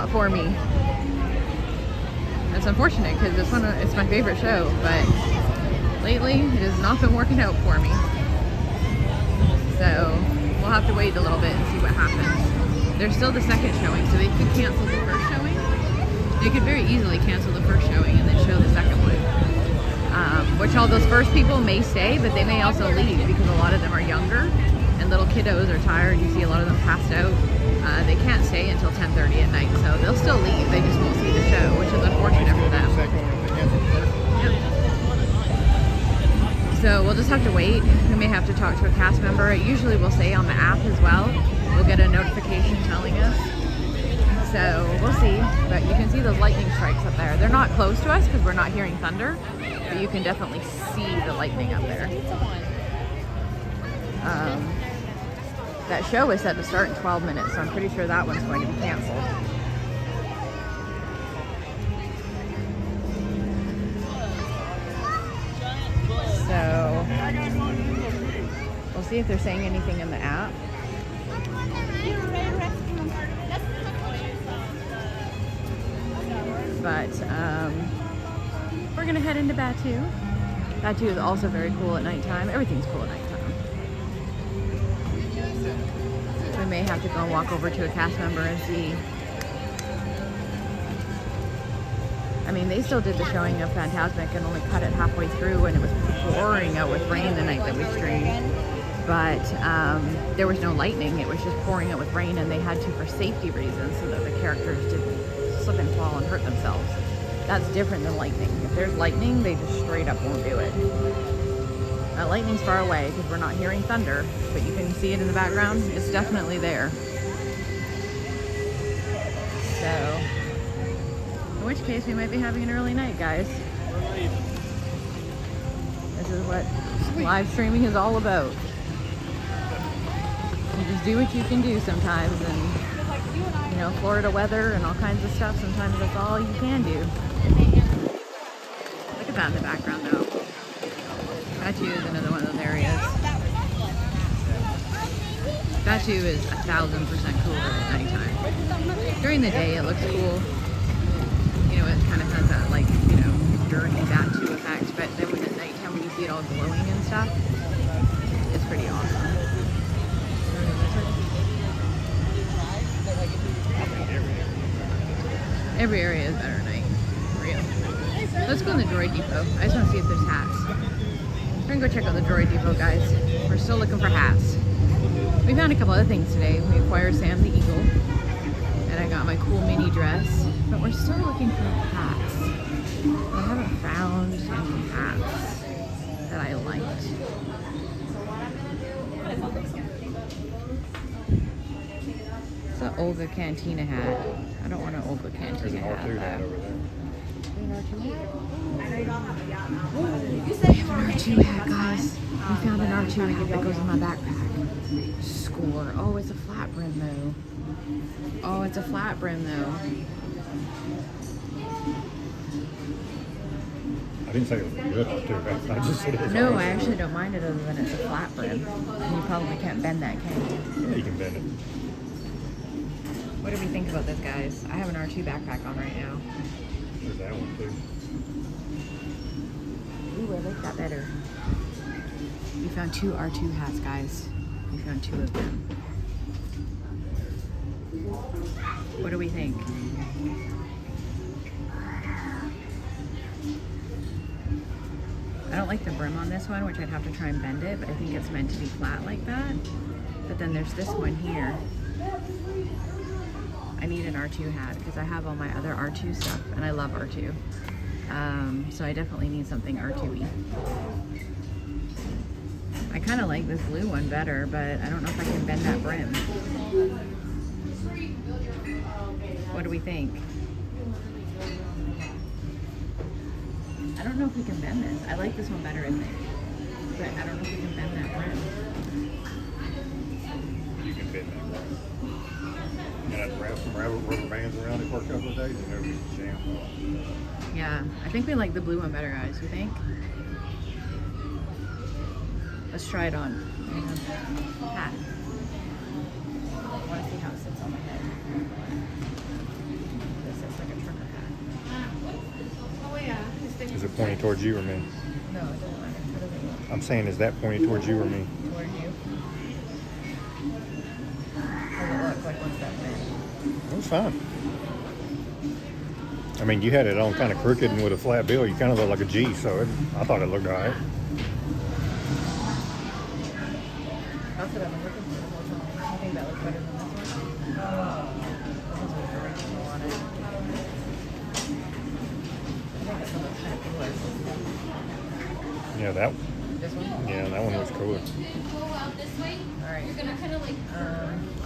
for me. It's unfortunate because it's my favorite show, but lately it has not been working out for me. So we'll have to wait a little bit and see what happens. There's still the second showing, so they could cancel the first showing. They could very easily cancel the first showing and then show the second one. Which all those first people may stay, but they may also leave because a lot of them are younger and little kiddos are tired. You see a lot of them passed out. They can't stay until 10:30 at night, so they'll still leave. They just won't see the show, which is unfortunate for them. Yep. So we'll just have to wait. We may have to talk to a cast member. It usually will say on the app as well. We'll get a notification telling us. So we'll see. But you can see those lightning strikes up there. They're not close to us because we're not hearing thunder, but you can definitely see the lightning up there. That show is set to start in 12 minutes, so I'm pretty sure that one's going to be canceled. So we'll see if they're saying anything in the app. But we're gonna head into Batu. Batu is also very cool at nighttime. Everything's cool at nighttime. We may have to go and walk over to a cast member and see. I mean, they still did the showing of Fantasmic and only cut it halfway through, and it was pouring out with rain the night that we streamed. But there was no lightning. It was just pouring out with rain, and they had to for safety reasons so that the characters didn't slip and fall and hurt themselves. That's different than lightning. If there's lightning, they just straight up won't do it. Lightning's far away because we're not hearing thunder, but you can see it in the background. It's definitely there. So, in which case we might be having an early night, guys. This is what live streaming is all about. You just do what you can do sometimes, and you know, Florida weather and all kinds of stuff, sometimes that's all you can do. Look at that in the background though. Batu is another one of those areas. That too is 1,000% cooler at nighttime. During the day, it looks cool. You know, it kind of has that, like, you know, dirty Batu effect, but then when at nighttime, when you see it all glowing and stuff, it's pretty awesome. Every area is better at night. Real. Let's go in the droid depot. I just want to see if there's hats. We're gonna go check out the droid depot, guys. We're still looking for hats. We found a couple other things today. We acquired Sam the Eagle, and I got my cool Minnie dress, but we're still looking for hats. I haven't found any hats that I liked. It's an Olga Cantina hat. I don't want an Olga Cantina hat. There's an R2 hat over there. We have an R2 hat, guys. We found an R2 hat that goes in my backpack. Score. Oh, it's a flat brim though. Oh, it's a flat brim though. I didn't say it was a good R2 hat. I just said it was No, R2. I actually don't mind it other than it's a flat brim. And you probably can't bend that, can you? Yeah, you can bend it. What do we think about this, guys? I have an R2 backpack on right now. There's that one too. Ooh, I like that better. We found 2 R2 hats, guys. We found 2 of them. What do we think? I don't like the brim on this one, which I'd have to try and bend it, but I think it's meant to be flat like that. But then there's this one here. I need an R2 hat because I have all my other R2 stuff, and I love R2. So I definitely need something R2-y. I kind of like this blue one better, but I don't know if I can bend that brim. What do we think? I don't know if we can bend this. I like this one better, I think. But I don't know if we can bend that brim. You can bend that brim. You have to wrap some rubber bands around it for a couple of days and it'll be jammed off. Yeah, I think we like the blue one better, guys. You think? Let's try it on. Hat. I want to see how it sits on my head. This is like a trucker hat. Oh yeah. Is it pointing towards you or me? No, it doesn't matter. It doesn't look I'm saying, is that pointing towards you or me? toward you. How does it look like once that went? It was fine. I mean, you had it on kind of crooked and with a flat bill. You kind of look like a G, so I thought it looked all right. That's what I've been looking for the whole time. I think that looks better than this one. This one's with original on it. I think this one looks kind of cooler. Yeah, that. This one? Yeah, that one looks cooler. Alright. You're gonna kind of like.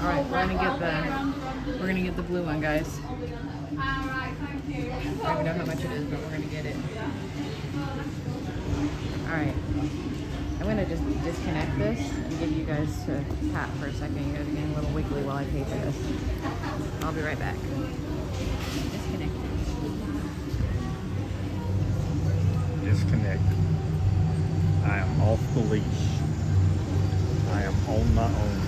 Alright, we're gonna get the blue one, guys. Alright, thank you. I don't even know how much it is, but we're gonna get it. Alright. I'm gonna just disconnect this and give you guys a pat for a second. You guys are getting a little wiggly while I pay for this. I'll be right back. Disconnected. Disconnected. I am off the leash. I am on my own.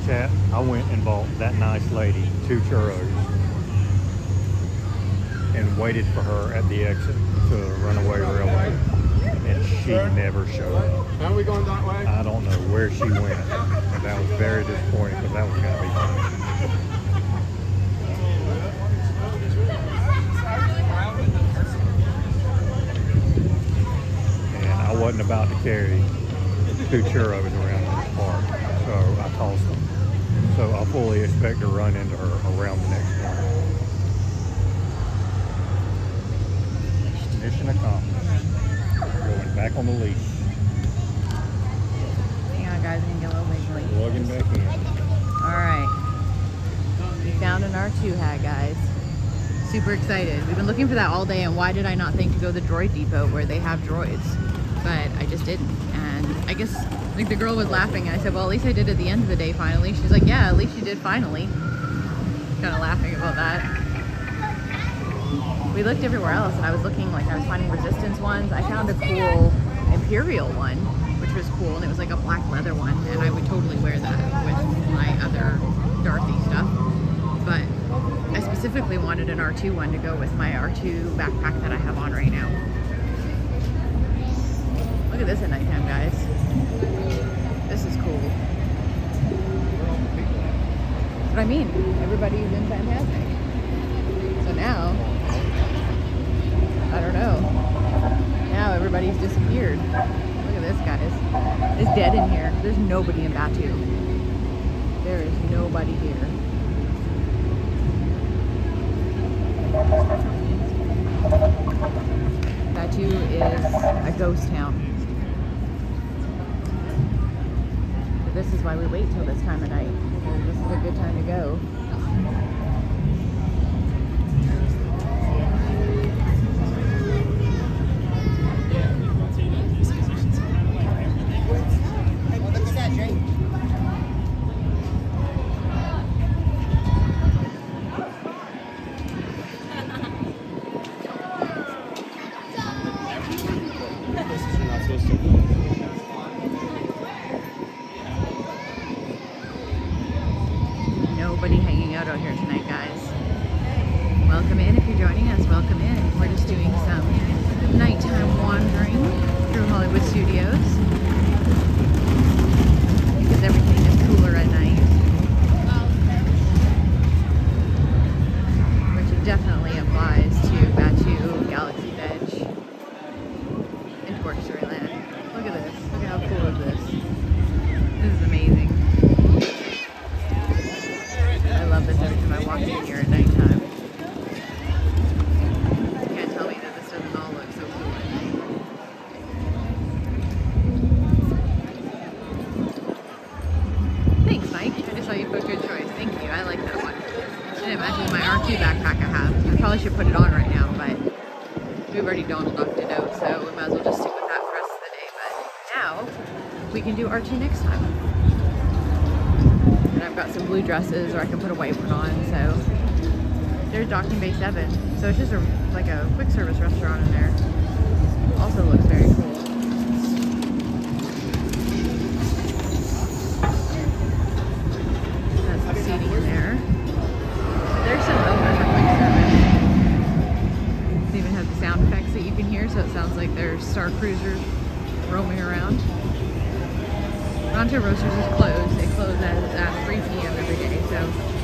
Chat, I went and bought that nice lady 2 churros and waited for her at the exit to the runaway railway, and she never showed up. How are we going that way? I don't know where she went, and that was very disappointing because that was going to be fun. And I wasn't about to carry 2 churros around this park, so I tossed them. So I fully expect to run into her around the next corner. Mission accomplished. Going back on the leash. Hang on, guys, I can get a little wiggly. Plugging back in. Alright. We found an R2 hat, guys. Super excited. We've been looking for that all day, and why did I not think to go to the droid depot where they have droids? But I just didn't. And I guess like the girl was laughing, and I said, well, at least I did at the end of the day finally. She's like, yeah, at least you did finally. Kind of laughing about that. We looked everywhere else, and I was looking, like I was finding Resistance ones. I found a cool Imperial one, which was cool, and it was like a black leather one, and I would totally wear that with my other Dorothy stuff. But I specifically wanted an R2 one to go with my R2 backpack that I have on right now. Look at this at nighttime, guys. This is cool. That's what I mean. Everybody's in Fantasmic. So now, I don't know. Now everybody's disappeared. Look at this, guys. It's dead in here. There's nobody in Batu. There is nobody here. Batu is a ghost town. But this is why we wait till this time of night, because this is a good time to go. What's that drink? Nobody hanging out here tonight, guys. Welcome in if you're joining us. Welcome in. We're just doing some nighttime wandering through Hollywood Studios because everything is cooler at night, which definitely applies to Batu, Galaxy's Edge, and Toy Story Land. Look at this. Look at how cool is this. This is amazing. I love this every time I walk in here at nighttime. You can't tell me that this doesn't all look so cool at night. Thanks, Mike. I just saw you put good choice. Thank you. I like that one. Shouldn't match my R2 backpack I have. I probably should put it on right now, but we've already Donald ducked it out, so we might as well just stick with that for the rest of the day. But now we can do R2 next time. And I've got some blue dresses, or I can put a white one on. So there's Docking Bay 7. So it's just like a quick service restaurant in there. Also looks very cool. That's the seating in there. There's some open for quick service. They even have the sound effects that you can hear, so it sounds like there's Star Cruisers roaming around. Ronto Roasters is closed. They close at 3 p.m. every day, so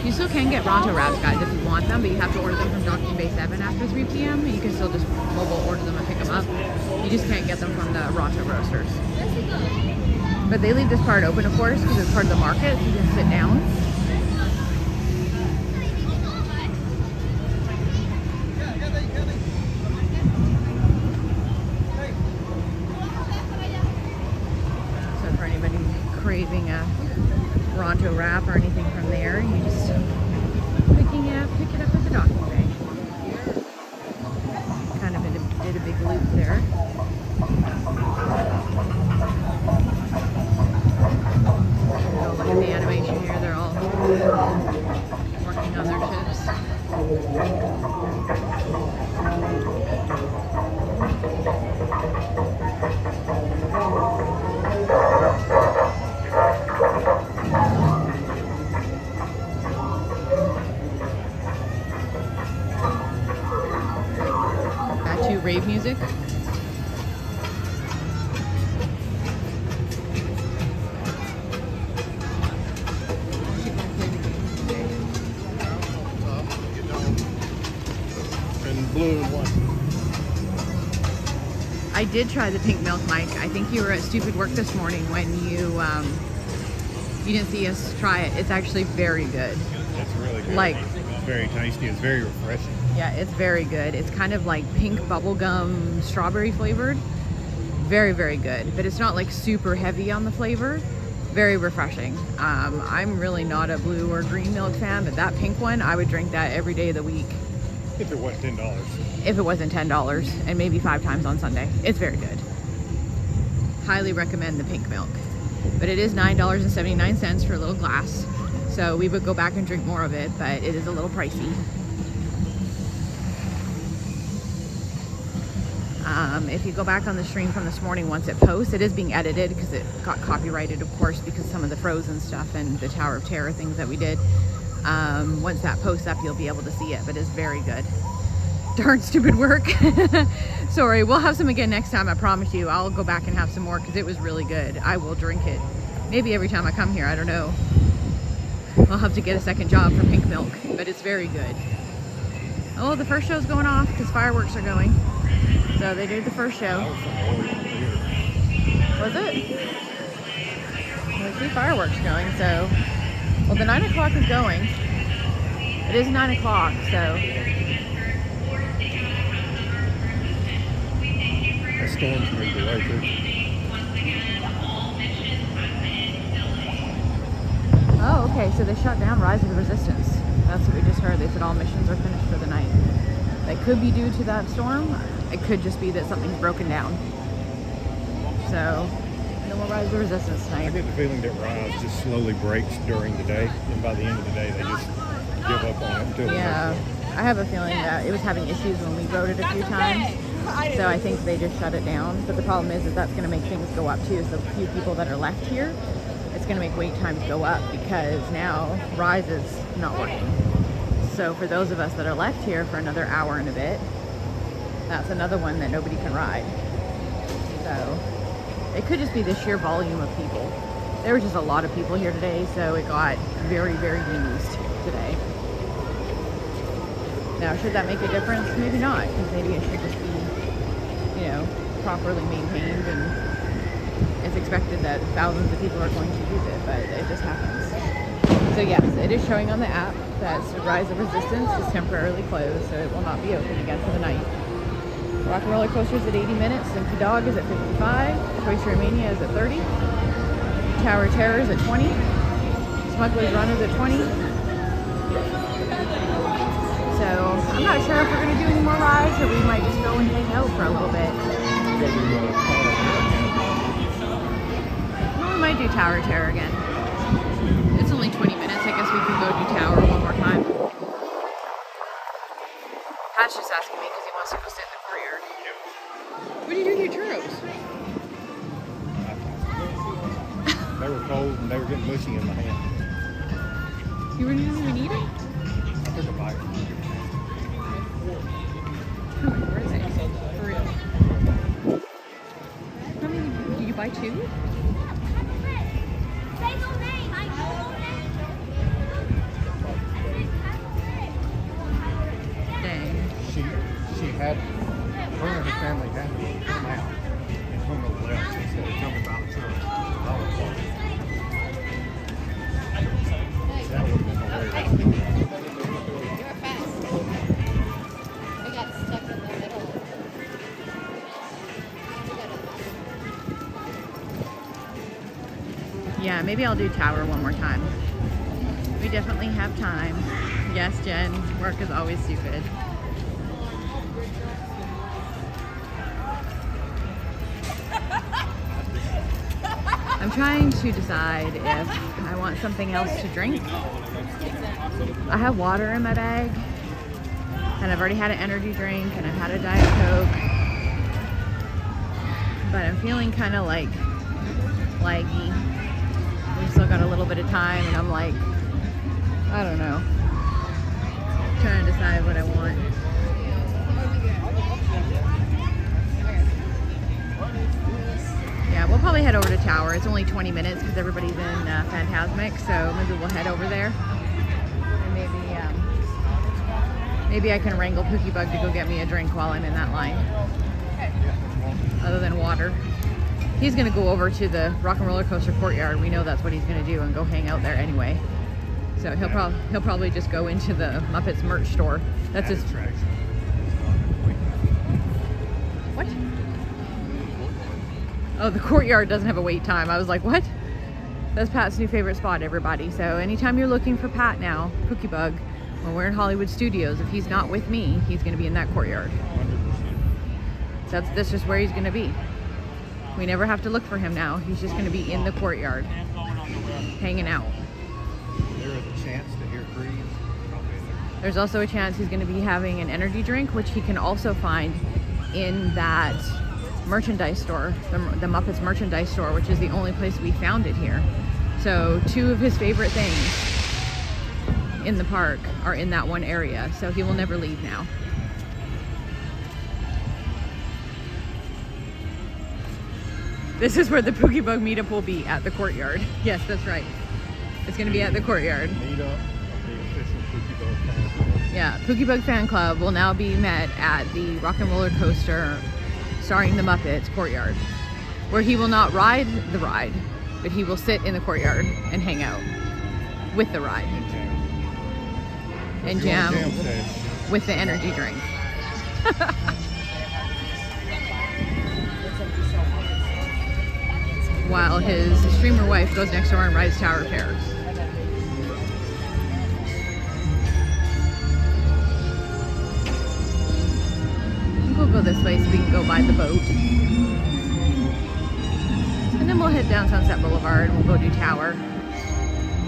you still can get Ronto wraps, guys, if you want them, but you have to order them from Docking Bay 7 after 3 p.m. You can still just mobile order them and pick them up. You just can't get them from the Ronto Roasters. But they leave this part open, of course, because it's part of the market, so you can sit down. Craving a Ronto wrap or anything from there, you just pick it up at the Docking Bay. Kind of did a big loop there. Look at the animation here, they're all working on their ships. Batu rave music. And blue and white. I did try the pink milk, Mike. I think you were at Stupid Work this morning when you didn't see us try it. It's actually very good. It's really good. Like, it's very tasty. It's very refreshing. Yeah, it's very good. It's kind of like pink bubblegum strawberry flavored. Very, very good. But it's not like super heavy on the flavor. Very refreshing. I'm really not a blue or green milk fan, but that pink one, I would drink that every day of the week. If it wasn't $10. If it wasn't $10, and maybe 5 times on Sunday. It's very good. Highly recommend the pink milk. But it is $9.79 for a little glass. So we would go back and drink more of it, but it is a little pricey. If you go back on the stream from this morning, once it posts, it is being edited because it got copyrighted, of course, because some of the Frozen stuff and the Tower of Terror things that we did. Once that posts up, you'll be able to see it, but it's very good. Darn stupid work. Sorry, we'll have some again next time, I promise you. I'll go back and have some more because it was really good. I will drink it. Maybe every time I come here, I don't know. I'll have to get a second job for pink milk, but it's very good. Oh, the first show's going off because fireworks are going. So they did the first show. Was it? I see fireworks going, so... Well, the 9 o'clock is going. It is 9 o'clock, so... That storm's moved away, too. Oh, okay, so they shut down Rise of the Resistance. That's what we just heard. They said all missions are finished for the night. That could be due to that storm. It could just be that something's broken down. So, no more Rise of the Resistance tonight. I get the feeling that Rise just slowly breaks during the day, and by the end of the day, they just give up on it until yeah, I have a feeling that it was having issues when we rode it a few times. So I think they just shut it down. But the problem is that's going to make things go up too. So the few people that are left here, it's going to make wait times go up because now Rise is not working. So for those of us that are left here for another hour and a bit, that's another one that nobody can ride. So it could just be the sheer volume of people. There was just a lot of people here today, so it got very, very used today. Now, should that make a difference? Maybe not, because maybe it should just be, you know, properly maintained, and it's expected that thousands of people are going to use it, but it just happens. So yes, it is showing on the app that Rise of Resistance is temporarily closed, so it will not be open again for the night. Rock and Roller Coaster is at 80 minutes, Slinky Dog is at 55, Toy Story Mania is at 30, Tower of Terror is at 20, Smuggler's Run is at 20. So I'm not sure if we're going to do any more rides or we might just go and hang out for a little bit. Well, we might do Tower of Terror again. It's only 20 minutes. I guess we can go do Tower one more time. Pat's just asking me because he wants to go sit in the courtyard. What are you doing with your churros? They were cold and they were getting mushy in my hand. You didn't even eat it? I took a bite. Where is it? For real. How many? Do you buy 2? Dang. She had, her and her family had to come out and hung over left instead of jumping by the truck. That would have been hilarious. Yeah, maybe I'll do Tower one more time. We definitely have time. Yes, Jen, work is always stupid. I'm trying to decide if I want something else to drink. I have water in my bag, and I've already had an energy drink, and I've had a Diet Coke. But I'm feeling kind of like laggy. We've still got a little bit of time, and I'm like, I don't know. Trying to decide what I want. Yeah, we'll probably head over to Tower. It's only 20 minutes because everybody's in Fantasmic, so maybe we'll head over there. And maybe I can wrangle Pookie Bug to go get me a drink while I'm in that line. Other than water. He's going to go over to the Rock and Roller Coaster courtyard. We know that's what he's going to do and go hang out there anyway. So he'll probably just go into the Muppets merch store. That's his attraction. What? Oh, the courtyard doesn't have a wait time. I was like, what? That's Pat's new favorite spot, everybody. So anytime you're looking for Pat now, Pookie Bug, When we're in Hollywood Studios, if he's not with me, he's going to be in that courtyard. 100%. That's just where he's going to be. We never have to look for him now. He's just going to be in the courtyard, hanging out. There is a chance to hear Creed. There's also a chance he's going to be having an energy drink, which he can also find in that merchandise store, the Muppets merchandise store, which is the only place we found it here. So 2 of his favorite things in the park are in that one area, so he will never leave now. This is where the Pookie Bug meetup will be, at the courtyard. Yes, that's right. It's going to be at the courtyard. Meetup of the official Pookie Bug fan club. Yeah, Pookie Bug Fan Club will now be met at the Rock and Roller Coaster starring the Muppets courtyard, where he will not ride the ride, but he will sit in the courtyard and hang out with the ride. And jam with the energy drink. While his streamer wife goes next door and rides Tower of Terrors. I think we'll go this way so we can go by the boat. And then we'll head down Sunset Boulevard and we'll go do Tower.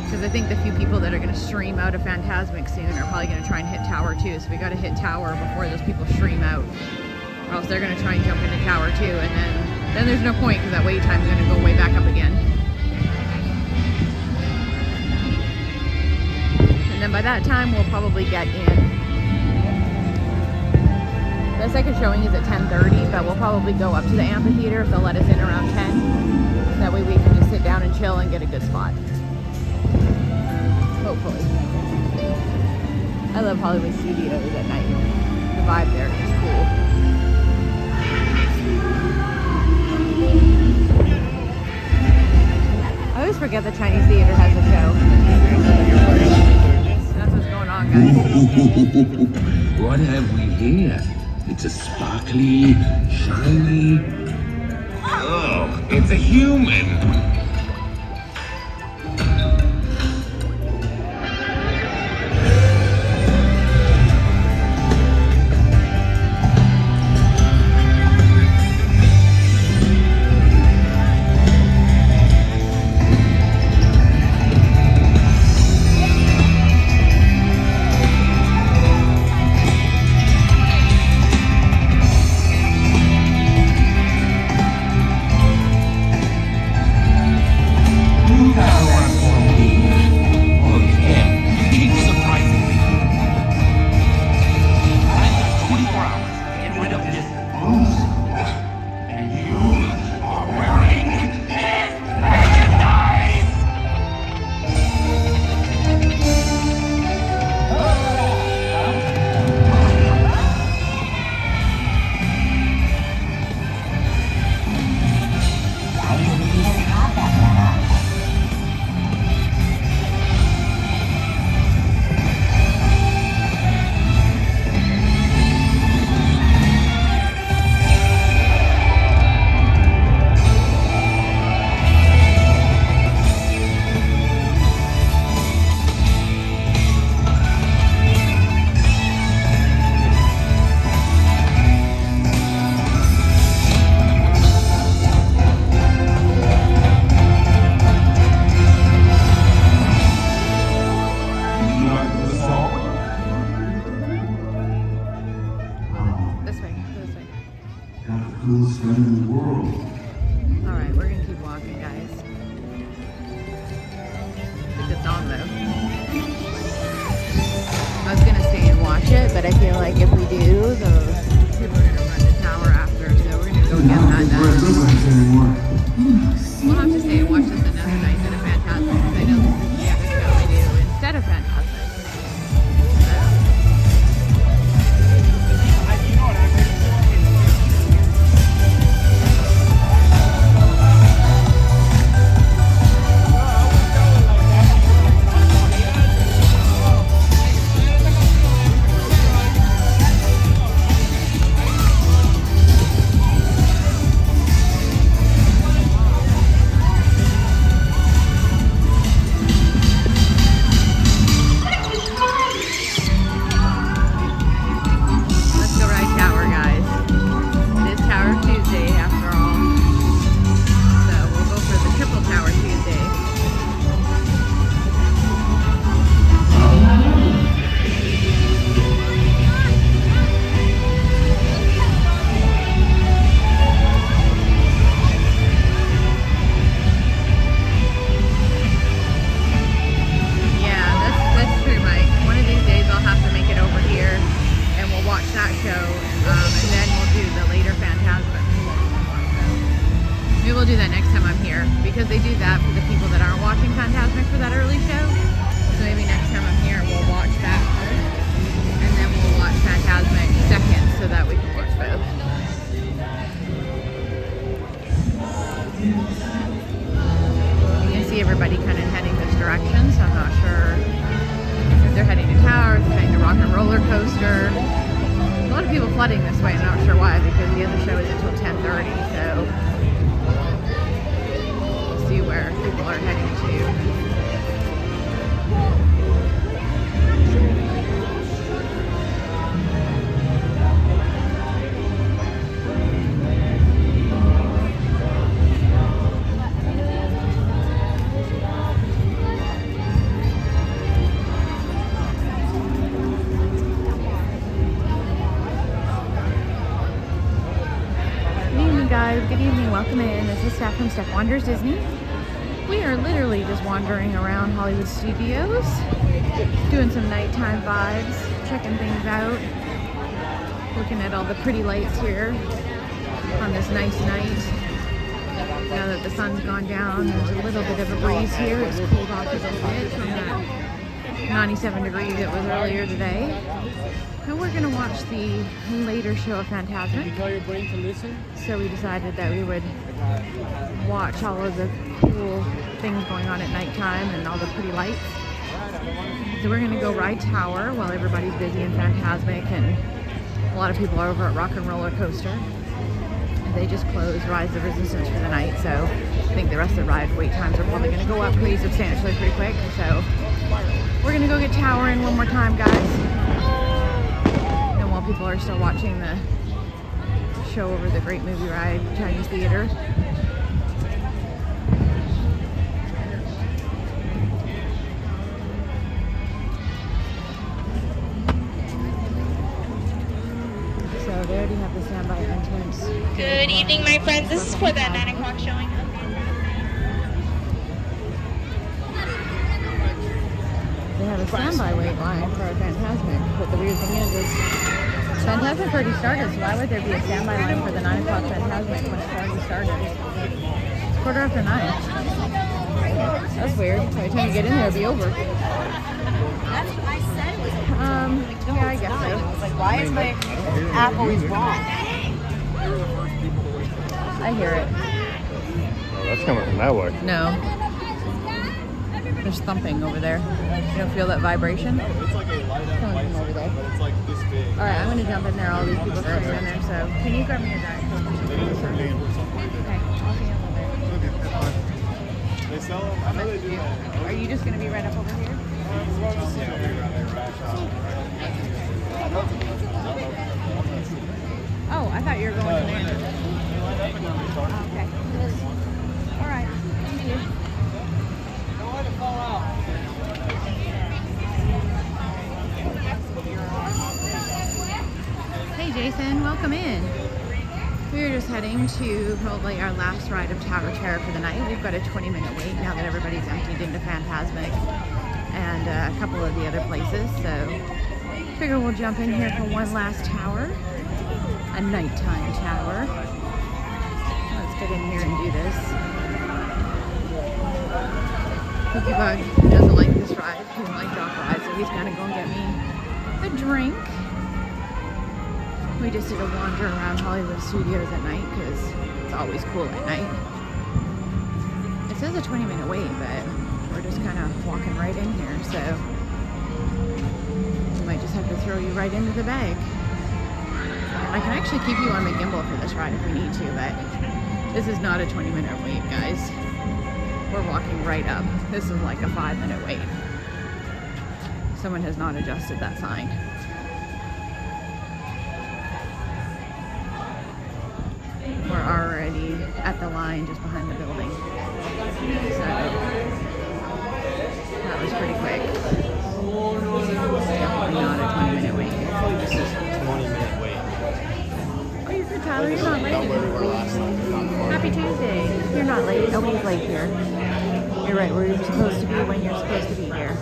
Because I think the few people that are going to stream out of Fantasmic soon are probably going to try and hit Tower too. So we got to hit Tower before those people stream out. Or else they're going to try and jump into Tower too. And then there's no point because that wait time is going to go way back up again. And then by that time, we'll probably get in. The second showing is at 10:30, but we'll probably go up to the amphitheater if they'll let us in around 10. That way we can just sit down and chill and get a good spot. Hopefully. I love Hollywood Studios at night. The vibe there is cool. I always forget the Chinese theater has a show. That's what's going on, guys. What have we here? It's a sparkly, shiny... Oh, it's a human! coolest friend in the world. All right, we're gonna keep walking, guys. It's a good song, though. I was gonna stay and watch it, but I feel like if we do, the people are gonna run the tower after, so we're gonna go get that done. We'll have to stay and watch this another night instead of Fantasmic, because I know this is the other show I do instead of Fantasmic. coaster. A lot of people flooding this way. I'm not sure why, because the other show is until 10:30. So we'll see where people are heading to. Good evening, welcome in. This is Steph from Steph Wanders Disney. We are literally just wandering around Hollywood Studios, doing some nighttime vibes, checking things out, looking at all the pretty lights here on this nice night. Now that the sun's gone down, there's a little bit of a breeze here. It's cooled off a little bit from that 97 degrees it was earlier today. And we're gonna watch the later show of Fantasmic. Tell your brain to listen. So we decided that we would watch all of the cool things going on at nighttime and all the pretty lights. So we're gonna go ride Tower while everybody's busy in Fantasmic, and a lot of people are over at Rock and Roller Coaster. They just closed Rise of Resistance for the night, so I think the rest of the ride wait times are probably gonna go up pretty substantially pretty quick. So we're gonna go get Tower in one more time, guys. People are still watching the show over the Great Movie Ride Chinese Theater. So they already have the standby entrance. Good evening, my friends. This is for the 9 o'clock showing. They have a standby wait line for Fantasmic, but the weird thing is Fantasmic already started, so why would there be a standby line for the 9 o'clock Fantasmic when it's already started? It's 9:15. That's weird. By the time you get in there, it'll be over. That's what I said. It was yeah, I guess so. I was like, why is my app always wrong? I hear it. Oh, that's coming from that way. No. There's thumping over there. You don't feel that vibration? It's like a light up Coming from over there. but it's like this big. All right, I'm going to jump in there. All these people sitting in there. So can you grab me a Diet Coke? Okay, I'll see you in a little bit. They sell them? I know they do. Are you just going to be right up over here? Oh, I thought you were going there. Okay. All right. Thank you. Don't let it fall out. Hey Jason, welcome in. We're just heading to probably our last ride of Tower Terror for the night. We've got a 20-minute wait now that everybody's emptied into Fantasmic and a couple of the other places. So figure we'll jump in here for one last tower, a nighttime tower. Let's get in here and do this. Cookie Bug doesn't like this ride. He doesn't like dock rides, so he's gonna go and get me a drink. We just did a wander around Hollywood Studios at night because it's always cool at night. It says a 20-minute wait, but we're just kind of walking right in here, so we might just have to throw you right into the bag. I can actually keep you on the gimbal for this ride if we need to, but this is not a 20-minute wait, guys. We're walking right up. This is like a 5-minute wait. Someone has not adjusted that sign. We're already at the line just behind the building. So that was pretty quick. Definitely not a 20-minute wait. This is a 20-minute wait. Oh, you're good, Tyler. You're not late. Happy Tuesday. You're not late. Nobody's late here. You're right, where you're supposed to be when you're supposed to be here.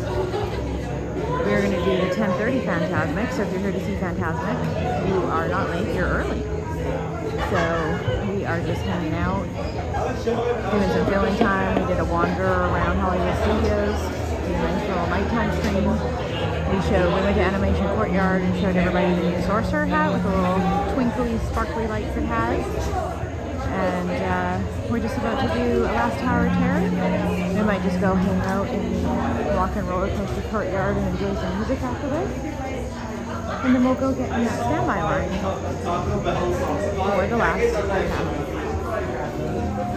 We're going to do the 10:30 Fantasmic, so if you're here to see Fantasmic, you are not late, you're early. So we are just hanging out, doing some filming time. We did a wander around Hollywood Studios, did a nice little nighttime stream. We went to Animation Courtyard and showed everybody the new Sorcerer hat with the little twinkly, sparkly lights it has. And we're just about to do a last Tower of Terror. We might just go hang out in the Rock and Roller Coaster Courtyard and enjoy some music after this. And then we'll go get in that standby line for the last Fantasmic.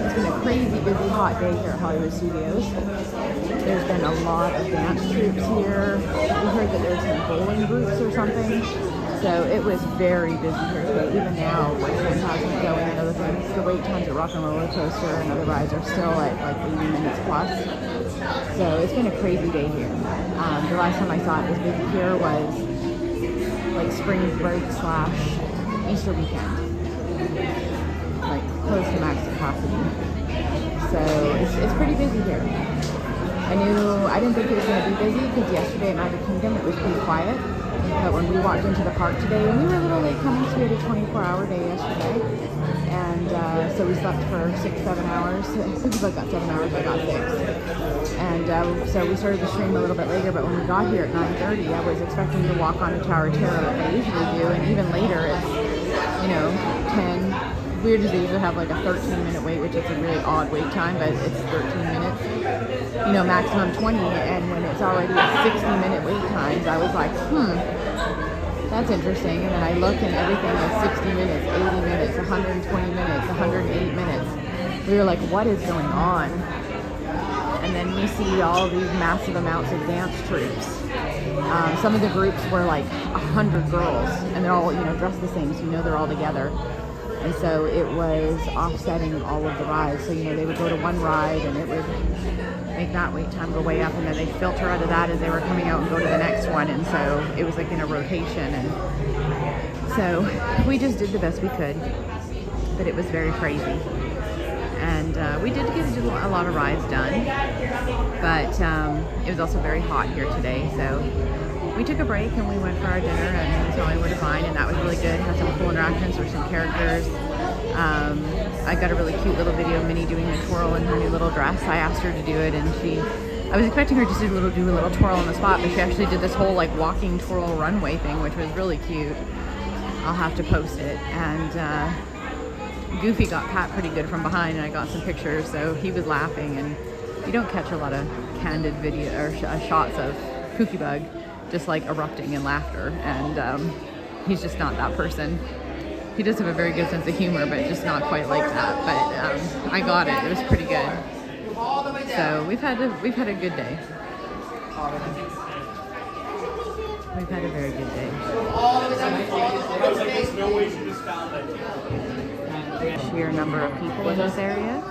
It's been a crazy busy hot day here at Hollywood Studios. There's been a lot of dance troops here. We heard that there's some bowling groups or something. So it was very busy here today. Even now, with Fantasmic going and other things, the wait times at Rock and Roller Coaster and other rides are still at like 80 minutes plus. So it's been a crazy day here. The last time I saw it was busy here was like spring break / Easter weekend. Like close to max capacity. So it's pretty busy here. I didn't think it was going to be busy because yesterday at Magic Kingdom it was pretty quiet. But when we walked into the park today, and we were a little late coming, so we had a 24-hour day yesterday. And so we slept for 6-7 hours. People got 7 hours, I got 6. And so we started the stream a little bit later, but when we got here at 9:30, I was expecting to walk on to Tower of Terror like I usually do, and even later it's, 10. Weird is they usually have like a 13-minute wait, which is a really odd wait time, but it's 13 minutes, maximum 20, and when it's already a 60-minute wait times, I was like, that's interesting. And then I look and everything is 60 minutes, 80 minutes, 120 minutes, 108 minutes. We were like, what is going on? And then we see all these massive amounts of dance troops. Some of the groups were like 100 girls, and they're all, dressed the same, so they're all together. And so it was offsetting all of the rides. So, they would go to one ride and it would make that wait time go way up, and then they'd filter out of that as they were coming out and go to the next one. And so it was like in a rotation. And so we just did the best we could, but it was very crazy. And we did get a lot of rides done, but it was also very hot here today. So we took a break and we went for our dinner at Hollywood Divine, and that was really good. Had some cool interactions with some characters. I got a really cute little video of Minnie doing the twirl in her new little dress. I asked her to do it, and I was expecting her just to do a little twirl on the spot, but she actually did this whole like walking twirl runway thing, which was really cute. I'll have to post it. And Goofy got Pat pretty good from behind, and I got some pictures, so he was laughing. And you don't catch a lot of candid video or shots of Kooky Bug just like erupting in laughter, and he's just not that person. He does have a very good sense of humor, but just not quite like that. But I got it. It was pretty good. So we've had a good day. We've had a very good day. Sheer number of people in this area.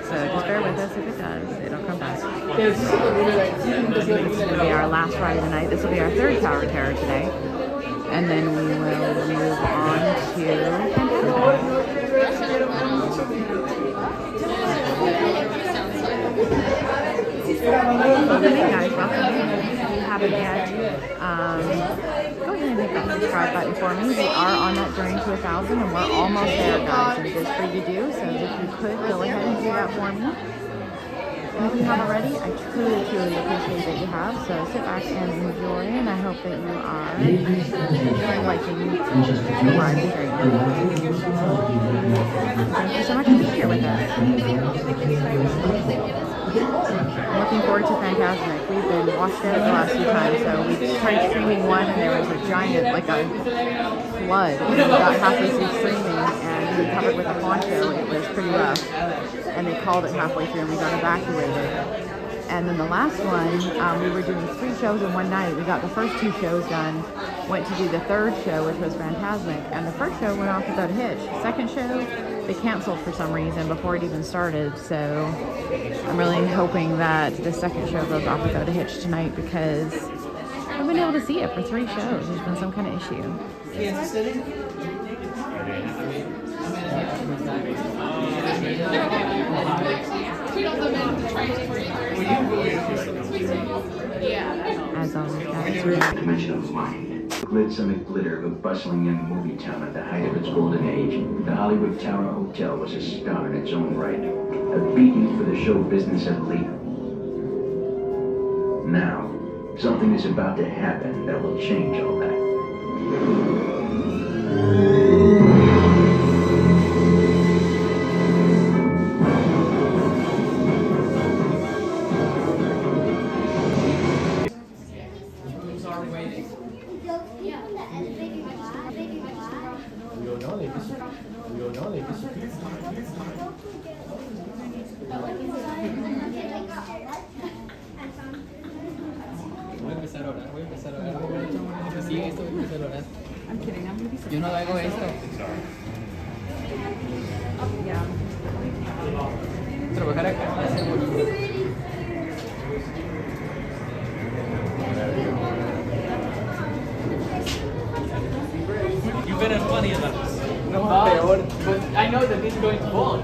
So just bear with us if it does. It'll come back. This is going to be our last ride of the night. This will be our third Tower of Terror today. And then we will move on to welcome in, guys. Welcome in. If you haven't yet, go ahead and hit that subscribe button for me. We are on that journey to 1,000, and we're almost there, guys. And it is free to do, so if you could go ahead and do that for me. And if you have already, I truly, truly appreciate that you have. So sit back and enjoy, and I hope that you are liking the ride stream. Thank you so much for being here with us. I'm looking forward to Fantasmic. We've been washed out the last few times, so we tried streaming one, and there was a giant, like a flood. And we got halfway through streaming, and we covered with a poncho. It was pretty rough. And they called it halfway through, and we got evacuated. And then the last one, we were doing 3 shows in one night. We got the first 2 shows done, went to do the third show, which was Fantasmic, and the first show went off without a hitch. Second show, they canceled for some reason before it even started, so I'm really hoping that the second show goes off without a hitch tonight, because I've been able to see it for 3 shows. There's been some kind of issue. Kansas City? As always, guys, dimension of mind. Glitzing glitter of a bustling young movie town at the height of its golden age, the Hollywood Tower Hotel was a star in its own right, a beacon for the show business elite. Now, something is about to happen that will change all that. Voy a empezar a orar, voy a empezar a orar. Sí, esto voy a empezar a orar. I'm kidding. I'm gonna be Yo no hago esto. Yeah. Trabajar acá. You've been as funny as us. No, peor. But I know that this is going to fall.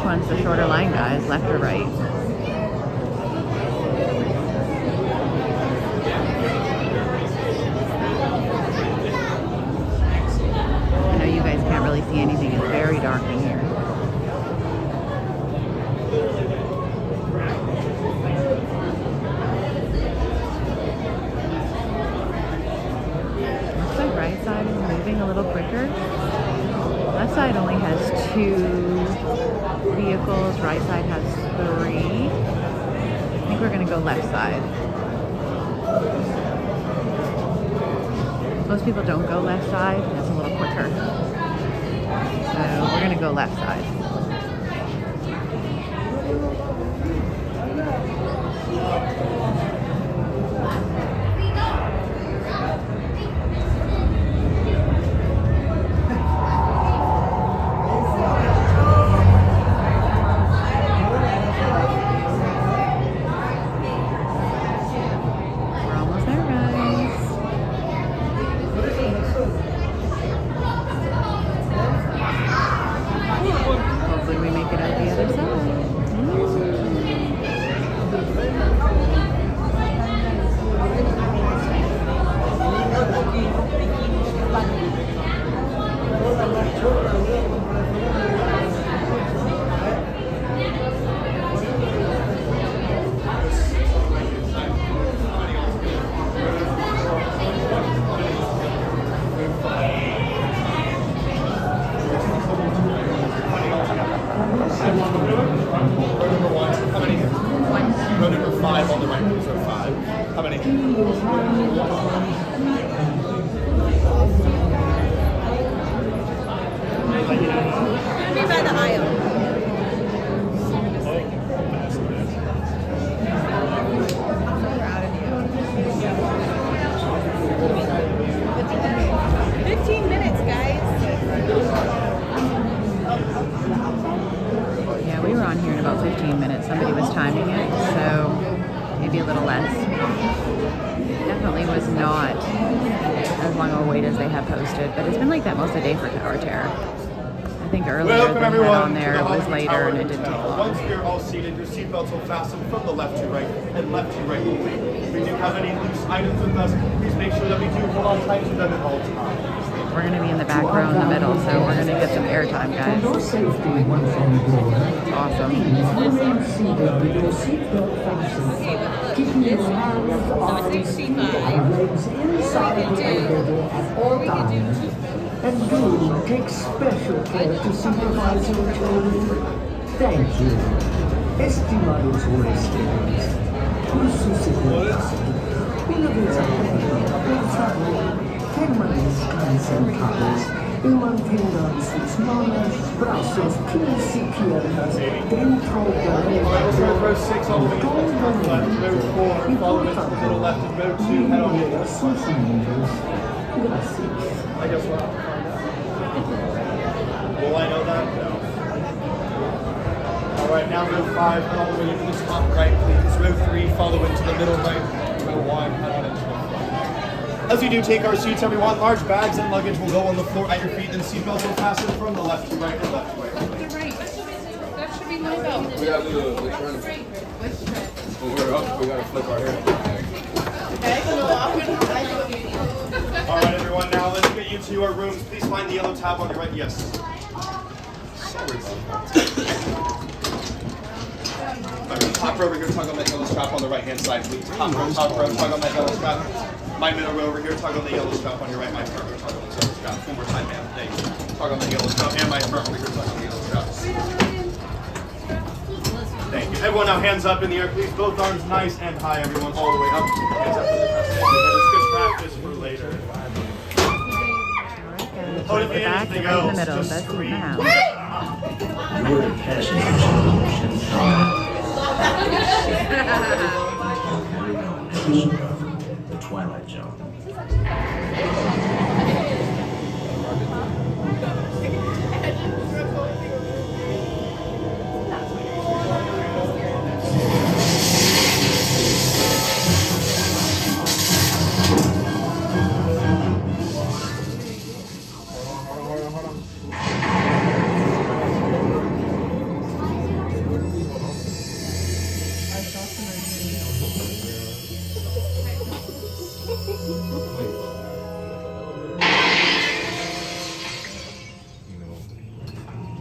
One's the shorter line, guys, left or right. I know you guys can't really see anything. It's very dark in here. Looks like right side is moving a little quicker. Left side only has 2 vehicles, right side has 3. I think we're gonna go left side. Most people don't go left side, it's a little quicker. So we're gonna go left side. But it's been like that most of the day for Tower Terror. I think earlier they had on there, it was later and it didn't take long. Once you're all seated, your seatbelts will fasten from the left to right and left to right only. If we do have any loose items with us, please make sure that we do hold on tight to them at all times. We're gonna be in the back row in the middle, so we're gonna get some airtime, guys. Awesome. Keeping your hands, arms, and legs inside the elevator at all times. And do take special care to supervise your children. Thank you. Estimados huéspedes, por su seguridad, una vez afuera, por favor, permanezcan sentados y mantengan sus manos, brazos, pies y piernas dentro del Row 6 all the way to the left, row 4, follow it to the middle left, and row 2, head on the sus amigos. Gracias. I guess what? Will I know that? No. Alright, now row 5, head all the way into the top right, please. Row 3, follow into the middle right. Row 1, head on into the front. As we do take our seats, everyone, large bags and luggage will go on the floor at your feet, and seatbelts will fasten from the left to right and left to right. That should be my belt. We gotta do the trend. When we're up, we gotta flip our hair. Alright, everyone, now let's get you to your rooms. Please find the yellow tab on your right. Yes. Sorry. Top row over here, tug on that yellow strap on the right hand side, please. Top row, tug on that yellow strap. My middle row over here, tug on the yellow strap on your right. My front row, tug on the yellow strap. One more time, ma'am. Thank you. Tug on the yellow strap. And my front row, tug on the yellow strap. Thank you. Everyone now hands up in the air, please. Both arms nice and high, everyone. All the way up. Hands up for the that is good practice for later. So the back and right in the middle, best seat in the house. You were the passengers on the ocean the Twilight Zone.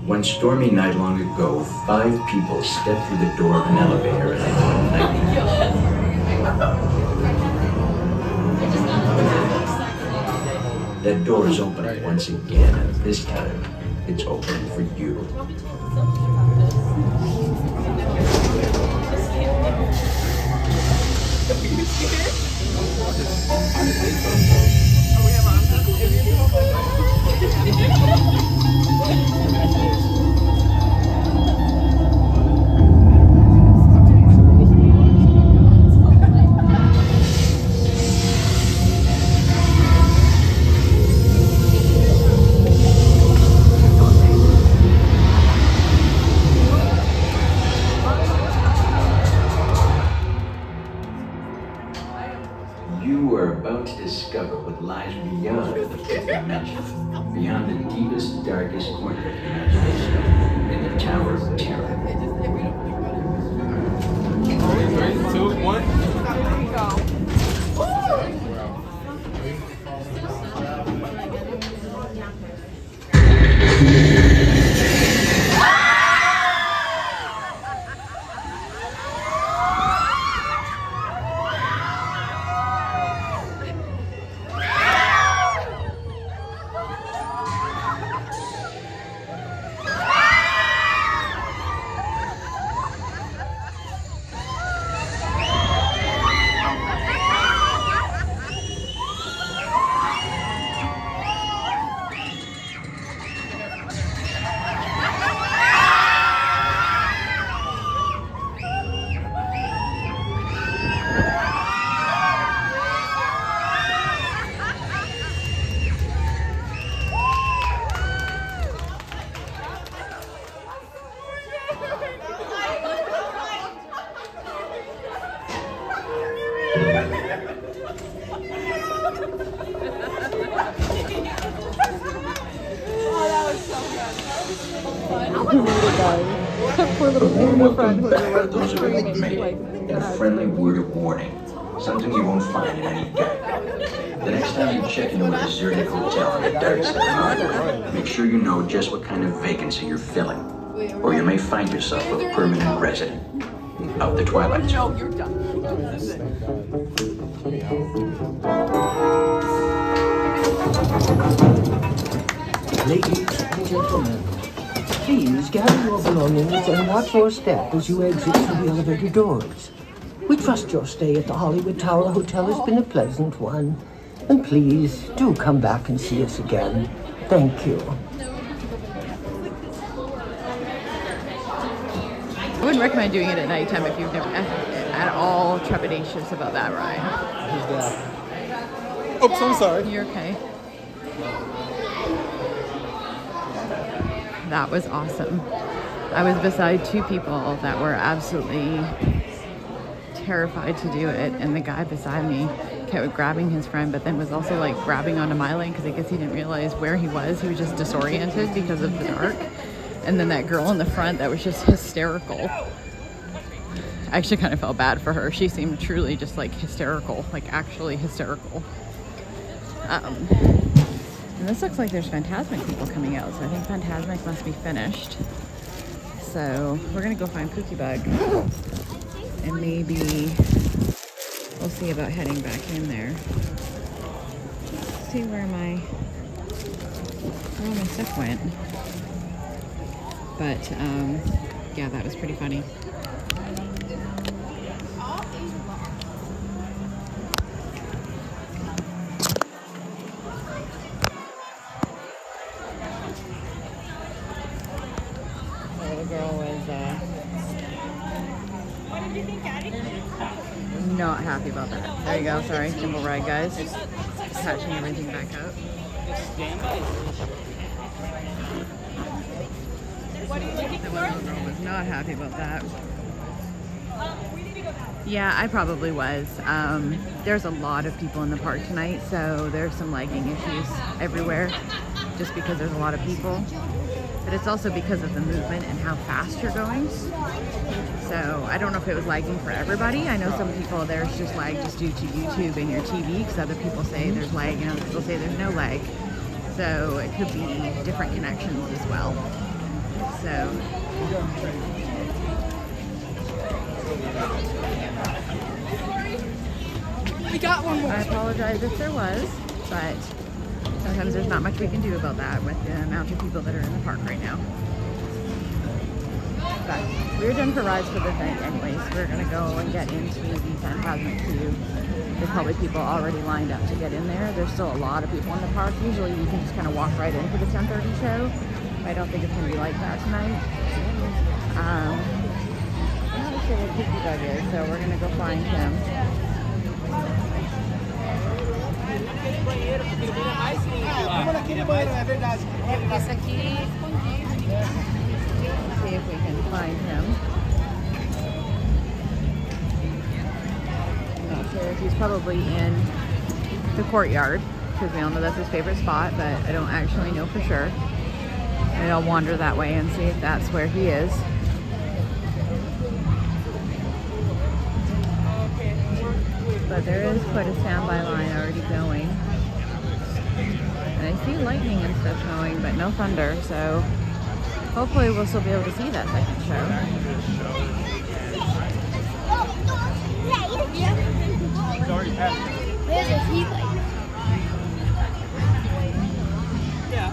One stormy night long ago, 5 people stepped through the door of an elevator and one night. That door is opening once again, and this time, it's open for you. You are about to discover what lies beyond the fifth dimension, beyond the deepest, darkest corner of the imagination, in the Tower of Terror. 3, 2, 1. There you go. A friendly word of warning. Something you won't find in any guidebook. The next time you check into a deserted hotel in the dark side of Hollywood, make sure you know just what kind of vacancy you're filling, or you may find yourself a permanent resident of the Twilight Zone. No, you're done. Ladies and gentlemen, please gather your belongings and watch your step as you exit through the elevator doors. We trust your stay at the Hollywood Tower Hotel has been a pleasant one. And please, do come back and see us again. Thank you. I wouldn't recommend doing it at nighttime if you've never at all trepidatious about that ride. Oops, I'm sorry. You're okay. That was awesome. I was beside two people that were absolutely terrified to do it, and the guy beside me kept grabbing his friend, but then was also like grabbing onto my leg because I guess he didn't realize where he was. He was just disoriented because of the dark. And then that girl in the front that was just hysterical. I actually kind of felt bad for her. She seemed truly just like hysterical, like actually hysterical. And this looks like there's FANTASMIC people coming out, so I think FANTASMIC must be finished. So we're gonna go find Cookie Bug, and maybe we'll see about heading back in there. Let's see where all my stuff went. But yeah, that was pretty funny. The little girl was What did you think, Daddy? not happy about that. There you go, sorry, gimbal ride guys. Patching everything back up. What are you looking The for? little girl was not happy about that. Yeah, I probably was. There's a lot of people in the park tonight, so there's some lagging issues everywhere just because there's a lot of people. But it's also because of the movement and how fast you're going. So I don't know if it was lagging for everybody. I know some people there's just lag just due to YouTube and your TV, because other people say there's lag and other people say there's no lag. So it could be different connections as well. So We got one more. I apologize if there was, but sometimes there's not much we can do about that with the amount of people that are in the park right now. But we're done for rides for the night anyways. We're gonna go and get into the FANTASMIC 2. There's probably people already lined up to get in there. There's still a lot of people in the park. Usually you can just kind of walk right into the 10:30 show. I don't think it's gonna be like that tonight. I'm not sure where Cookie Bug is, so we're gonna go find him. See if we can find him. I'm not sure if he's probably in the courtyard, because we all know that's his favorite spot, but I don't actually know for sure. Maybe I'll wander that way and see if that's where he is. But there is quite a standby line already going. And I see lightning and stuff going, but no thunder, so hopefully we'll still be able to see that second show. It's already passed. There's a heat light. Yeah.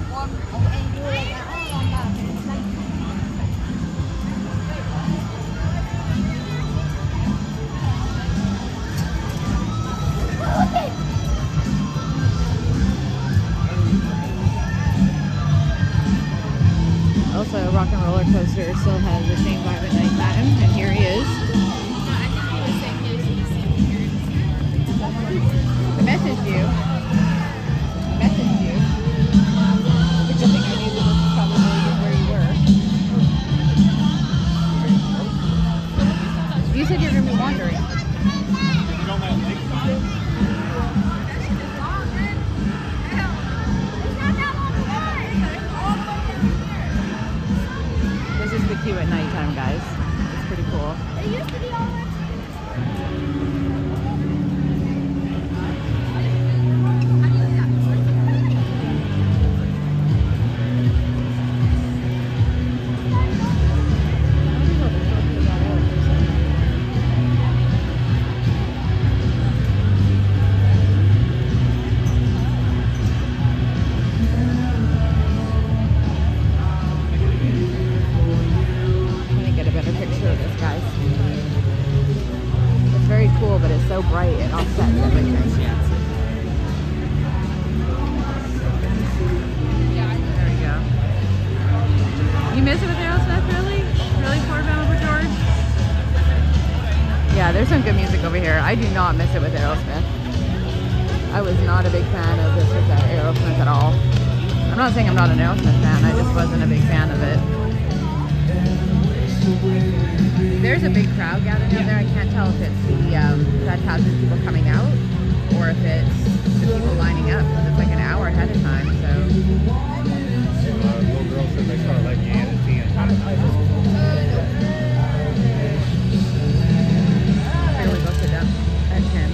Also, Rock and Roller Coaster still has the same vibe at nighttime, and here he is. I messaged you. The good thing I knew this was probably where you were. You said you were going to be wandering. This is the queue at nighttime, guys. It's pretty cool. It used to be all miss it with Aerosmith, really? Really, Ford Malibu George? Yeah, there's some good music over here. I do not miss it with Aerosmith. I was not a big fan of this with Aerosmith at all. I'm not saying I'm not an Aerosmith fan, I just wasn't a big fan of it. There's a big crowd gathered out there. I can't tell if it's the Fantasmic people coming out or if it's the people lining up, because it's like an hour ahead of time, so. Little girl said they started letting you in at 10. Here we go, sit down at 10.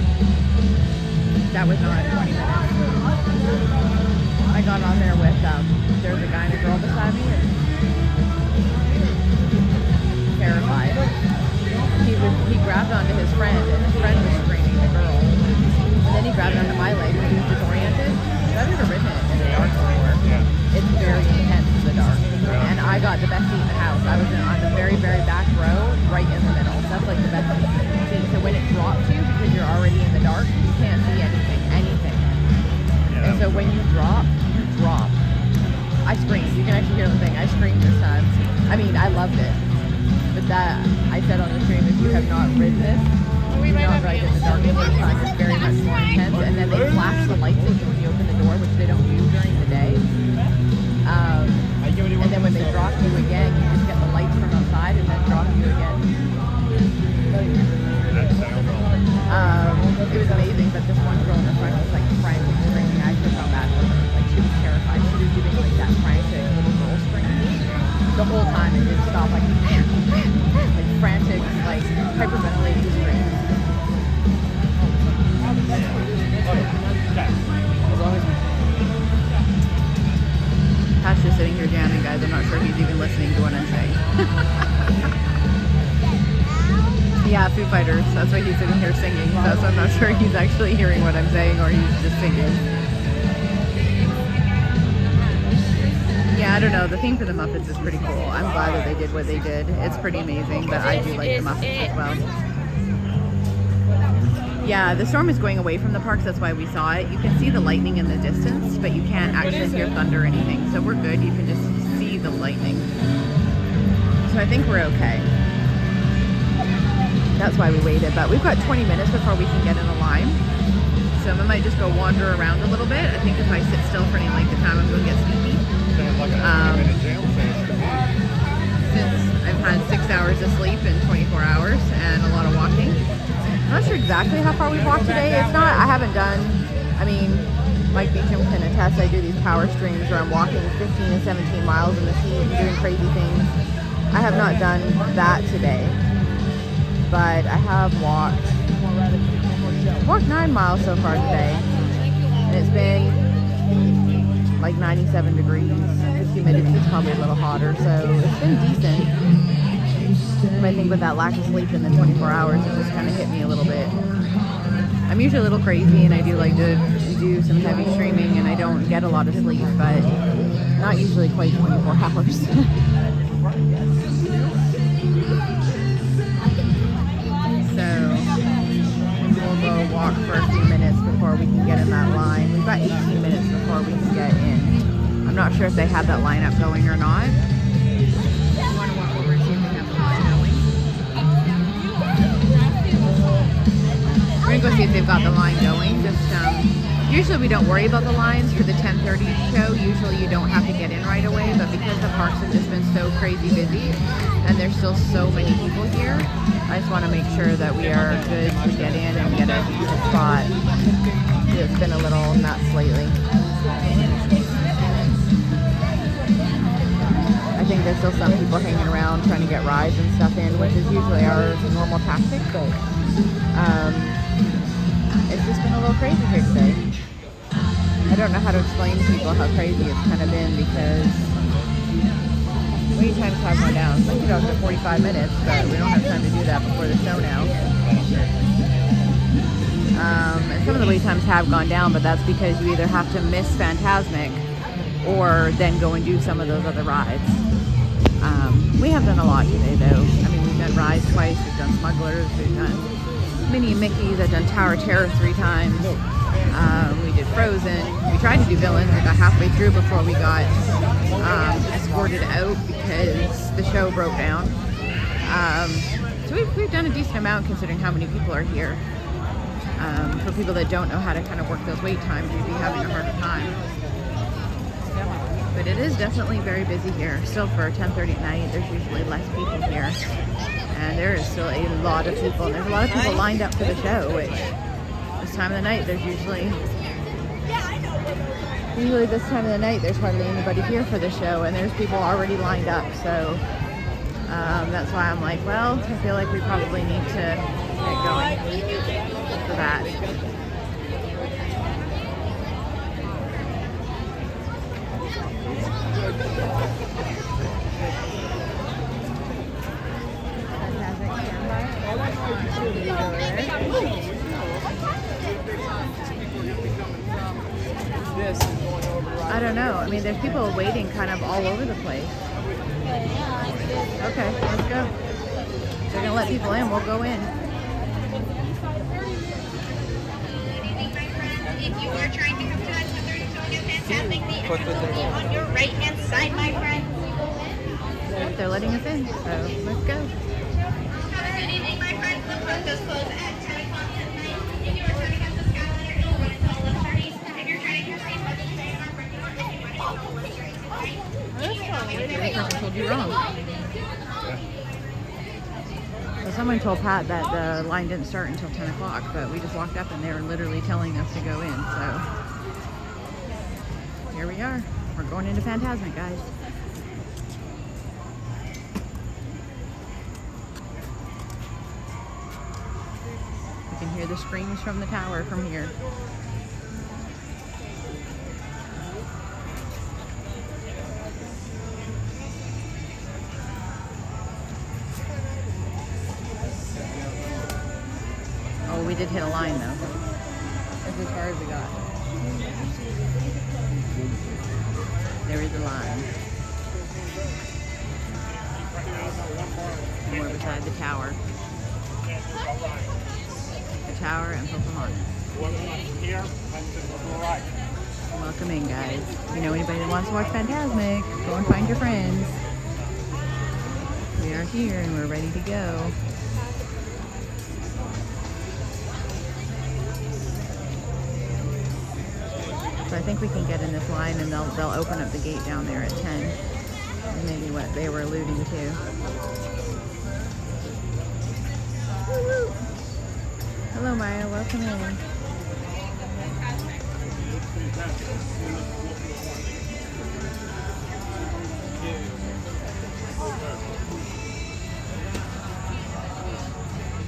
That was not 20 minutes. I got on there with, there's a guy and a girl beside me, and terrified. He grabbed onto his friend, and his friend was screaming, the girl. And then he grabbed onto my leg, and he was disoriented. I've never ridden it in the dark before. Yeah. It's very intense in the dark. Yeah. And I got the best seat in the house. I was on the very, very back row, right in the middle. That's like the best seat. So when it drops you, because you're already in the dark, you can't see anything. Yeah. And so when you drop, you drop. I screamed. You can actually hear the thing. I screamed this time. I mean, I loved it. But that, I said on the stream, if you have not ridden this, do not ride in the dark the first time. It's very much more intense. And then they flash the lights at you when you open the door, which they don't do during the day. And then when they drop you again, you just get the lights from outside and then drop you again. It was amazing, but this one girl in the front was like frantic screaming. I actually felt bad for her. Like she was terrified. She was doing like that frantic little girl screaming. The whole time it didn't stop, like frantic, like hyperventilating screams. Pat's just sitting here jamming, guys. I'm not sure he's even listening to what I'm saying. Yeah, Foo Fighters. That's why he's sitting here singing. So I'm not sure he's actually hearing what I'm saying or he's just singing. Yeah, I don't know. The theme for the Muppets is pretty cool. I'm glad that they did what they did. It's pretty amazing, but I do like the Muppets as well. Yeah, the storm is going away from the parks. That's why we saw it. You can see the lightning in the distance, but you can't actually hear thunder or anything. So we're good. You can just see the lightning. So I think we're okay. That's why we waited. But we've got 20 minutes before we can get in a line. So I might just go wander around a little bit. I think if I sit still for any length of time, I'm going to get sleepy. Since I've had 6 hours of sleep in 24 hours and a lot of walking. I'm not sure exactly how far we've walked today. It's not, I haven't done, I mean, Mike Beecham can attest, I do these power streams where I'm walking 15 to 17 miles in the heat and doing crazy things. I have not done that today, but I have walked 9 miles so far today, and it's been like 97 degrees. The humidity is probably a little hotter, so it's been decent. But I think with that lack of sleep in the 24 hours, it just kind of hit me a little bit. I'm usually a little crazy, and I do like to do some heavy streaming, and I don't get a lot of sleep, but not usually quite 24 hours. So we'll go walk for a few minutes before we can get in that line. We've got 18 minutes before we can get in. I'm not sure if they have that lineup going or not. We're gonna go see if they've got the line going. Just usually we don't worry about the lines for the 10:30 show. Usually you don't have to get in right away, but because the parks have just been so crazy busy and there's still so many people here, I just want to make sure that we are good to get in and get a decent spot. It's been a little nuts lately. I think there's still some people hanging around trying to get rides and stuff in, which is usually our normal tactic, but it's just been a little crazy here today. I don't know how to explain to people how crazy it's kind of been because wait times have gone down. Thank you, Dr. 45 minutes, but we don't have time to do that before the show now. And some of the wait times have gone down, but that's because you either have to miss Fantasmic or then go and do some of those other rides. We have done a lot today, though. I mean, we've done rides twice, we've done Smugglers, we've done Minnie and Mickey's, I've done Tower of Terror 3 times. We did Frozen. We tried to do Villains. We got halfway through before we got escorted out boat because the show broke down. So we've done a decent amount considering how many people are here. For people that don't know how to kind of work those wait times, you'd be having a harder time. But it is definitely very busy here. Still for 10:30 at night, there's usually less people here. And there is still a lot of people. And there's a lot of people lined up for the show, which this time of the night, there's usually this time of the night, there's hardly anybody here for the show, and there's people already lined up. So that's why I'm like, well, I feel like we probably need to get going for that. I don't know. I mean, there's people waiting kind of all over the place. Okay, let's go. They're gonna let people in. We'll go in. If you are trying to come to us, we're doing a fantastic thing. On your right hand side, my friend. Yep, they're letting us in, so let's go. Have a good evening, my friends. The park does close at 10 o'clock at night. If you are turning up the Skyline, it will run until 11:30. If you're turning your seat, let's stay in our parking lot. If you want to go to the restaurant tonight. The person told you wrong. So someone told Pat that the line didn't start until 10 o'clock, but we just walked up and they were literally telling us to go in. So here we are. We're going into Fantasmic, guys. You can hear the screams from the tower from here. Oh, we did hit a line though. That's as far as we got. There is a line. And we're beside the tower. The tower and Pocahontas. Welcome in, guys. If you know anybody that wants to watch Fantasmic, go and find your friends. We are here and we're ready to go. So I think we can get in this line and they'll open up the gate down there at 10. Maybe what they were alluding to. Woo-hoo. Hello Maya, welcome in.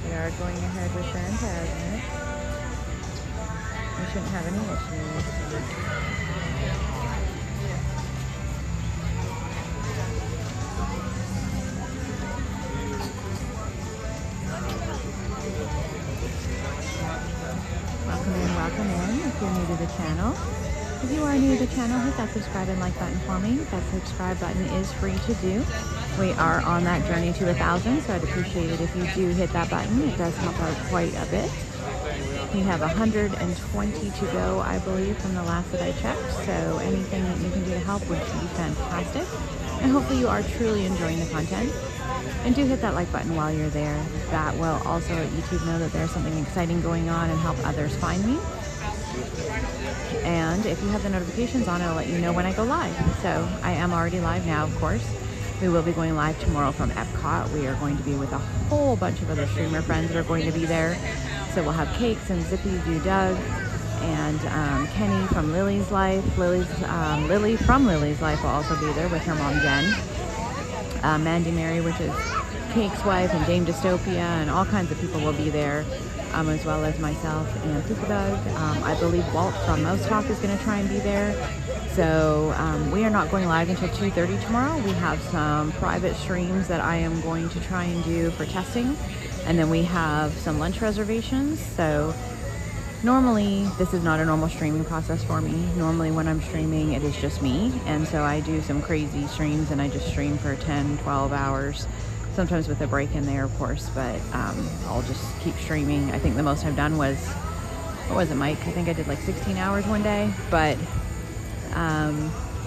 We are going ahead with Fantasmic. We shouldn't have any issues. Welcome in, welcome in if you're new to the channel. If you are new to the channel, hit that subscribe and like button for me. That subscribe button is free to do. We are on that journey to 1,000, so I'd appreciate it if you do hit that button. It does help out quite a bit. We have 120 to go, I believe, from the last that I checked. So anything that you can do to help would be fantastic. And hopefully you are truly enjoying the content. And do hit that like button while you're there. That will also let YouTube know that there's something exciting going on and help others find me. And if you have the notifications on, it'll let you know when I go live. So I am already live now, of course. We will be going live tomorrow from Epcot. We are going to be with a whole bunch of other streamer friends that are going to be there. So we'll have Cakes and Zippy Do Doug and Kenny from Lily's Life. Lily from Lily's Life will also be there with her mom Jen. Mandy Mary, which is Cake's wife, and Dame Dystopia, and all kinds of people will be there, as well as myself and Poopa Doug. I believe Walt from Mouse Talk is going to try and be there. So we are not going live until 2:30 tomorrow. We have some private streams that I am going to try and do for testing. And then we have some lunch reservations. So normally this is not a normal streaming process for me. Normally when I'm streaming, it is just me. And so I do some crazy streams and I just stream for 10, 12 hours. Sometimes with a break in there, of course, but I'll just keep streaming. I think the most I've done was, what was it, Mike? I think I did like 16 hours one day, but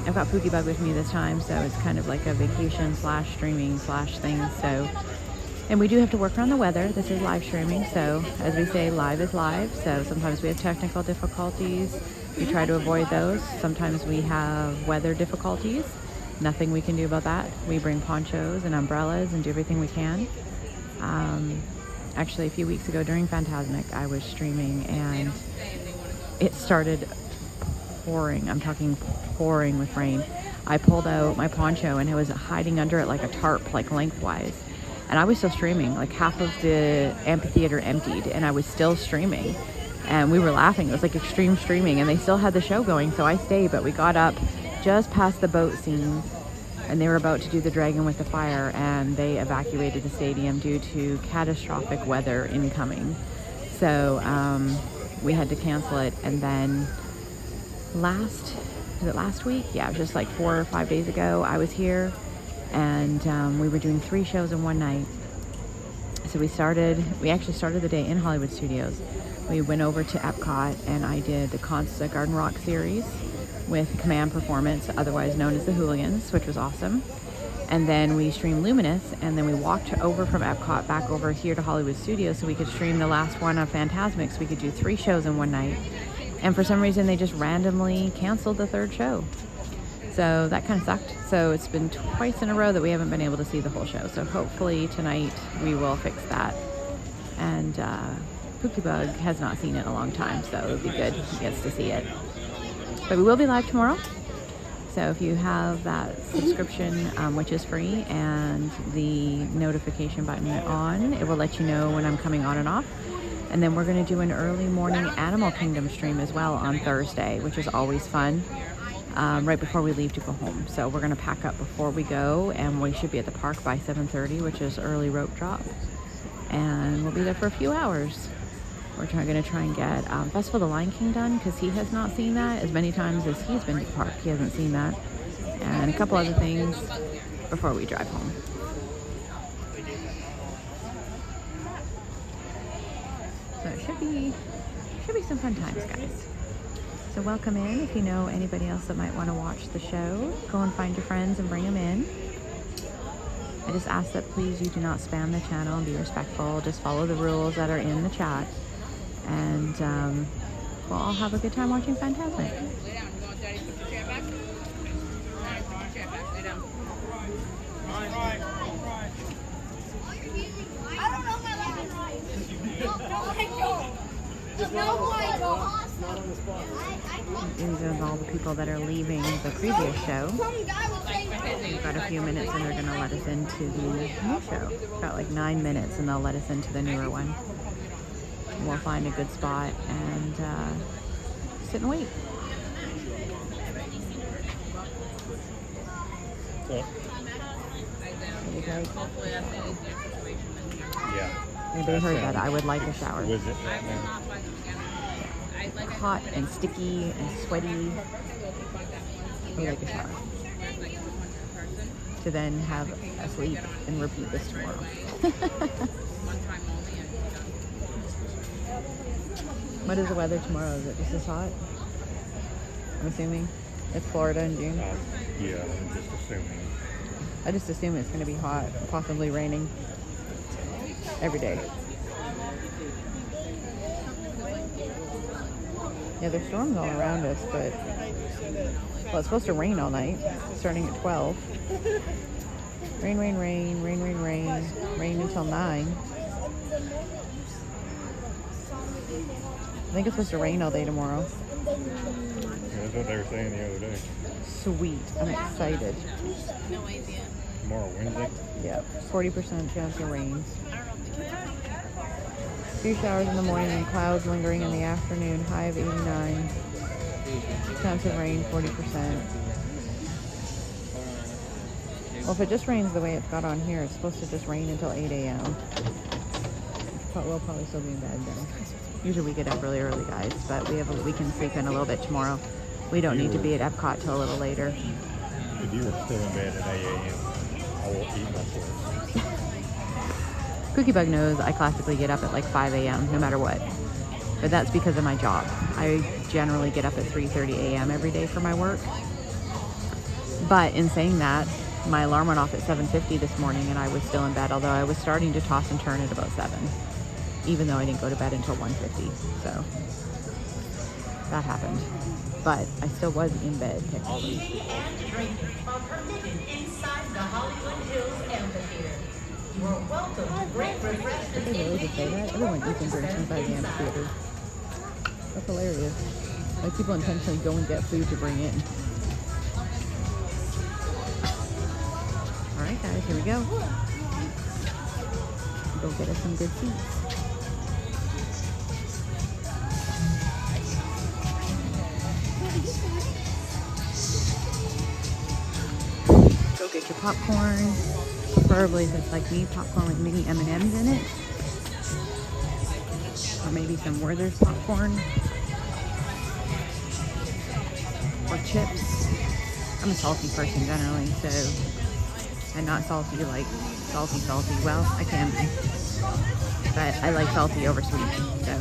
I've got Pookie Bug with me this time, so it's kind of like a vacation slash streaming slash thing. So, and we do have to work around the weather. This is live streaming, so as we say, live is live. So sometimes we have technical difficulties. We try to avoid those. Sometimes we have weather difficulties. Nothing we can do about that. We bring ponchos and umbrellas and do everything we can. Actually, a few weeks ago during Fantasmic, I was streaming and it started pouring. I'm talking pouring with rain. I pulled out my poncho and it was hiding under it like a tarp, like lengthwise. And I was still streaming. Like half of the amphitheater emptied and I was still streaming. And we were laughing. It was like extreme streaming and they still had the show going. So I stayed, but we got up just past the boat scenes and they were about to do the dragon with the fire and they evacuated the stadium due to catastrophic weather incoming. So we had to cancel it. And then last week? Yeah, it was just like 4 or 5 days ago. I was here and we were doing 3 shows in one night. So we actually started the day in Hollywood Studios. We went over to Epcot and I did the Garden Rock series with Command Performance, otherwise known as the Hooligans, which was awesome. And then we streamed Luminous, and then we walked over from Epcot back over here to Hollywood Studios so we could stream the last one of Fantasmic, so we could do 3 shows in one night. And for some reason, they just randomly canceled the 3rd show. So that kind of sucked. So it's been twice in a row that we haven't been able to see the whole show. So hopefully tonight we will fix that. And Pookie Bug has not seen it in a long time, so it'll be good if he gets to see it. But we will be live tomorrow. So if you have that subscription, which is free, and the notification button on, it will let you know when I'm coming on and off. And then we're going to do an early morning Animal Kingdom stream as well on Thursday, which is always fun, right before we leave to go home. So we're going to pack up before we go, and we should be at the park by 7:30, which is early rope drop. And we'll be there for a few hours. We're going to try and get Festival of the Lion King done because he has not seen that as many times as he's been to the park. He hasn't seen that. And a couple other things before we drive home. So it should be some fun times, guys. So welcome in. If you know anybody else that might want to watch the show, go and find your friends and bring them in. I just ask that please you do not spam the channel and be respectful. Just follow the rules that are in the chat. And we'll all have a good time watching Fantasmic. These are all the people that are leaving the previous show. We've got a few minutes and they're going to let us into the new show. We've got like 9 minutes and they'll let us into the newer one. We'll find a good spot and sit and wait. Yeah. Anybody heard that? I would like a shower. Was it? Hot and sticky and sweaty. We like a shower. To then have a sleep and repeat this tomorrow. What is the weather tomorrow? Is it just as hot? I'm assuming. It's Florida in June. Yeah, I'm just assuming. I just assume it's going to be hot, possibly raining every day. Yeah, there's storms all around us, but well, it's supposed to rain all night, starting at 12. Rain, rain, rain, rain, rain, rain, rain until 9. I think it's supposed to rain all day tomorrow. Yeah, that's what they were saying the other day. Sweet. I'm excited. Tomorrow, Wednesday? Yeah. 40% chance of rain. Few showers in the morning and clouds lingering in the afternoon. High of 89. Chance of rain, 40%. Well, if it just rains the way it's got on here, it's supposed to just rain until 8 a.m. But we'll probably still be in bed then. Usually we get up really early, guys, but we can sleep in a little bit tomorrow. We don't need to be at Epcot till a little later. If you were still in bed at 8 a.m., I will eat my shorts. Cookie Bug knows I classically get up at like 5 a.m. no matter what. But that's because of my job. I generally get up at 3:30 a.m. every day for my work. But in saying that, my alarm went off at 7:50 this morning and I was still in bed, although I was starting to toss and turn at about 7, even though I didn't go to bed until 1:50. So that happened. But I still was in bed technically. Eating and drinking are permitted inside the Hollywood Hills Amphitheater. You are welcome to bring refreshments Did they really just say that? Everyone eats and drinks inside the amphitheater. That's hilarious. Like people intentionally go and get food to bring in. Alright guys, here we go. Go get us some good seats. Go get your popcorn. Preferably if it's like me, popcorn with mini M&Ms in it. Or maybe some Werther's popcorn. Or chips. I'm a salty person generally, so I'm not salty like salty. Well, I can be. But I like salty over sweet, so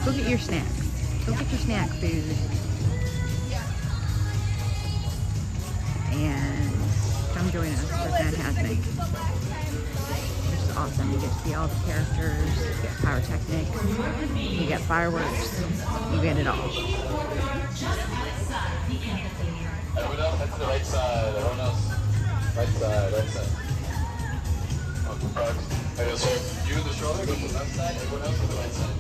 go get your snacks. Go get your snack food. And come join us for Fantasmic. Which is awesome. You get to see all the characters, you get pyrotechnics, you get fireworks, you get it all. Everyone else, head to the right side. Everyone else, right side, right side. Okay, parks. Okay, so you in the shoulder, go to the left side. Everyone else to the right side.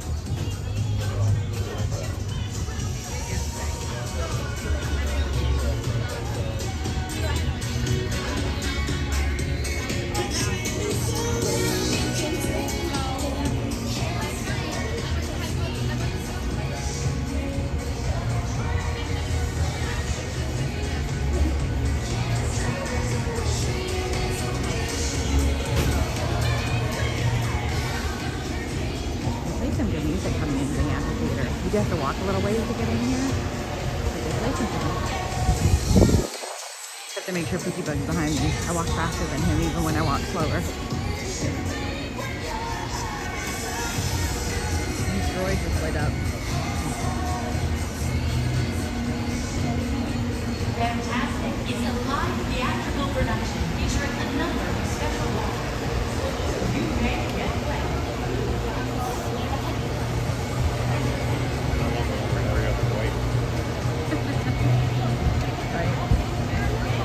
You have to walk a little ways to get in here. But they play some music. Have to make sure Pookie Bug's behind me. I walk faster than him even when I walk slower. These droids just lit up. Fantastic is a live theatrical production featuring a number of special rides. You may get wet.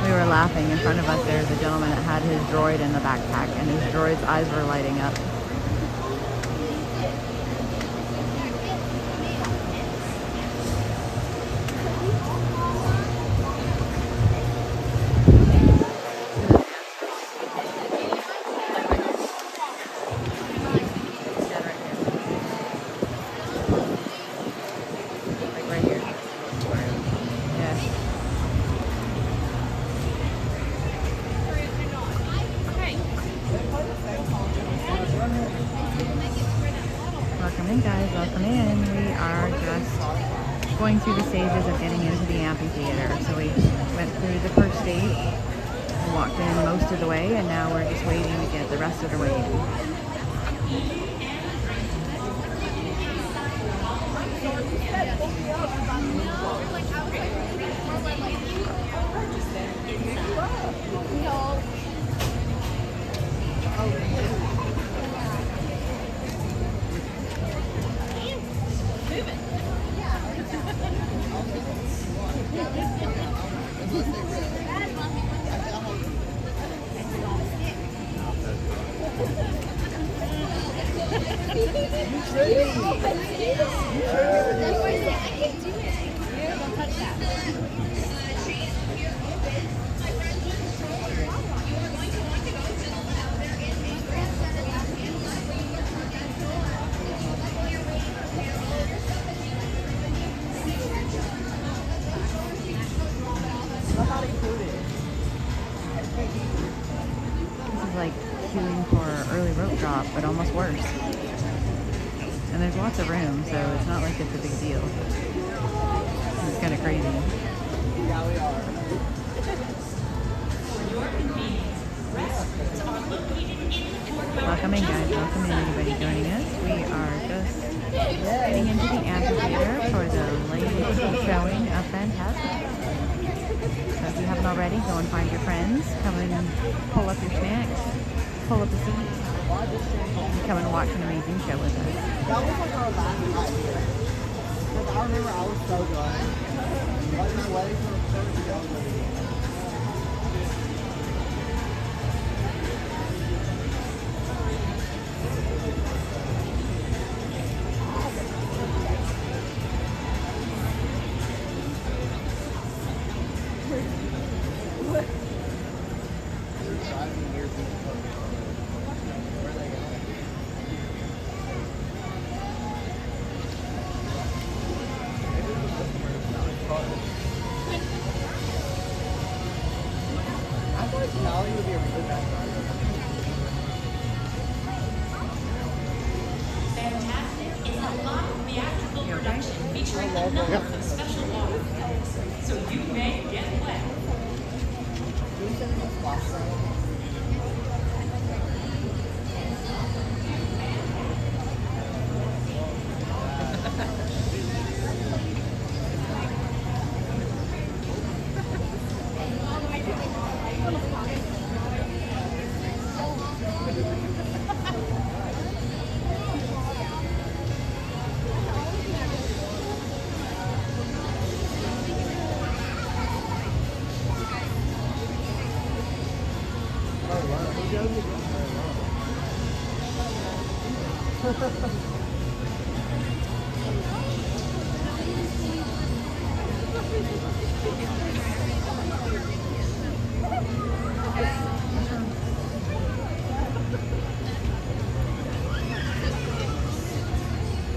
We were laughing. In front of us there's a gentleman that had his droid in the backpack and his droid's eyes were lighting up. Welcome in, guys. Welcome in. We are just going through the stages of getting into the amphitheater. So we went through the first stage and walked in most of the way, and now we're just waiting to get the rest of the way in. Like queuing for early rope drop, but almost worse. And there's lots of room, so it's not like it's a big deal. It's kind of crazy. Yeah, we are. Welcome in, guys. Welcome in, anybody joining us. We are just getting into the amphitheater for the latest showing of Fantasmic. if you haven't already, go and find your friends. Come and pull up your snacks. Pull up a seat. And come and watch an amazing show with us. That was like our last night here. Like, I remember I was so good. Like, my legs were so good. Fantastic is a live theatrical production featuring a number of special water effects, so you may get wet.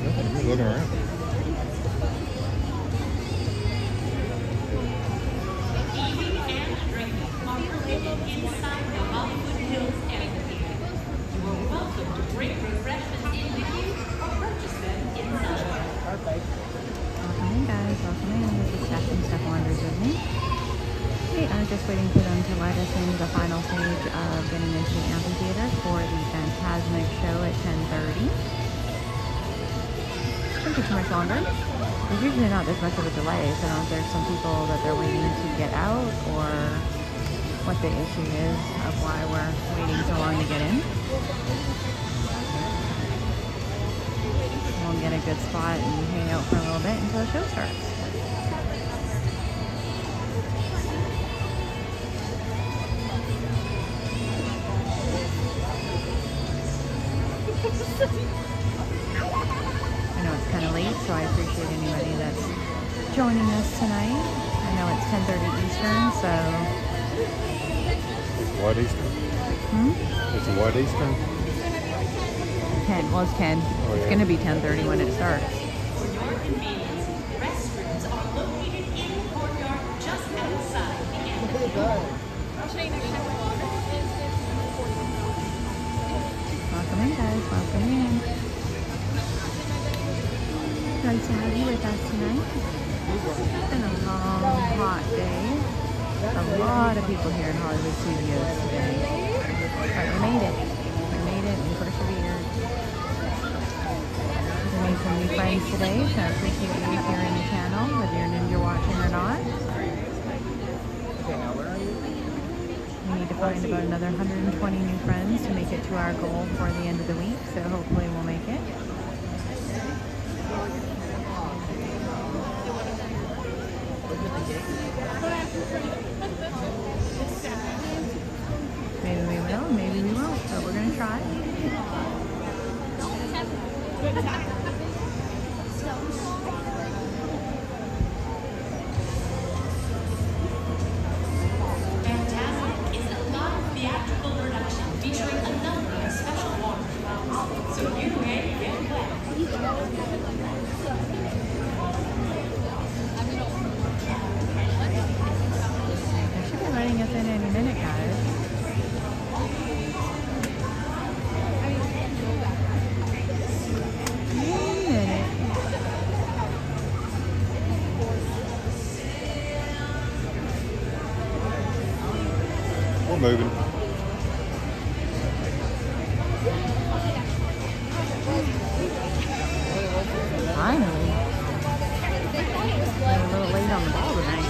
He's looking around. Eating and drinking are permitted inside the Hollywood Hills Amphitheater. You are welcome to bring refreshments in with you or purchase them inside. Welcome in, guys. Welcome in. This is Steph and Steph Wanders with me. We are just waiting for them to let us into the final stage of getting into the amphitheater for the Fantasmic show at 10:30. Shouldn't take too much longer. There's usually not this much of a delay, so I don't know if there's some people that they're waiting to get out or what the issue is of why we're waiting so long to get in. We'll get a good spot and hang out for a little bit until the show starts. I know it's kind of late, so I appreciate anybody that's joining us tonight. I know it's 10:30 Eastern, so... It's what Eastern? It's what Eastern? 10. Well, it's 10. Oh, It's yeah. going to be 10:30 when it starts. For your convenience, restrooms are located in the courtyard just outside the amphitheater. Welcome in, guys. Welcome in. Nice to have you with us tonight. It's been a long, hot day. A lot of people here in Hollywood Studios today. But we made it. We made it. We persevered. We made some new friends today, so I appreciate you here in the channel, whether you're ninja watching or not. We need to find about another 120 new friends to make it to our goal for the end of the week, so hopefully we'll make it. Maybe we will, maybe we won't, but we're going to try. Fantastic is a live theatrical production featuring a number of special water effects, so you may get wet. They should be letting us in any minute, guys. Any minute. We're moving. Finally. We're a little late on the ball tonight.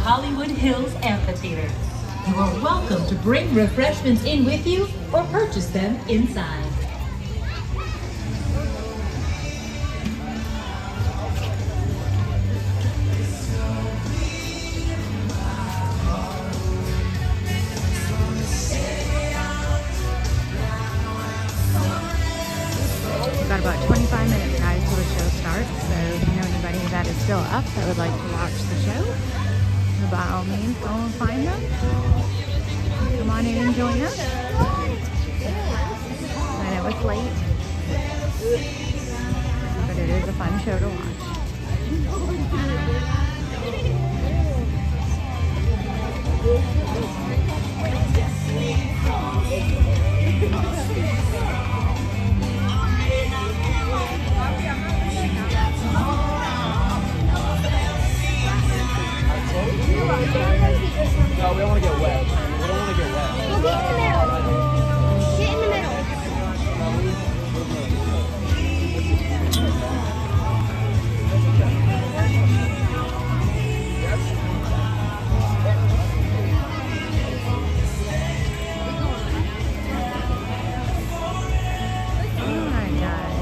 Hollywood Hills Amphitheater. You are welcome to bring refreshments in with you or purchase them inside. We've got about 25 minutes, guys, till the show starts. So if you know anybody that is still up that would like to watch the show, by all means, go and find them. Come on in and join us. I know it's late, but it is a fun show to watch. No, we don't want to get wet. We don't want to get wet. We'll get in the middle. Get in the middle. Alright, guys.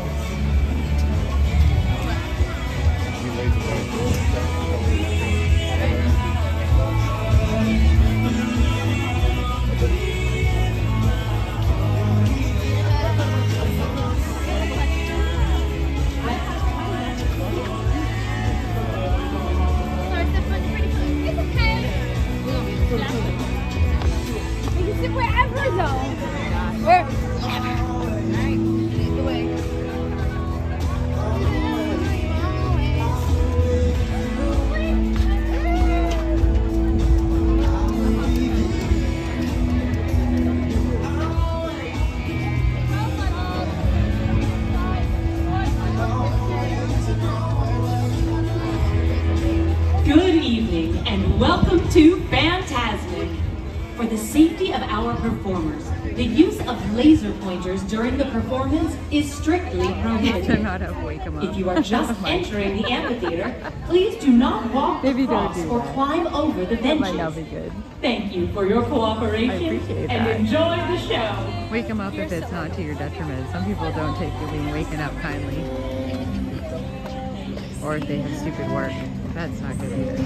It's okay. You can sit wherever though. Wherever. Alright, lead the way. Good evening and welcome to FANTASMIC. For the safety of our performers, the use of laser pointers during the performance is strictly prohibited. Turn not up, wake 'em up. If you are just entering the amphitheater, please do not walk across or climb over the benches. Might not be good. Thank you for your cooperation I appreciate and that. enjoy the show. Wake them up if it's not to your detriment. Some people don't take you being waken up kindly. Or if they have stupid work. That's not good either.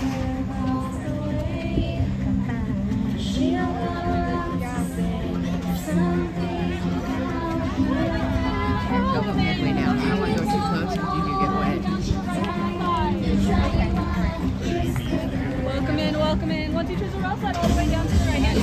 Go midway down. I don't want to go too close because you could get wet. Welcome in, welcome in. Once you choose a row, slide all the way down to the right hand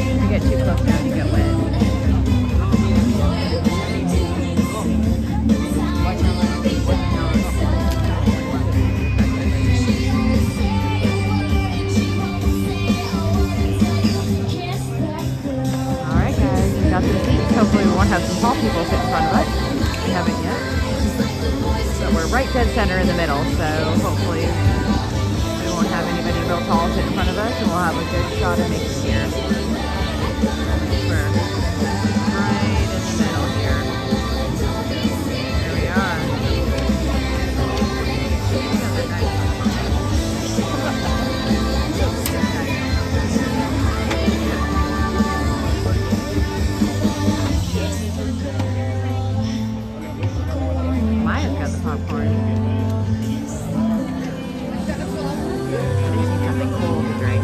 If you get too close now, you get wet. Alright guys, we got some seats. Hopefully we won't have some tall people sit in front of us. We haven't yet. So we're right dead center in the middle, so hopefully we won't have anybody real tall sit in front of us and we'll have a good shot of Mickey here. We're right in the middle here. There we are. Maya's got the popcorn. I think she's something cool to drink.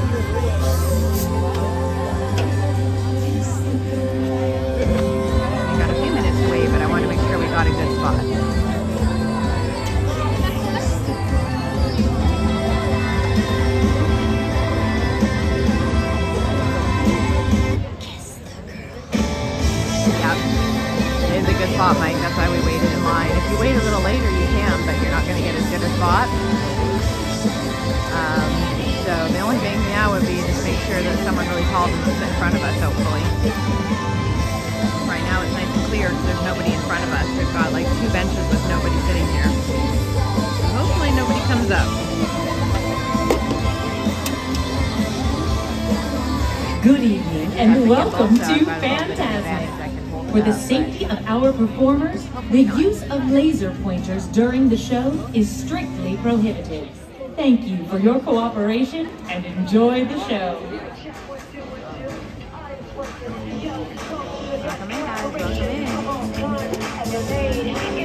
Yep. It is a good spot, Mike. That's why we waited in line. If you wait a little later, you can, but you're not going to get as good a spot. So the only thing now would be just make sure that someone really tall doesn't sit in front of us, hopefully. Right now it's nice and clear because there's nobody in front of us. We've got like 2 benches with nobody sitting here. So hopefully nobody comes up. Good evening and welcome to FANTASMIC. For the safety of our performers, the use of laser pointers during the show is strictly prohibited. Thank you for your cooperation and enjoy the show. Welcome in, guys. Welcome in.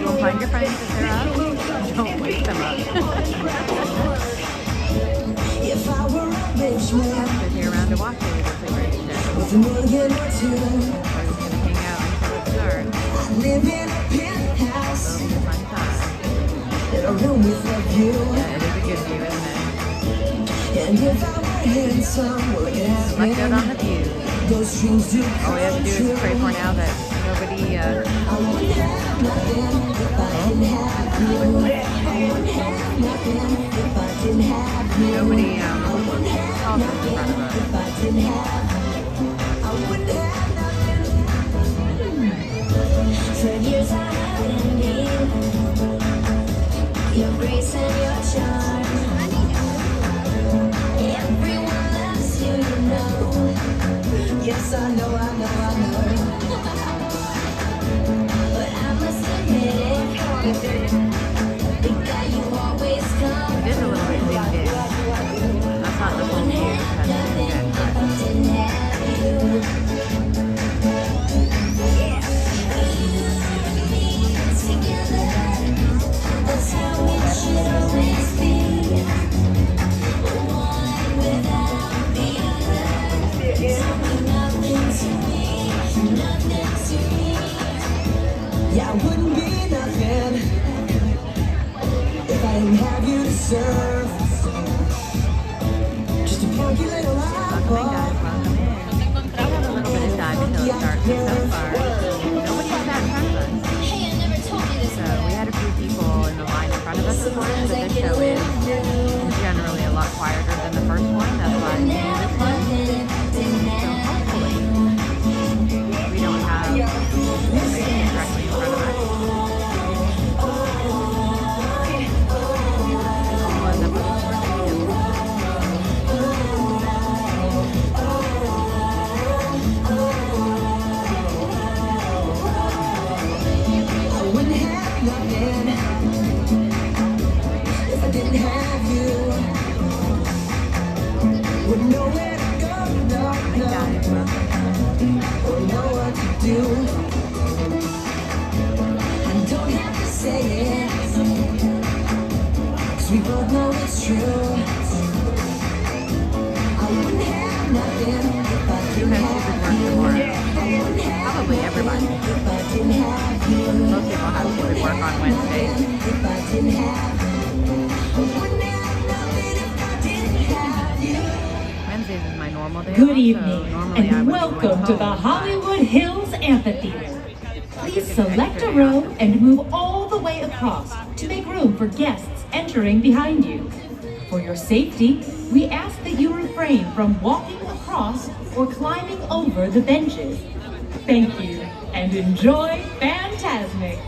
Go find your friends if they're up. Don't wake them up. If I were a rich man, Sit here around to watch it. It's a great show. with $1 million or $2, We're just going to hang out until it starts. I'd live in a penthouse It'll be a fun time. in a room with a view. Yeah, it is a good view, isn't it? And if I were handsome, well, it could Select out on the happen. view. Those dreams do All we have to do is pray for now that nobody, I wouldn't have nothing if I didn't have you. I wouldn't have nothing if I didn't have you. nobody, I wouldn't have talks in front of us. nothing if I didn't have you. I wouldn't have nothing. For years I had in me your grace and your charm. Everyone loves you, you know. Yes, I know. But I must admit it, the guy you always come. It is a little bit zoomed in. That's not the full view because it's good, but That's how it should always be. One without the other. Nothing to me. Yeah, I wouldn't be nothing if I didn't have you to serve. Just a funky little welcome in, guys. Welcome in. We have a little bit of time until it starts. So far, nobody has that in front of us. So we had a few people in the line in front of us this morning, but this show is generally a lot quieter than the first one. That's why I do this one. So hopefully we don't have somebody directly in front of us. We'll end up with a short video. I wouldn't have nothing if I didn't have you. Wouldn't know where to go, no. Wouldn't know what to do. I don't have to say it, 'cause we both know it's true. I wouldn't have nothing if I didn't have you. Probably everybody. Most people have to work on Wednesdays. Wednesdays is my normal day. Good off, evening so normally I and would welcome go to the home. Hollywood Hills Amphitheater. Please select a row and move all the way across to make room for guests entering behind you. For your safety, we ask that you refrain from walking across or climbing over the benches. Thank you and enjoy FANTASMIC.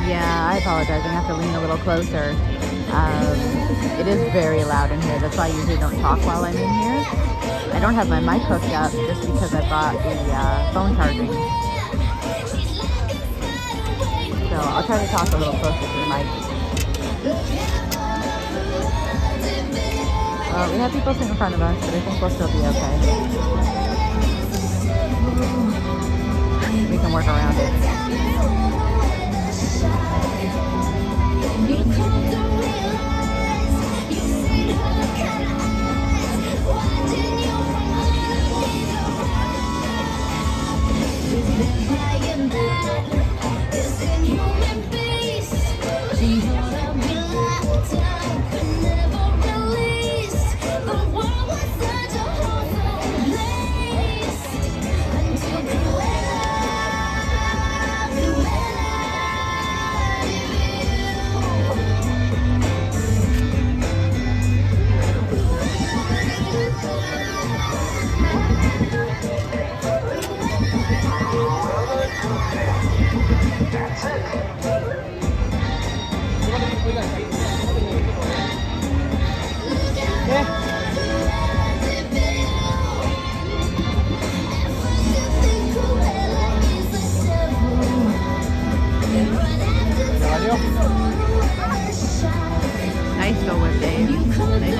Yeah, I apologize. I have to lean a little closer. It is very loud in here. That's why I usually don't talk while I'm in here. I don't have my mic hooked up just because I brought the phone charging. So I'll try to talk a little closer to the mic. We have people sitting in front of us, but I think we'll still be okay. We can work around it.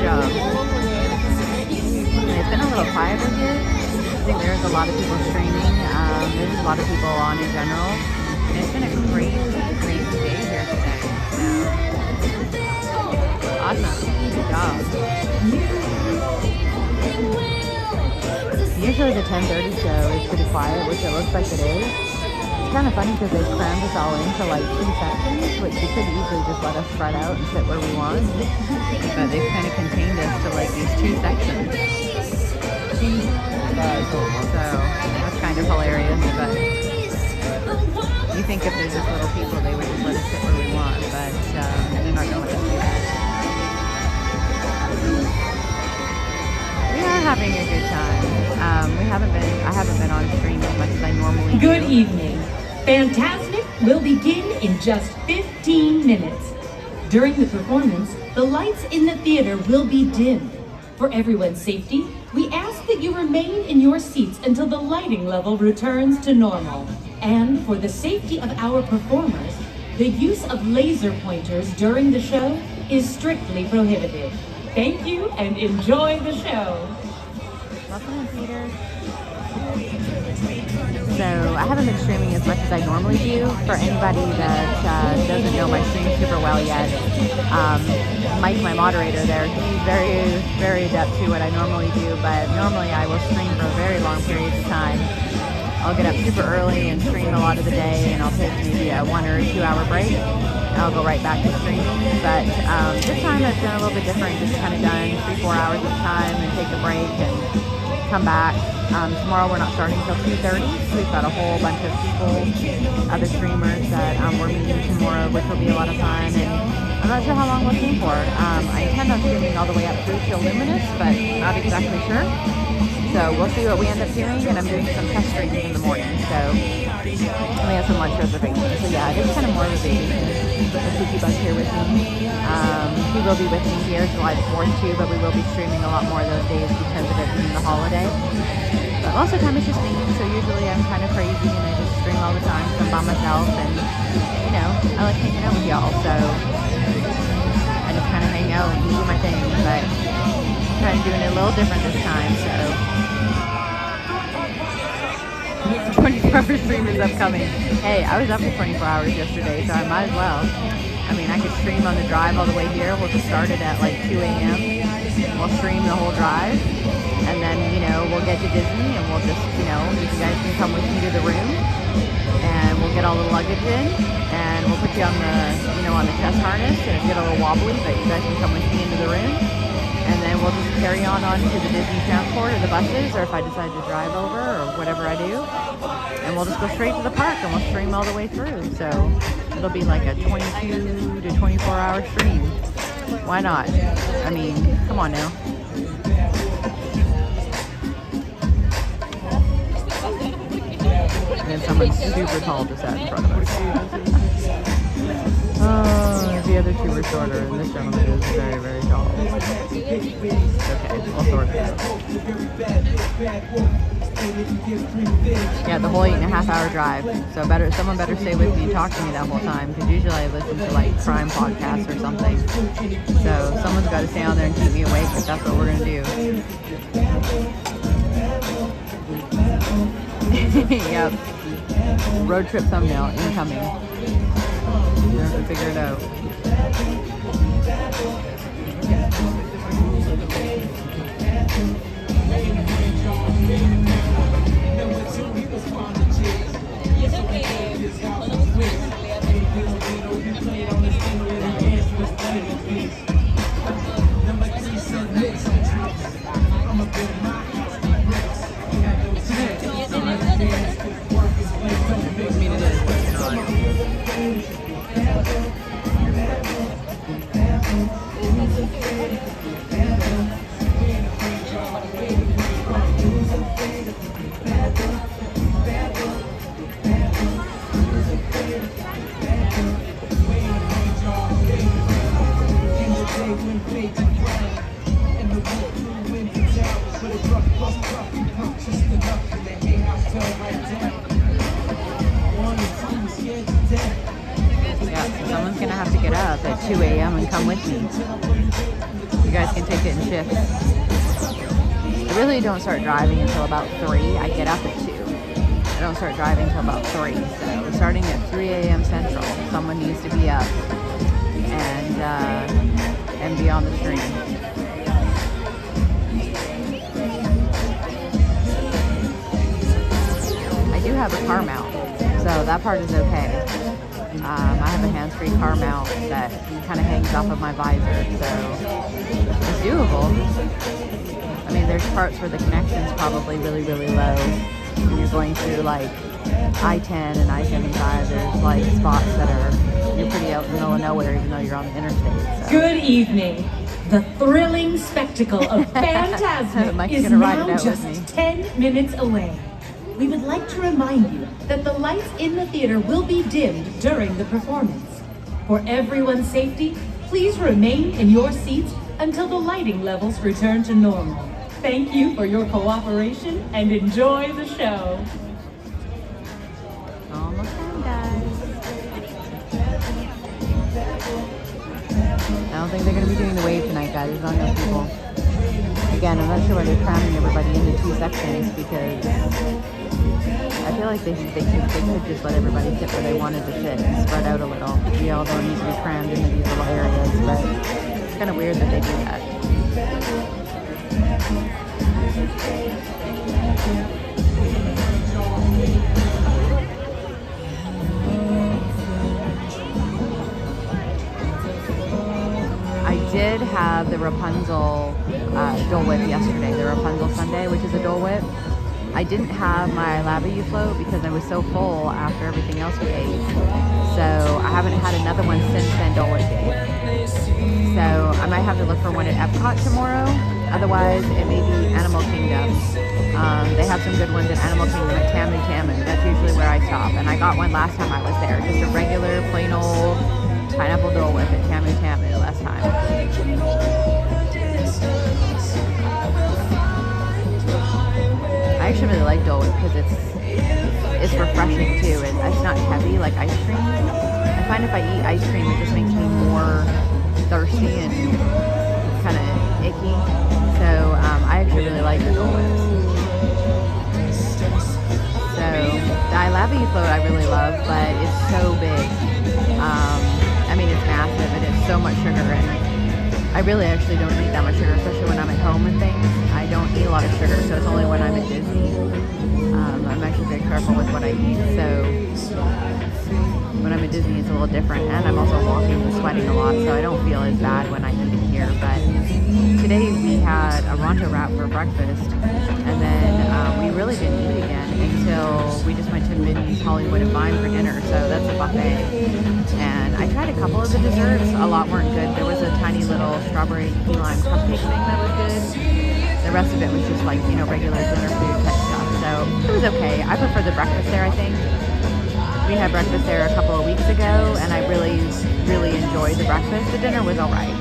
job. And it's been a little quieter here. I think there's a lot of people streaming. There's a lot of people on in general. And it's been a crazy, crazy day here today. So, awesome. Good job. Usually the 10:30 show is pretty quiet, which it looks like it is. It's kind of funny because they crammed us all into like 2 sections, which they could easily just let us spread out and sit where we want. But they've kind of contained us to like these 2 sections. So that's kind of hilarious. But you think if they're just little people, they would just let us sit where we want, but they're not going to let us do that. We are having a good time. I haven't been on stream as much as I normally do. Good evening. Fantasmic will begin in just 15 minutes. During the performance, the lights in the theater will be dimmed. For everyone's safety, we ask that you remain in your seats until the lighting level returns to normal. And for the safety of our performers, the use of laser pointers during the show is strictly prohibited. Thank you and enjoy the show. Welcome in, Peter. So I haven't been streaming as much as I normally do. For anybody that doesn't know my stream super well yet, Mike, my moderator there, he's very, very adept to what I normally do, but normally I will stream for very long periods of time. I'll get up super early and stream a lot of the day, and I'll take maybe a 1 or 2 hour break. I'll go right back to streaming, but this time I've done a little bit different, just kind of done 3-4 hours at a time and take a break and come back. Tomorrow we're not starting until 2:30, so we've got a whole bunch of people, other streamers that we're meeting tomorrow, which will be a lot of fun, and I'm not sure how long we'll stream for. I intend on streaming all the way up through till Luminous, but not exactly sure. So we'll see what we end up doing, and I'm doing some test streams in the morning, so we have some lunch reservations. So yeah, it's kind of more of a baby. Let's keep us here with me. He will be with me here July the 4th too, but we will be streaming a lot more those days because of it being the holiday. But most of the time it's just me, so usually I'm kind of crazy and I just stream all the time, so I'm by myself, and you know, I like hanging out with y'all, so I just kind of hang out and do my thing, but I'm kind of doing it a little different this time, so 24-hour stream is upcoming. Hey, I was up for 24 hours yesterday, so I might as well. I mean, I could stream on the drive all the way here. We'll just start it at like 2 a.m. We'll stream the whole drive, and then, you know, we'll get to Disney, and we'll just, you know, you guys can come with me to the room, and we'll get all the luggage in, and we'll put you on the, you know, on the chest harness, and it'll get a little wobbly, but you guys can come with me into the room. And then we'll just carry on to the Disney transport or the buses, or if I decide to drive over or whatever I do. And we'll just go straight to the park and we'll stream all the way through. So it'll be like a 22 to 24 hour stream. Why not? I mean, come on now. And then someone super tall just sat in front of us. The other two were shorter, and this gentleman is very, very tall. Okay, I'll sort it out. Yeah, the whole 8.5 hour drive. So someone better stay with me and talk to me that whole time, because usually I listen to like crime podcasts or something. So someone's got to stay on there and keep me awake, but that's what we're gonna do. Yep. Road trip thumbnail incoming. You have to figure it out. Yeah, so someone's gonna have to get up at 2 a.m. and come with me. You guys can take it in shifts. I really don't start driving until about 3. I get up at 2. I don't start driving until about 3. So starting at 3 a.m. Central, someone needs to be up and be on the stream. I do have a car mount, so that part is okay. I have a hands-free car mount that kind of hangs off of my visor, so it's doable. I mean, there's parts where the connection's probably really, really low. When you're going through like I-10 and I-75, there's like spots that are, you're pretty out in the middle of nowhere even though you're on the interstate. So. Good evening. The thrilling spectacle of FANTASMIC is now just 10 minutes away. We would like to remind you that the lights in the theater will be dimmed during the performance. For everyone's safety, please remain in your seats until the lighting levels return to normal. Thank you for your cooperation and enjoy the show. Almost done, guys. I don't think they're going to be doing the wave tonight, guys. There's not enough people. Again, I'm not sure why they're cramming everybody into 2 sections because I feel like they could just let everybody sit where they wanted to sit and spread out a little. We all don't need to be crammed into these little areas, but it's kind of weird that they do that. I did have the Rapunzel Dole Whip yesterday, the Rapunzel Sundae, which is a Dole Whip. I didn't have my Lava float because I was so full after everything else we ate. So I haven't had another one since then Dole Whip Day. So I might have to look for one at Epcot tomorrow. Otherwise, it may be Animal Kingdom. They have some good ones at Animal Kingdom at Tamu Tamu. That's usually where I stop. And I got one last time I was there. Just a regular, plain old pineapple Dole Whip at Tamu Tamu last time. I actually really like Dole Whip because it's refreshing too. It's not heavy like ice cream. I find if I eat ice cream, it just makes me more thirsty and kind of icky. So I actually really like the Dole Whips. So the I Love You float I really love, but it's so big. I mean, it's massive and it's so much sugar in it. I really actually don't eat that much sugar, especially when I'm at home and things. I don't eat a lot of sugar, so it's only when I'm at Disney. I'm actually very careful with what I eat, so when I'm at Disney it's a little different. And I'm also walking and sweating a lot, so I don't feel as bad when I eat it here. But today we had a Ronto wrap for breakfast, and then we really didn't eat again until we just went to Minnie's Hollywood and Vine for dinner, so that's a buffet. And I tried a couple of the desserts, a lot weren't good. There was a tiny little strawberry key lime cupcake thing that was good. The rest of it was just like, you know, regular dinner food type stuff, so it was okay. I prefer the breakfast there, I think. We had breakfast there a couple of weeks ago, and I really enjoyed the breakfast. The dinner was all right.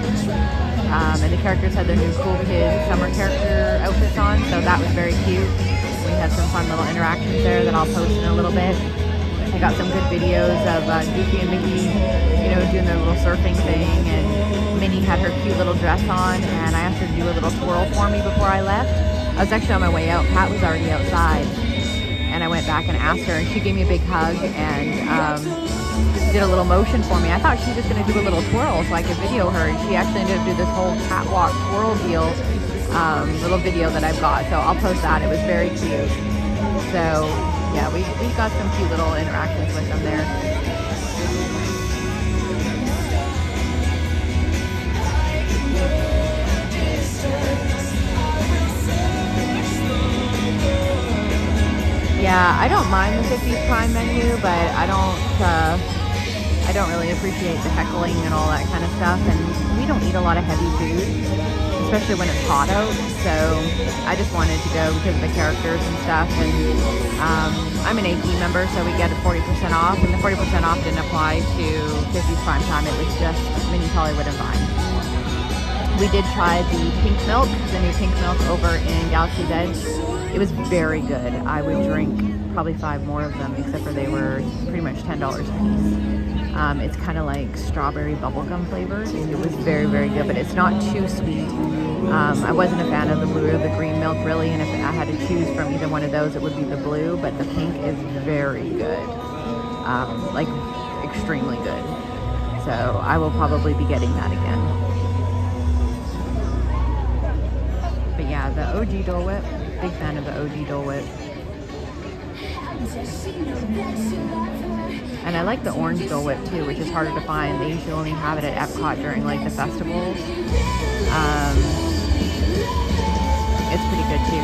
And the characters had their new Cool Kids summer character outfits on, so that was very cute. We had some fun little interactions there that I'll post in a little bit. I got some good videos of Goofy and Mickey, you know, doing their little surfing thing, and Minnie had her cute little dress on, and I asked her to do a little twirl for me before I left. I was actually on my way out. Pat was already outside, and I went back and asked her, and she gave me a big hug and did a little motion for me. I thought she was just going to do a little twirl so I could video her, and she actually ended up doing this whole catwalk twirl deal, little video that I've got, so I'll post that. It was very cute. So yeah, we got some cute little interactions with them there. Yeah, I don't mind the 50s Prime menu, but I don't really appreciate the heckling and all that kind of stuff, and we don't eat a lot of heavy food, especially when it's hot out, so I just wanted to go because of the characters and stuff, and I'm an AP member, so we get a 40% off, and the 40% off didn't apply to 50s Prime Time, it was just Minnie's Hollywood and Vine. We did try the pink milk, the new pink milk over in Galaxy's Edge. It was very good. I would drink probably 5 more of them, except for they were pretty much $10 a piece. It's kind of like strawberry bubblegum flavored, and it was very, very good, but it's not too sweet. I wasn't a fan of the blue or the green milk really, and if I had to choose from either one of those, it would be the blue, but the pink is very good, like extremely good. So I will probably be getting that again. But yeah, the OG Dole Whip, big fan of the OG Dole Whip. And I like the orange Dole Whip too, which is harder to find. They usually only have it at Epcot during like the festivals. It's pretty good too.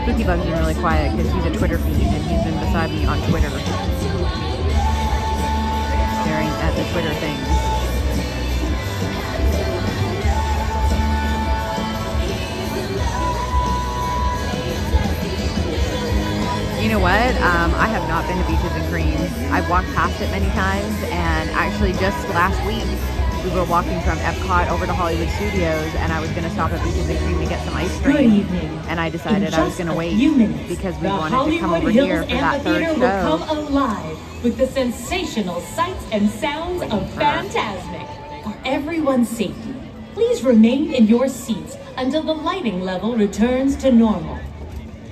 Spooky Bug's been really quiet because he's a Twitter feed and he's been beside me on Twitter, staring at the Twitter things. You know what? I have not been to Beaches and Creams. I've walked past it many times, and actually just last week we were walking from Epcot over to Hollywood Studios, and I was going to stop at Beaches and Cream to get some ice cream. Good evening. And I decided I was going to wait because we wanted to come over Hollywood here for that third Hills show. will come alive with the sensational sights and sounds of Fantasmic. For everyone's safety, please remain in your seats until the lighting level returns to normal.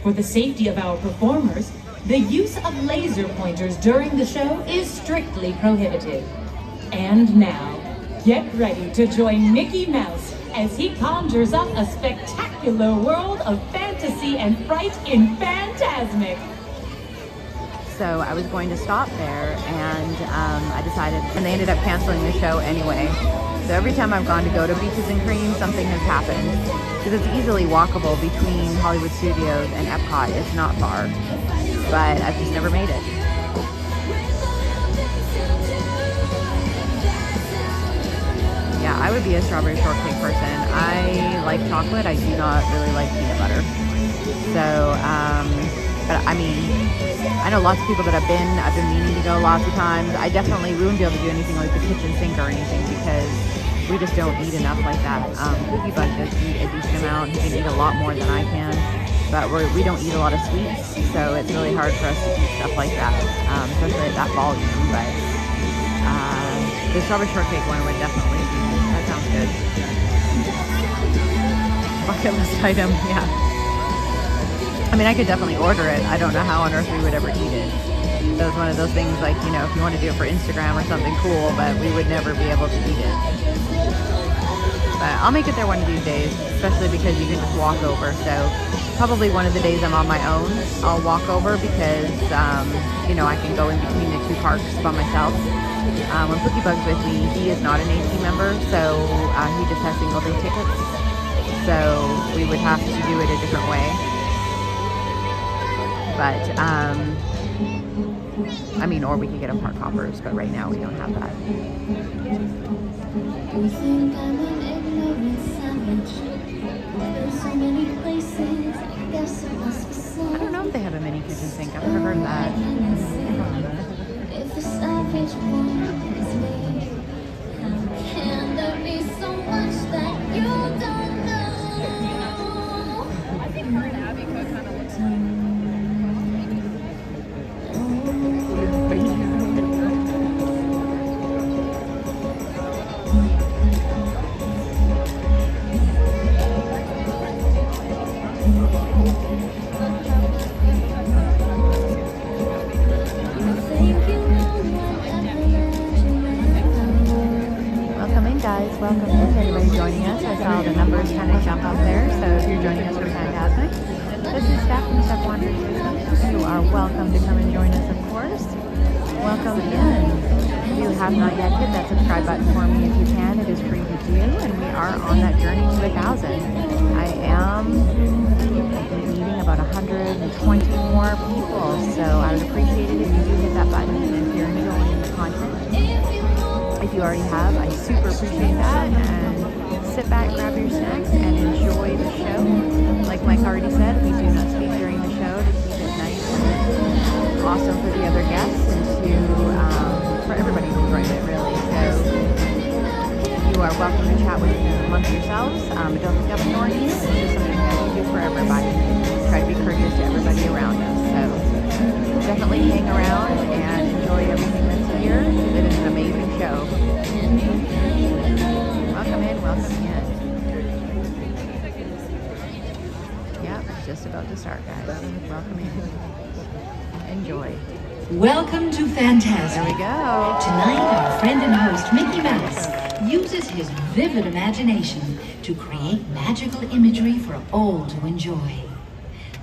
For the safety of our performers, the use of laser pointers during the show is strictly prohibited. And now, get ready to join Mickey Mouse as he conjures up a spectacular world of fantasy and fright in Fantasmic. So I was going to stop there, and I decided, and they ended up canceling the show anyway. So every time I've gone to go to Beaches and Cream, something has happened. Because it's easily walkable between Hollywood Studios and Epcot. It's not far, but I've just never made it. Yeah, I would be a strawberry shortcake person. I like chocolate. I do not really like peanut butter. So, but I mean, I know lots of people that I've been meaning to go lots of times. We wouldn't be able to do anything like the kitchen sink or anything because we just don't eat enough like that. Spooky Bug does eat a decent amount. He can eat a lot more than I can, but we don't eat a lot of sweets, so it's really hard for us to eat stuff like that, especially at that volume. But the strawberry shortcake one would definitely be, that sounds good. Bucket list item, yeah. I mean, I could definitely order it. I don't know how on earth we would ever eat it. So it's one of those things like, you know, if you want to do it for Instagram or something cool, but we would never be able to eat it. But I'll make it there one of these days, especially because you can just walk over. So probably one of the days I'm on my own, I'll walk over because, you know, I can go in between the two parks by myself. When Spooky Bug's with me, he is not an AC member, so he just has single day tickets. So we would have to do it a different way. But, I mean, or we could get a park hoppers, but right now we don't have that. You think I'm an ignorant savage? There's so many places, I guess it must be so. I don't know if they have a mini kitchen sink. I've never heard of that. If the savage one is me, can there be so much that you don't know? I think her and Abby Cook kind of looks like. Welcome in, guys. Welcome in. Everybody joining us. I saw the numbers kind of jump up there. So if you're joining us for Fantasmic, this is Steph from Steph Wanders. You are welcome to come and join us, of course. Welcome in. If you have not yet hit that subscribe button for me, if you can, it is free to do, and we are on that journey to 1,000. I am needing about 120 more people, so I would appreciate it if you do hit that button and if you're enjoying the content. If you already have, I super appreciate that, and sit back, grab your snacks, and enjoy the show. Like Mike already said, we do not speak during the show to keep it nice and awesome for the other guests and to for everybody to amongst yourselves, but don't think of authorities. It's just something that we do for everybody. Try to be courteous to everybody around us. So definitely hang around and enjoy everything that's here. It is an amazing show. Welcome in, welcome in. Yep, it's just about to start, guys. Welcome in. Enjoy. Welcome to Fantasmic. There we go. Tonight, our friend and host, Mickey Mouse, uses his vivid imagination to create magical imagery for all to enjoy.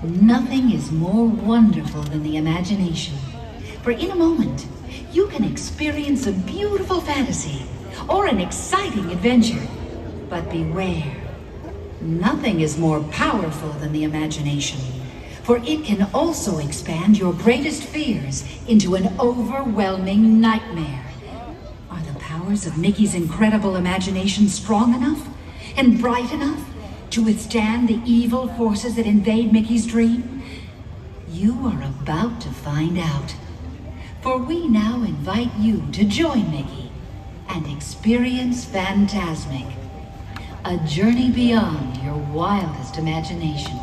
Nothing is more wonderful than the imagination. For in a moment, you can experience a beautiful fantasy or an exciting adventure. But beware, nothing is more powerful than the imagination. For it can also expand your greatest fears into an overwhelming nightmare. Are the powers of Mickey's incredible imagination strong enough and bright enough to withstand the evil forces that invade Mickey's dream? You are about to find out. For we now invite you to join Mickey and experience Fantasmic, a journey beyond your wildest imagination.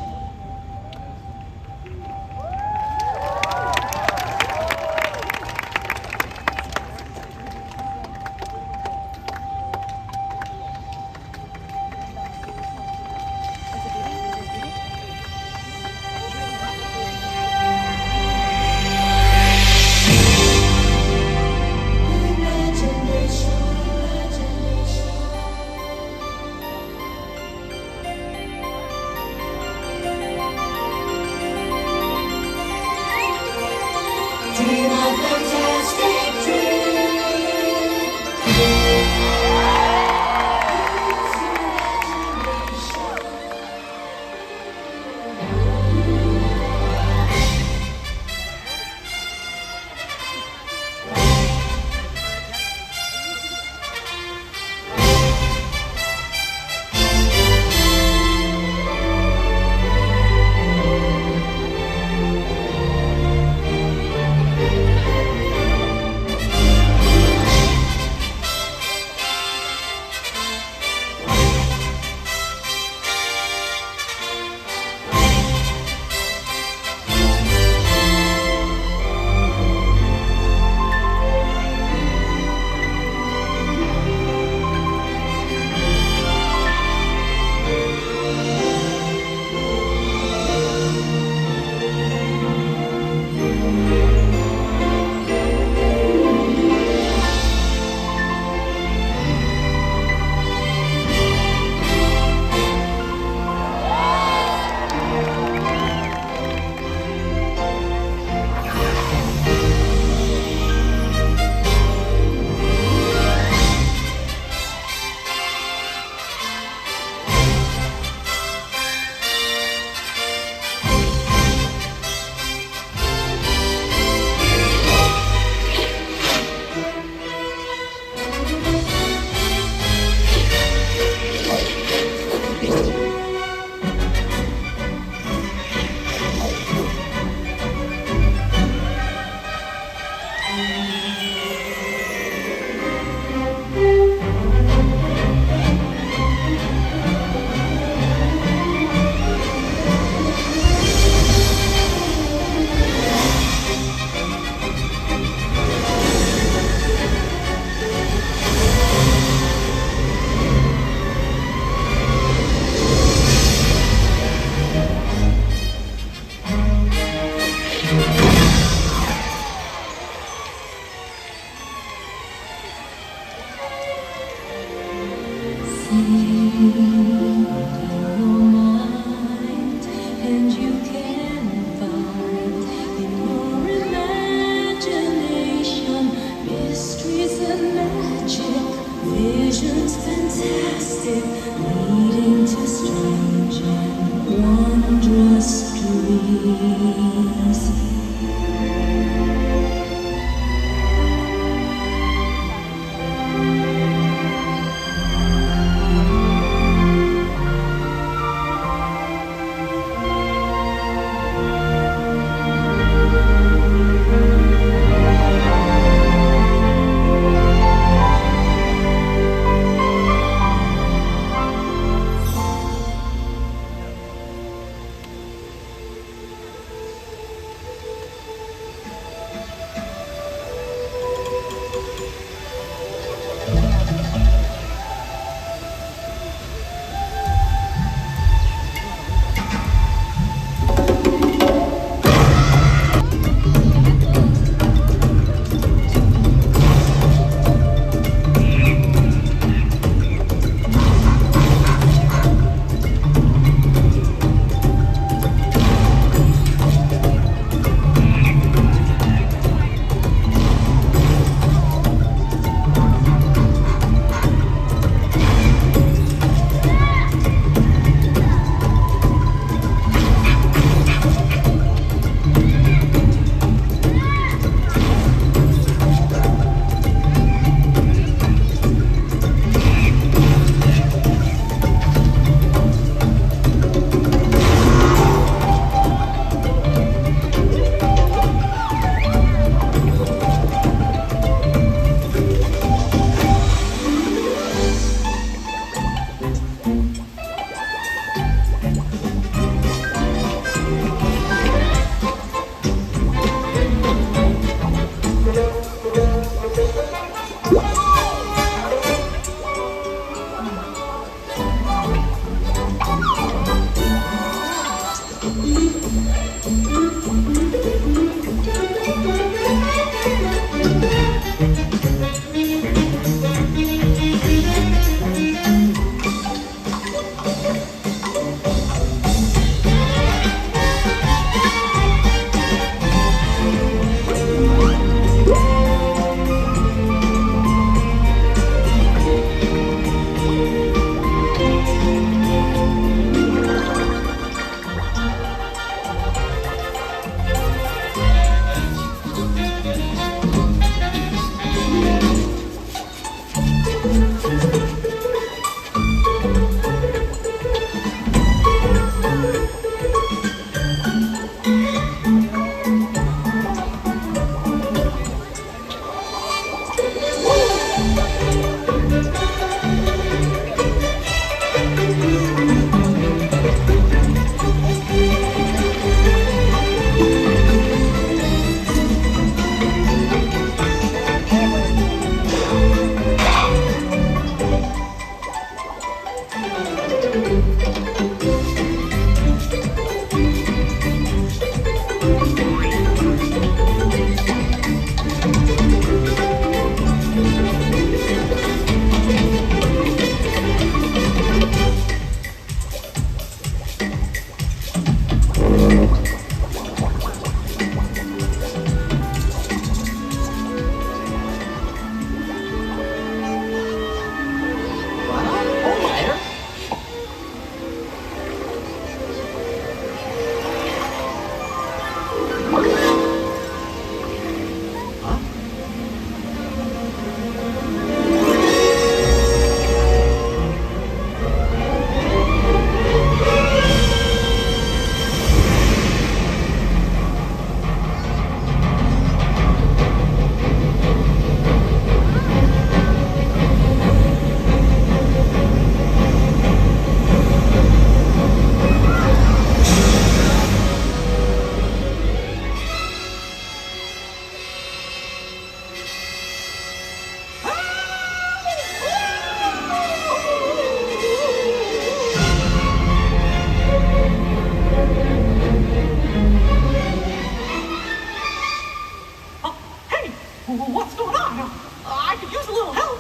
What's going on? I could use a little help.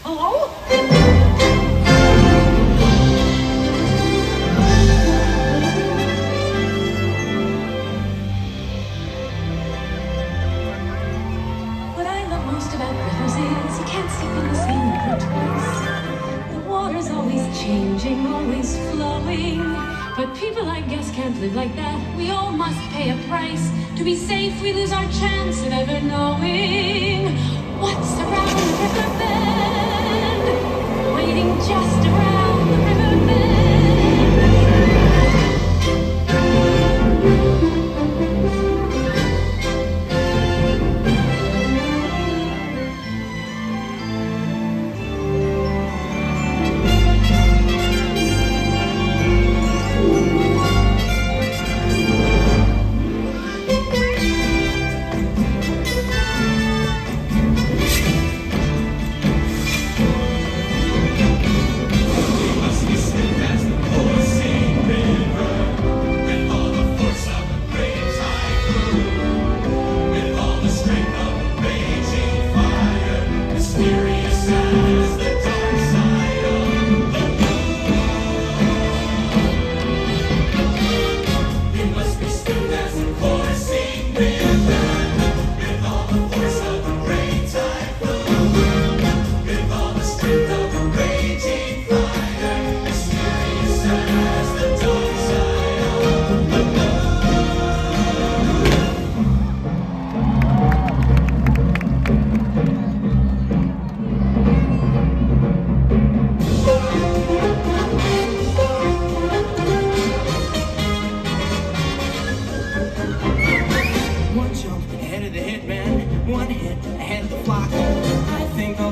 Hello? What I love most about rivers is you can't step in the same river twice. The water's always changing, always flowing. But people, I guess, can't live like that. We all must pay a price. To be safe, we lose our chance of ever knowing what's around the river bend, waiting just around the river bend.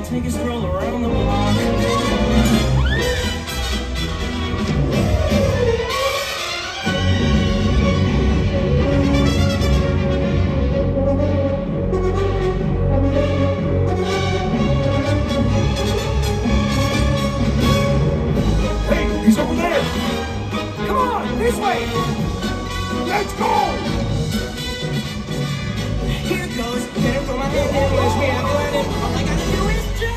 Take a stroll around the block. Hey, he's over there! Come on, this way! Let's go! Here goes. Better throw my hand in, wish me happy landing. All I gotta do is jump!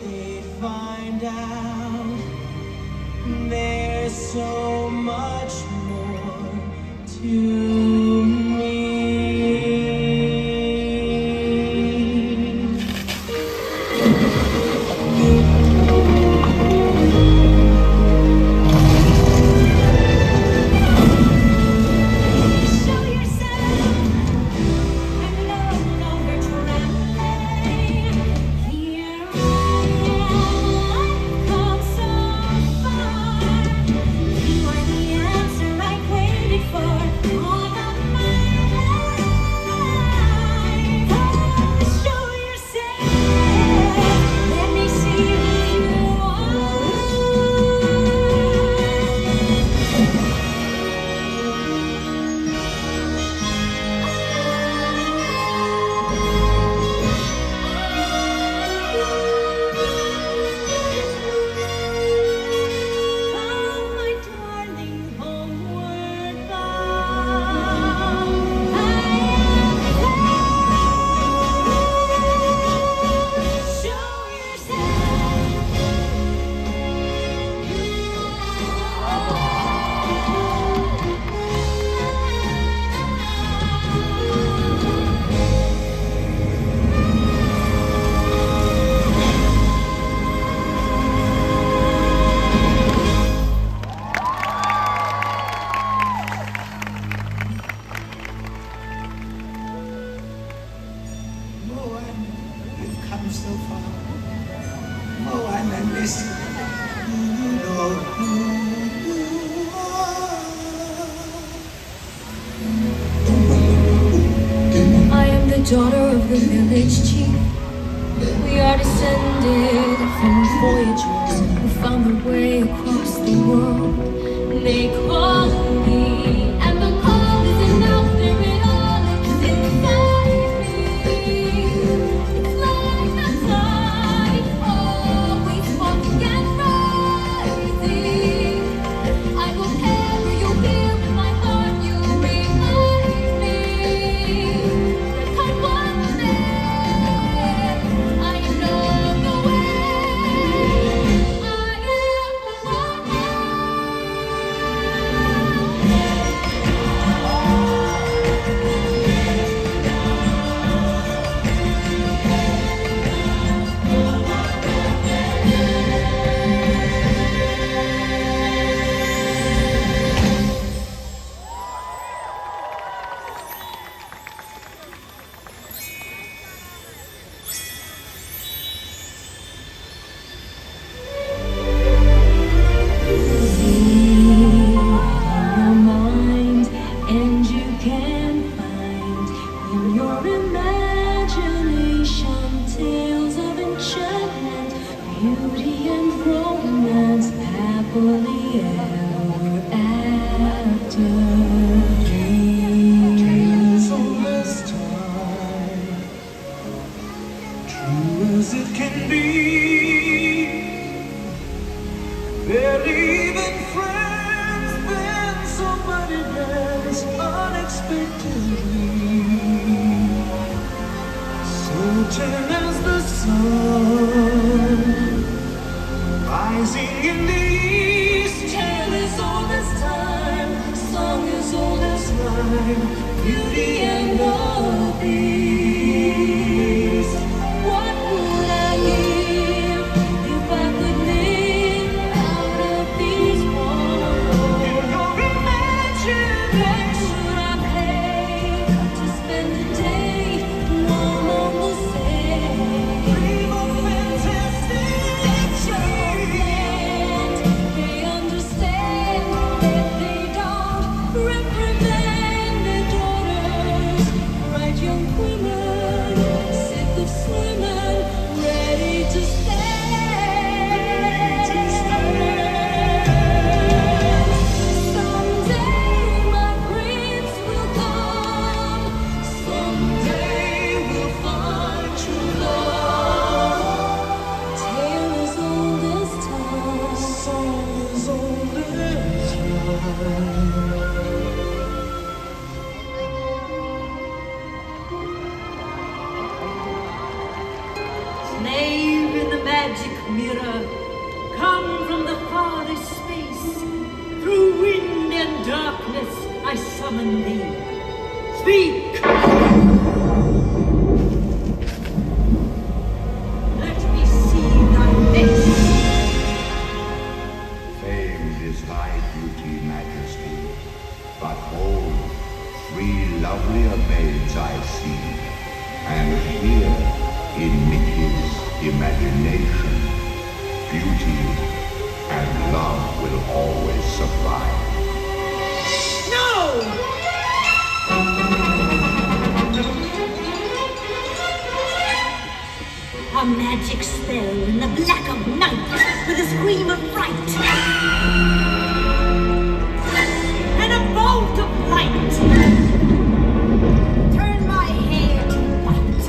They'd find out there's so much more to me. You are the answer. daughter of the village chief. We are descended from voyagers who found their way across the world. They call me, and the call is enough. There it all lives inside me. It's like the tide, always falling and rising. I will carry you here in my heart. You remind me that come one day I know the way. I am your mind, and you can find in your imagination tales of enchantment, beauty and romance, happily ever after. Tales of this time, true as it can be. They're even friends when somebody dies unexpectedly. Certain as the sun rising in the east. Tale is old as time, song is old as rhyme, beauty and the beast. What would I give if I could live out of these walls? In your imagination, should I pay to spend a day warm on the sand? Dream of fantastic showland. They understand that they don't reprimand their daughters. Bright young women, sick of swimming, ready to stand. Someday my prince will come. Someday we'll find true love. Tale as old as time, song as old as rhyme. Slave in the magic mirror, come from the farthest space. Through wind and darkness I summon thee. Speak! Let me see thy face. Famed is thy beauty, majesty, but hold, 3 lovelier maids I see, and here, in Mickey's imagination, beauty and love will always supply. No! A magic spell in the black of night with a scream of fright. And a bolt of light. Turn my hair to white.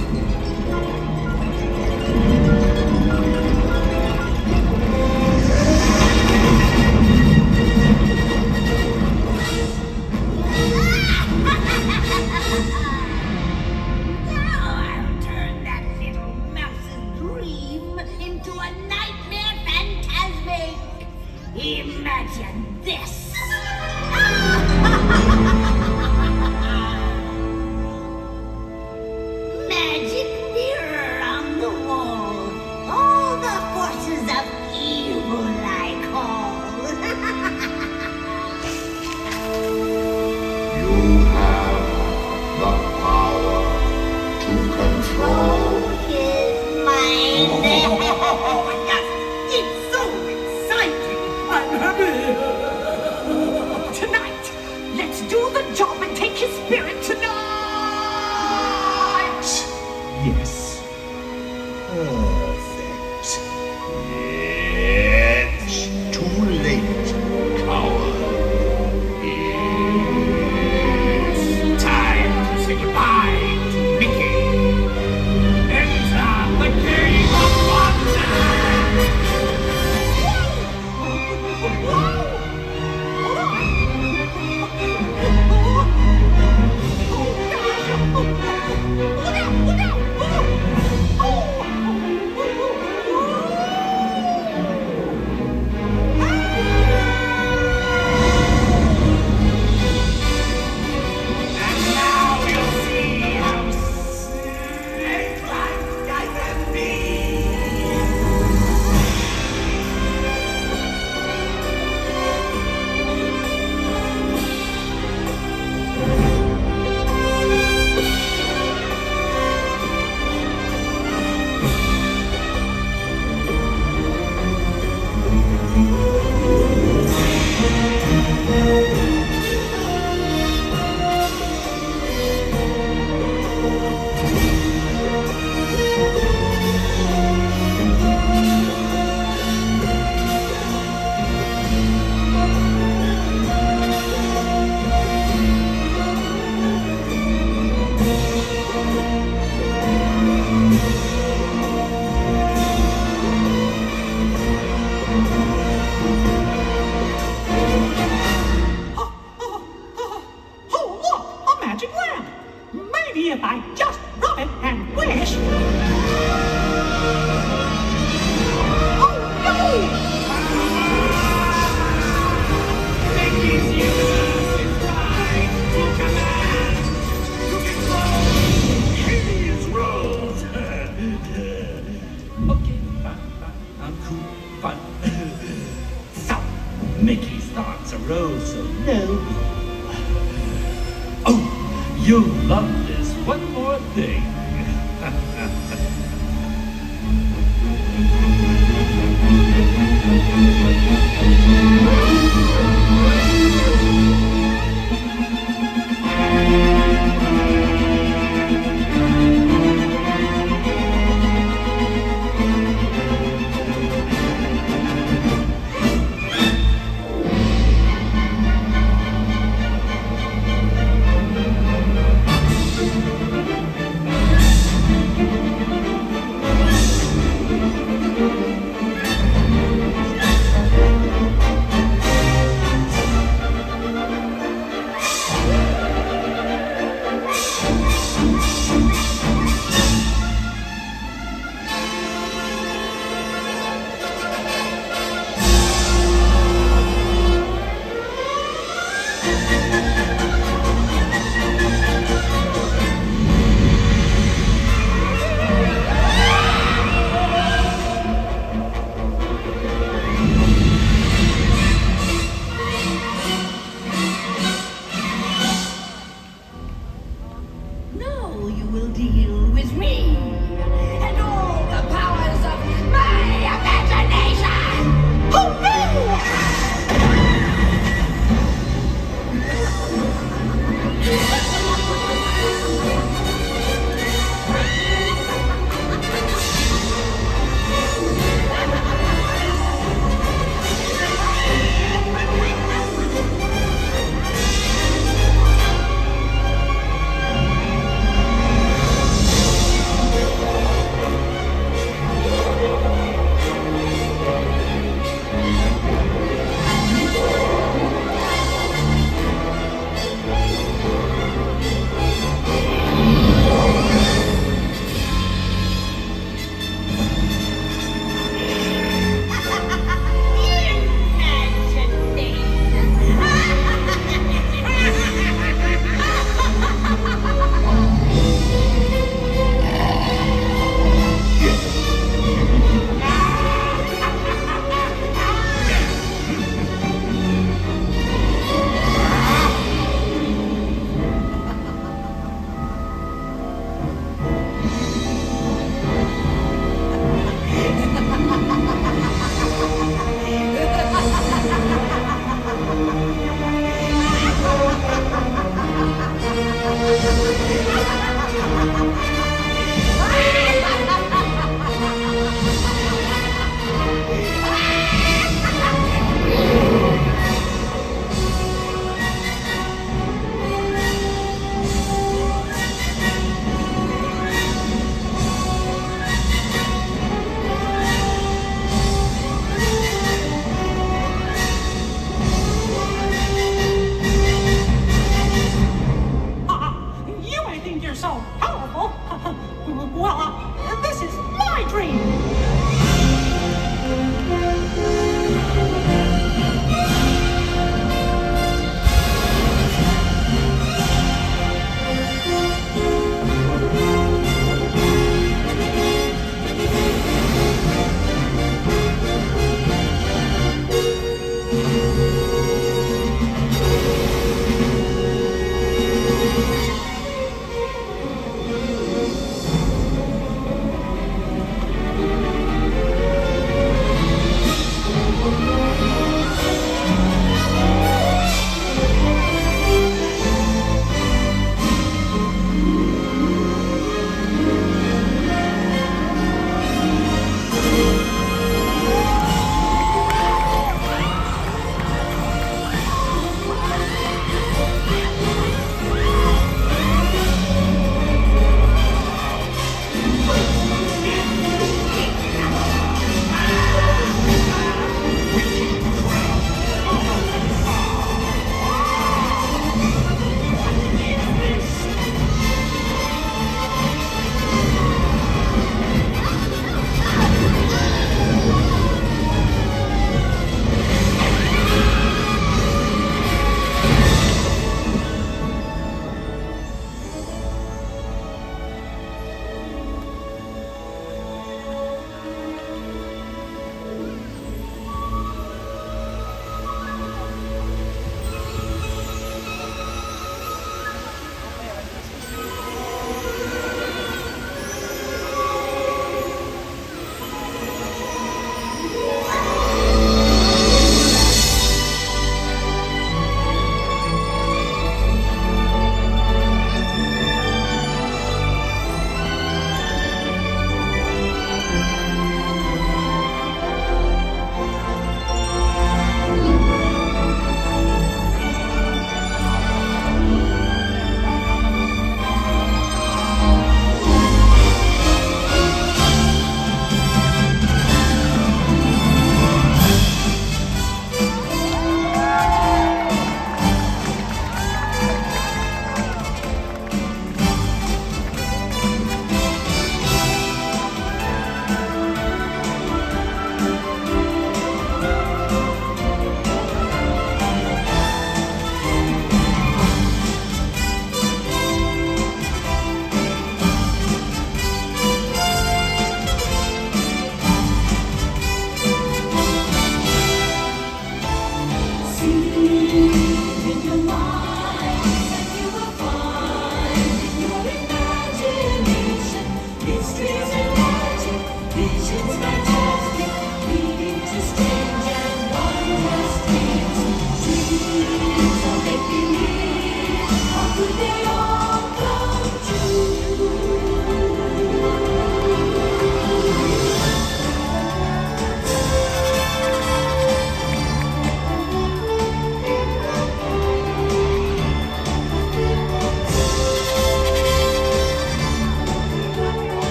Now I'll turn that little mouse's dream into a nightmare fantasmic. I just rub it and wish. Oh no! Mickey's universe is mine to command. You can follow his rules. Okay, fine. I'm cool, fine. So, Mickey's thoughts arose so noble. Oh, you'll love this. One more thing.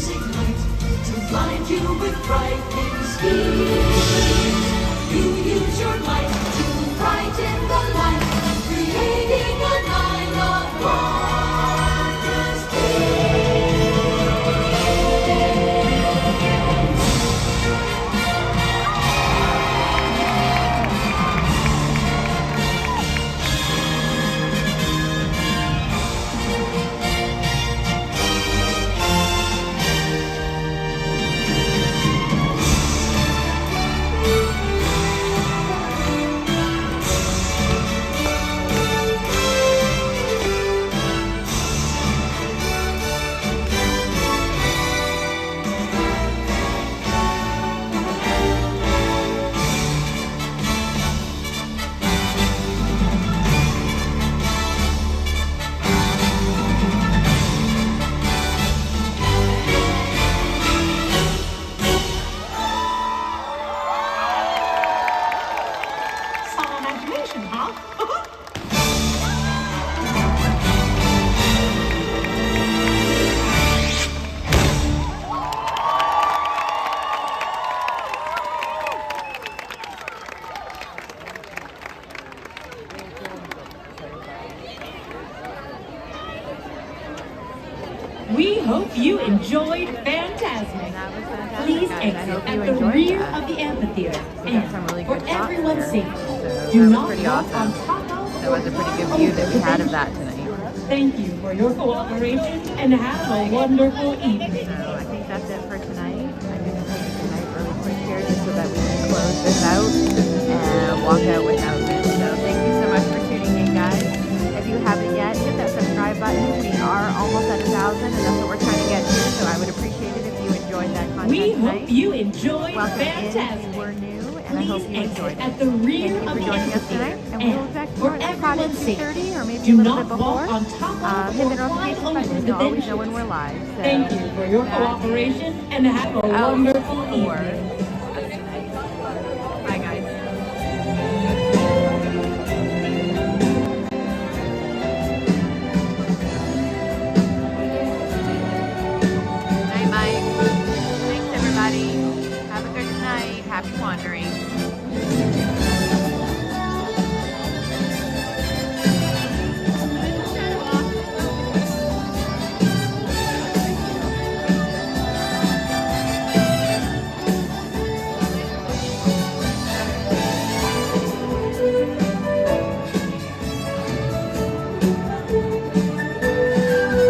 blazing light to blind you with frightening schemes. You use your might to brighten the light, creating a night of wondrous Some imagination, huh? We hope you enjoyed Fantasmic. Please exit at the rear of the amphitheater. And for everyone's safety, do not walk on top of. That was a pretty good view that we had of that tonight. Thank you for your cooperation and have a wonderful evening. So I think that's it for tonight. I'm going to take a good night really quick here just so that we can close this out and walk out without this. So thank you so much for tuning in, guys. If you haven't yet, hit that subscribe button. We are almost at 1,000 and that's what we're trying to get to. So I would appreciate it if you enjoyed that content We tonight. hope you enjoyed Welcome Fantasmic. in if you were new, and I hope you enjoyed it. At the rear Thank you of for the joining us tonight, amphitheater. and we will be back For tomorrow at about everyone's safety, 2:30 or maybe a do little not bit before. walk on top of Hit the or fly notification over button the to always know benches. when we're live. So, Thank you for your cooperation and have a wonderful evening. Bye, guys. Night, Mike. Thanks, everybody. Have a good night. Happy wandering.